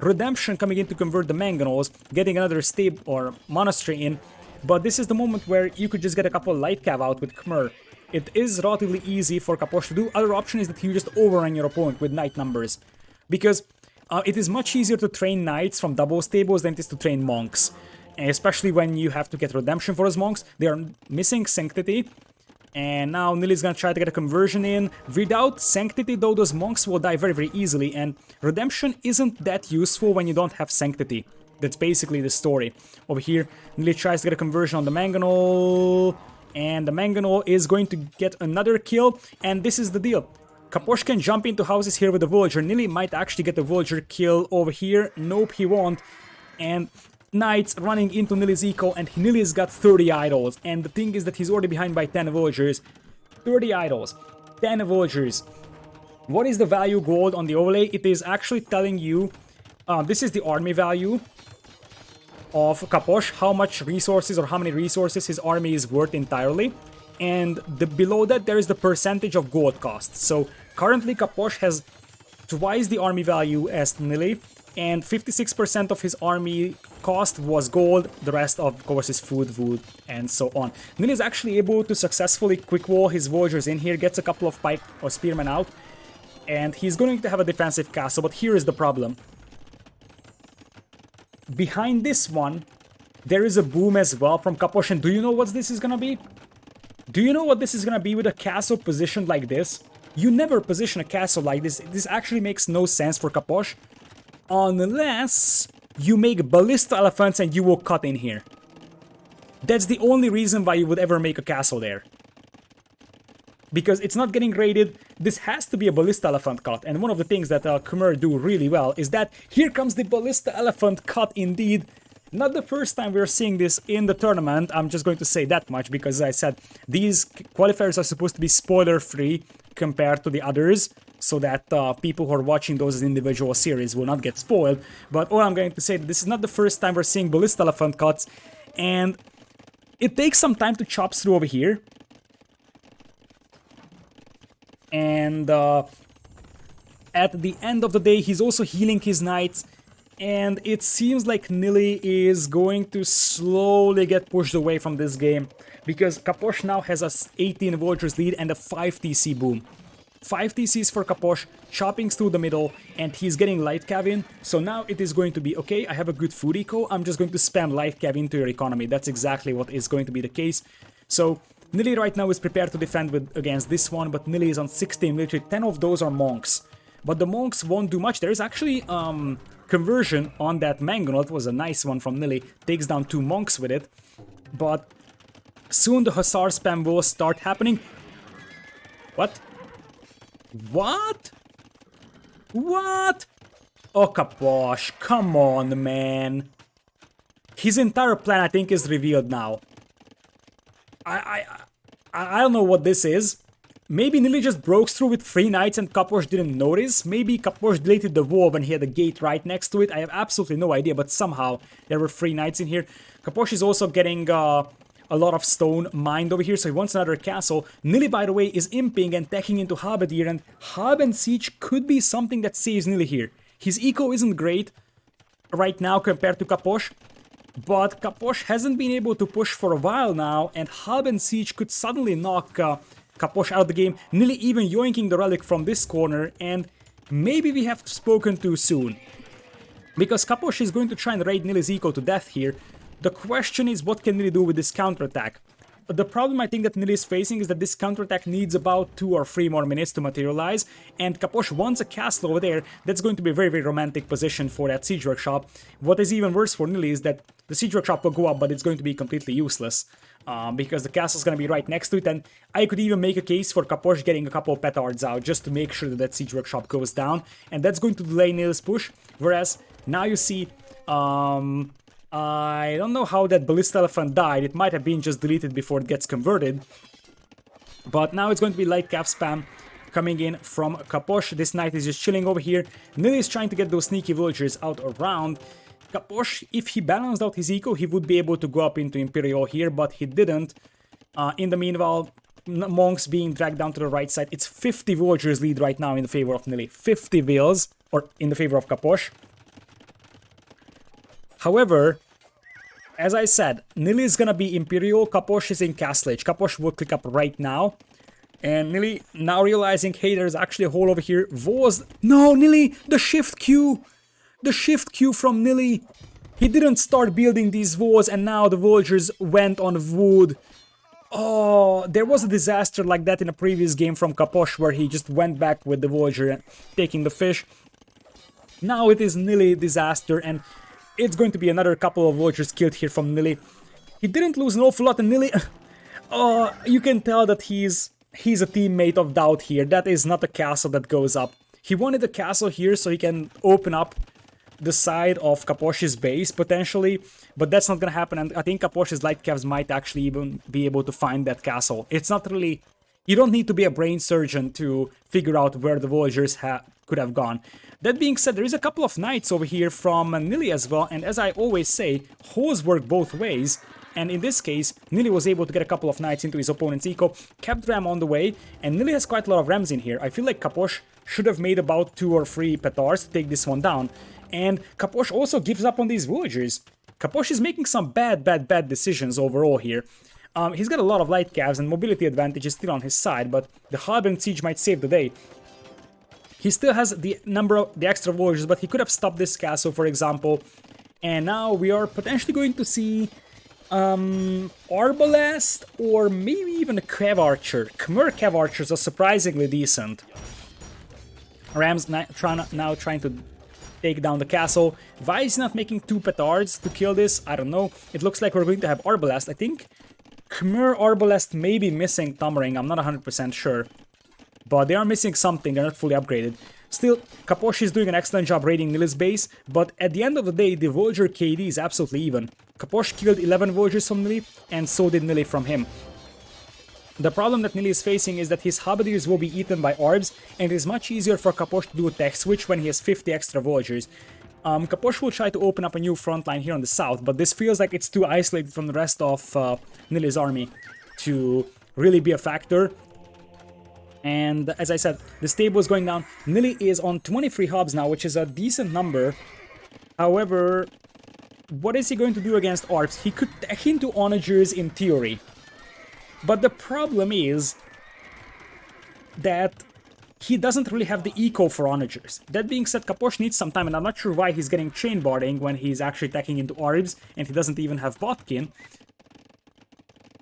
Speaker 1: Redemption coming in to convert the manganos, getting another stable or monastery in. But this is the moment where you could just get a couple light cav out with Khmer. It is relatively easy for Capoch to do. Other option is that you just overrun your opponent with knight numbers, because it is much easier to train knights from double stables than it is to train monks, especially when you have to get redemption for those monks. They are missing sanctity, and now Nili's gonna try to get a conversion in. Without sanctity though, those monks will die very very easily, and redemption isn't that useful when you don't have sanctity. That's basically the story. Over here, Nili tries to get a conversion on the manganol, and the manganol is going to get another kill, and this is the deal. Capoch can jump into houses here with the villager. Nili might actually get the villager kill over here. Nope, he won't. And knights running into Nili's eco, and Nili's got 30 idols. And the thing is that he's already behind by 10 villagers. 30 idols, 10 villagers. What is the value gold on the overlay? It is actually telling you, this is the army value of Capoch, how much resources or how many resources his army is worth entirely. And below that there is the percentage of gold cost. So currently Capoch has twice the army value as Nili, and 56% of his army cost was gold, the rest of course is food, wood, and so on. Nili is actually able to successfully quick wall his villagers in here, gets a couple of pike or spearmen out, and he's going to have a defensive castle, but here is the problem. Behind this one, there is a boom as well from Capoch, and do you know what this is gonna be? Do you know what this is gonna be with a castle positioned like this? You never position a castle like this. This actually makes no sense for Capoch. Unless you make ballista elephants and you will cut in here. That's the only reason why you would ever make a castle there. Because it's not getting raided, this has to be a ballista elephant cut. And one of the things that Khmer do really well is that here comes the ballista elephant cut indeed. Not the first time we're seeing this in the tournament, I'm just going to say that much, because as I said, these qualifiers are supposed to be spoiler-free compared to the others, so that people who are watching those as individual series will not get spoiled. But all I'm going to say, this is not the first time we're seeing ballista elephant cuts, and it takes some time to chop through over here. And at the end of the day, he's also healing his knights. And it seems like Nili is going to slowly get pushed away from this game, because Capoch now has a 18 villagers lead and a 5 TC boom. 5 TCs for Capoch, chopping through the middle, and he's getting light cav in. So now it is going to be, okay, I have a good food eco, I'm just going to spam light cav into your economy. That's exactly what is going to be the case. So Nili right now is prepared to defend against this one, but Nili is on 16 military, 10 of those are monks. But the monks won't do much. There is actually conversion on that mangonel. It was a nice one from Nili, takes down 2 monks with it. But soon the hussar spam will start happening. What? What? What? Oh, Capoch, come on, man. His entire plan, I think, is revealed now. I don't know what this is. Maybe Nili just broke through with 3 knights and Capoch didn't notice. Maybe Capoch deleted the wall when he had a gate right next to it. I have absolutely no idea, but somehow there were 3 knights in here. Capoch is also getting a lot of stone mined over here, so he wants another castle. Nili, by the way, is imping and teching into Halberdier, and Haben Siege could be something that saves Nili here. His eco isn't great right now compared to Capoch, but Capoch hasn't been able to push for a while now, and Haben Siege could suddenly knock Capoch out of the game. Nili even yoinking the relic from this corner, and maybe we have spoken too soon. Because Capoch is going to try and raid Nili's eco to death here. The question is, what can Nili do with this counterattack? The problem I think that Nili is facing is that this counterattack needs about 2 or 3 more minutes to materialize, and Capoch wants a castle over there. That's going to be a very, very romantic position for that siege workshop. What is even worse for Nili is that the siege workshop will go up, but it's going to be completely useless. Because the castle's going to be right next to it, and I could even make a case for Capoch getting a couple of petards out just to make sure that that siege workshop goes down, and that's going to delay Nili's push. Whereas now you see, I don't know how that ballista elephant died. It might have been just deleted before it gets converted, but now it's going to be light cap spam coming in from Capoch. This knight is just chilling over here. Nili is trying to get those sneaky villagers out around. Capoch, if he balanced out his eco, he would be able to go up into Imperial here, but he didn't. In the meanwhile, monks being dragged down to the right side. It's 50 villagers lead right now in the favor of Nili. 50 vills, or in the favor of Capoch. However, as I said, Nili is gonna be Imperial, Capoch is in Castle Age. Capoch will click up right now. And Nili, now realizing, hey, there's actually a hole over here. No, Nili, the shift Q! The shift Q from Nili. He didn't start building these walls, and now the villagers went on wood. Oh, there was a disaster like that in a previous game from Capoch, where he just went back with the villager taking the fish. Now it is Nili disaster, and it's going to be another couple of villagers killed here from Nili. He didn't lose an awful lot, and Nili... Oh, you can tell that he's a teammate of doubt here. That is not a castle that goes up. He wanted a castle here so he can open up the side of Capoch's base, potentially, but that's not gonna happen, and I think Capoch's light cavs might actually even be able to find that castle. It's not really... You don't need to be a brain surgeon to figure out where the villagers could have gone. That being said, there is a couple of knights over here from Nili as well, and as I always say, hoes work both ways. And in this case, Nili was able to get a couple of knights into his opponent's eco, kept Ram on the way, and Nili has quite a lot of Rams in here. I feel like Capoch should have made about 2 or 3 petards to take this one down. And Capoch also gives up on these villagers. Capoch is making some bad decisions overall here. He's got a lot of light calves and mobility advantage is still on his side, but the Harbin Siege might save the day. He still has the extra villagers, but he could have stopped this castle, for example. And now we are potentially going to see Arbalest or maybe even a Cav Archer. Khmer Cav Archers are surprisingly decent. Rams now trying to take down the castle. Why is he not making 2 petards to kill this? I don't know. It looks like we're going to have Arbalest. I think Khmer Arbalest may be missing Thumbring. I'm not 100% sure. But they are missing something. They're not fully upgraded. Still, Capoch is doing an excellent job raiding Nili's base, but at the end of the day, the villager KD is absolutely even. Capoch killed 11 villagers from Nili, and so did Nili from him. The problem that Nili is facing is that his Habadirs will be eaten by Orbs, and it is much easier for Capoch to do a tech switch when he has 50 extra villagers. Capoch will try to open up a new front line here on the south, but this feels like it's too isolated from the rest of Nili's army to really be a factor. And as I said, the stable is going down. Nili is on 23 hubs now, which is a decent number. However, what is he going to do against Orbs? He could tech into Onagers in theory. But the problem is that he doesn't really have the eco for Onagers. That being said, Capoch needs some time, and I'm not sure why he's getting chain barding when he's actually teching into Orbs, and he doesn't even have botkin.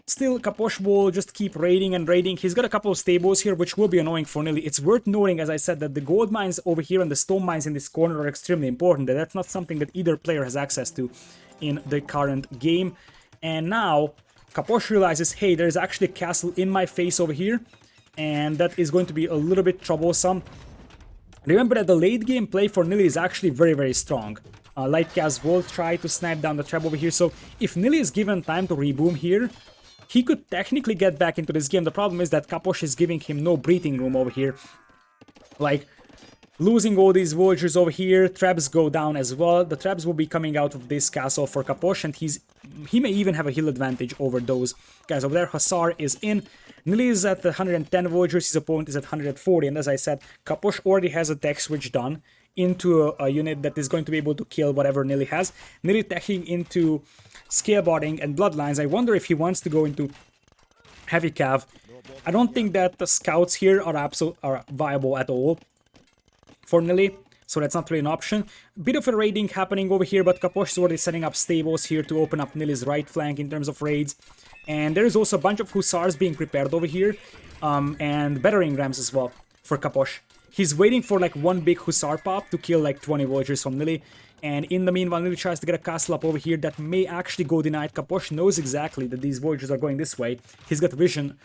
Speaker 1: Still, Capoch will just keep raiding and raiding. He's got a couple of stables here, which will be annoying for Nili. It's worth noting, as I said, that the gold mines over here and the stone mines in this corner are extremely important. That's not something that either player has access to in the current game. And now, Capoch realizes, hey, there's actually a castle in my face over here, and that is going to be a little bit troublesome. Remember that the late game play for Nili is actually very strong. Light Cast will try to snipe down the trap over here, so if Nili is given time to reboom here, he could technically get back into this game. The problem is that Capoch is giving him no breathing room over here. Like, losing all these villagers over here, traps go down as well. The traps will be coming out of this castle for Capoch, and he may even have a heal advantage over those guys over there. Hussar is in. Nili is at 110 villagers, his opponent is at 140, and as I said, Capoch already has a tech switch done into a unit that is going to be able to kill whatever Nili has. Nili teching into Scalebarding and Bloodlines. I wonder if he wants to go into Heavy Cav. I don't think that the scouts here are viable at all for Nili, so that's not really an option. Bit of a raiding happening over here, but Capoch is already setting up stables here to open up Nili's right flank in terms of raids. And there is also a bunch of Hussars being prepared over here, and Battering Rams as well for Capoch. He's waiting for like one big Hussar pop to kill like 20 villagers from Nili. And in the meanwhile, Nili tries to get a castle up over here that may actually go denied. Capoch knows exactly that these villagers are going this way. He's got vision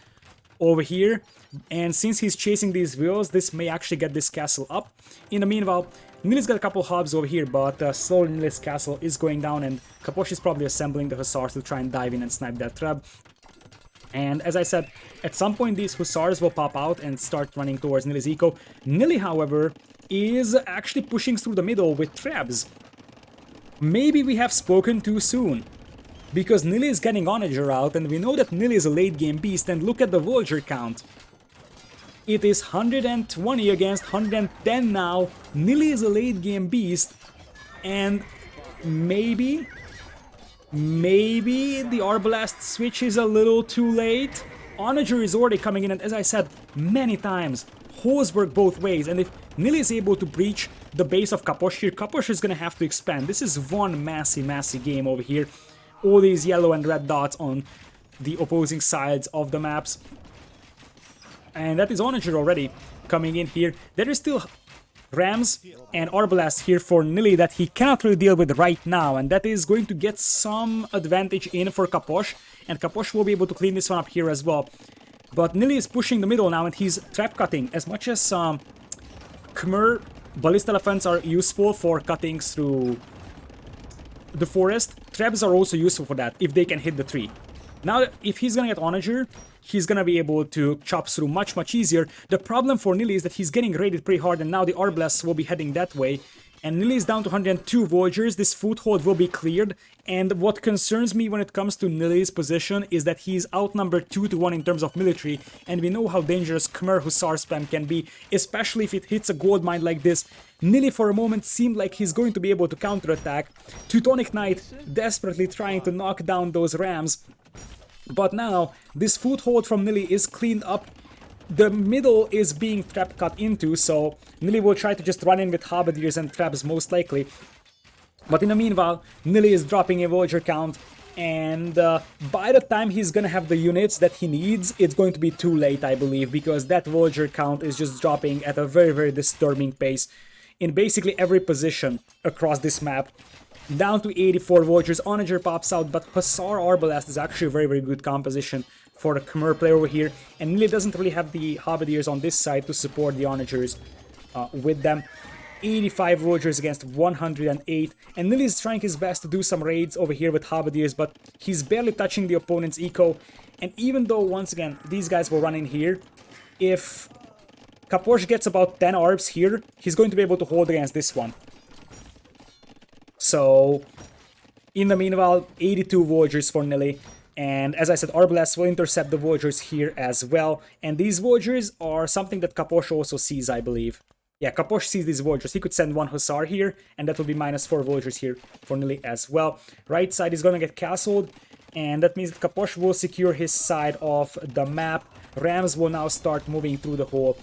Speaker 1: over here. And since he's chasing these wheels, this may actually get this castle up. In the meanwhile, Nili's got a couple hubs over here, but slowly Nili's castle is going down, and Capoch is probably assembling the Hussars to try and dive in and snipe that trap. And as I said, at some point these Hussars will pop out and start running towards Nili's eco. Nili, however, is actually pushing through the middle with traps. Maybe we have spoken too soon, because Nili is getting Onager out, and we know that Nili is a late game beast, and look at the villager count. It is 120 against 110 now. Nili is a late game beast, and maybe the Arbalest switch is a little too late. Onager is already coming in, and as I said many times, hoes work both ways, and if Nili is able to breach the base of Capoch here, Capoch is gonna have to expand. This is one massy game over here. All these yellow and red dots on the opposing sides of the maps. And that is Onager already coming in here. There is still Rams and Arbalest here for Nili that he cannot really deal with right now, and that is going to get some advantage in for Capoch, and Capoch will be able to clean this one up here as well. But Nili is pushing the middle now, and he's trap cutting. As much as Khmer Ballista elephants are useful for cutting through the forest. Traps are also useful for that, if they can hit the tree. Now, if he's gonna get Onager, he's gonna be able to chop through much easier. The problem for Nili is that he's getting raided pretty hard, and now the Arblast will be heading that way. And Nili is down to 102 Voyagers. This foothold will be cleared. And what concerns me when it comes to Nili's position is that he's outnumbered 2-1 in terms of military. And we know how dangerous Khmer Hussar spam can be, especially if it hits a gold mine like this. Nili for a moment seemed like he's going to be able to counterattack. Teutonic Knight desperately trying to knock down those rams. But now, this foothold from Nili is cleaned up. The middle is being trap cut into, so Nili will try to just run in with halberdiers and traps most likely. But in the meanwhile, Nili is dropping a villager count, and by the time he's gonna have the units that he needs, it's going to be too late, I believe, because that villager count is just dropping at a very disturbing pace in basically every position across this map. Down to 84 villagers, Onager pops out, but Hussar Arbalest is actually a very good composition for the Khmer player over here, and Nili doesn't really have the halberdiers on this side to support the Onagers with them. 85 villagers against 108, and Nili is trying his best to do some raids over here with halberdiers, but he's barely touching the opponent's eco. And even though, once again, these guys will run in here, if Capoch gets about 10 arbs here, he's going to be able to hold against this one. So, in the meanwhile, 82 villagers for Nili. And as I said, Arbalest will intercept the villagers here as well. And these villagers are something that Capoch also sees, I believe. Yeah, Capoch sees these villagers. He could send one Hussar here, and that will be -4 villagers here for Nili as well. Right side is going to get castled, and that means that Capoch will secure his side of the map. Rams will now start moving through the hole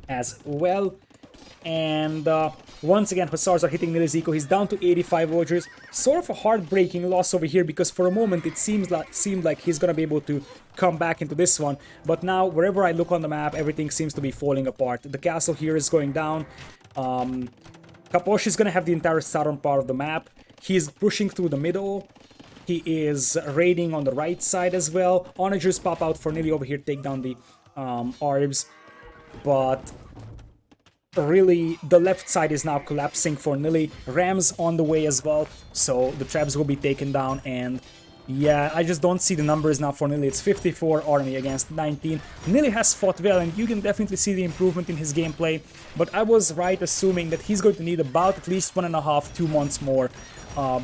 Speaker 1: as well. And once again, Hussars are hitting Nili's eco. He's down to 85 villagers. Sort of a heartbreaking loss over here, because for a moment it seemed like he's gonna be able to come back into this one. But now, wherever I look on the map, everything seems to be falling apart. The castle here is going down. Capoch is gonna have the entire southern part of the map. He's pushing through the middle. He is raiding on the right side as well. Onagers pop out for Nili over here, take down the Arbs. But really, the left side is now collapsing for Nili. Rams on the way as well, so the traps will be taken down. And yeah, I just don't see the numbers now for Nili. It's 54 army against 19. Nili has fought well, and you can definitely see the improvement in his gameplay, but I was right assuming that he's going to need about at least 1.5-2 months more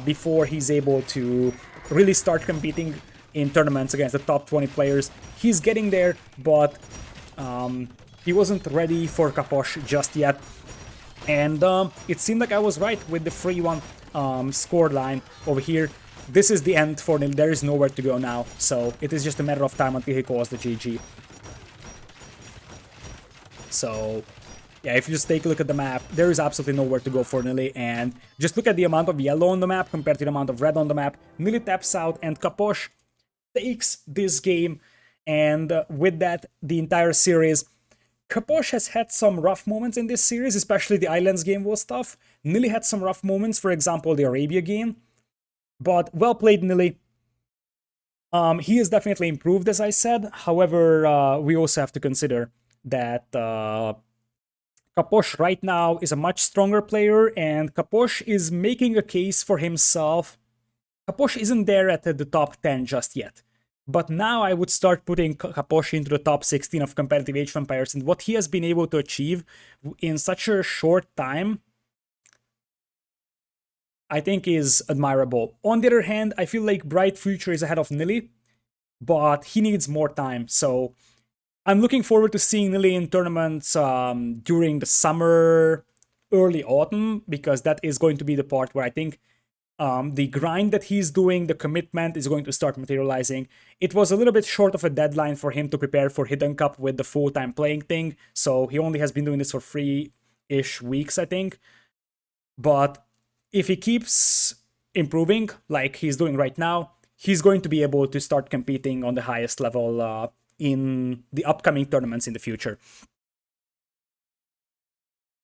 Speaker 1: before he's able to really start competing in tournaments against the top 20 players. He's getting there, but he wasn't ready for Capoch just yet. And it seemed like I was right with the 3-1 score line over here. This is the end for him. There is nowhere to go now, so it is just a matter of time until he calls the GG. So yeah, if you just take a look at the map, there is absolutely nowhere to go for Nili. And just look at the amount of yellow on the map compared to the amount of red on the map. Nili taps out, and Capoch takes this game. And with that, the entire series. Capoch has had some rough moments in this series, especially the Islands game was tough. Nili had some rough moments, for example, the Arabia game. But well played, Nili. He has definitely improved, as I said. However, we also have to consider that Capoch right now is a much stronger player, and Capoch is making a case for himself. Capoch isn't there at the top 10 just yet. But now I would start putting Capoch into the top 16 of competitive Age of Empires, and what he has been able to achieve in such a short time, I think is admirable. On the other hand, I feel like Bright Future is ahead of Nili, but he needs more time. So I'm looking forward to seeing Nili in tournaments during the summer, early autumn, because that is going to be the part where I think the grind that he's doing, the commitment is going to start materializing. It was a little bit short of a deadline for him to prepare for Hidden Cup with the full-time playing thing, so he only has been doing this for 3-ish weeks, I think. But if he keeps improving like he's doing right now, he's going to be able to start competing on the highest level in the upcoming tournaments in the future.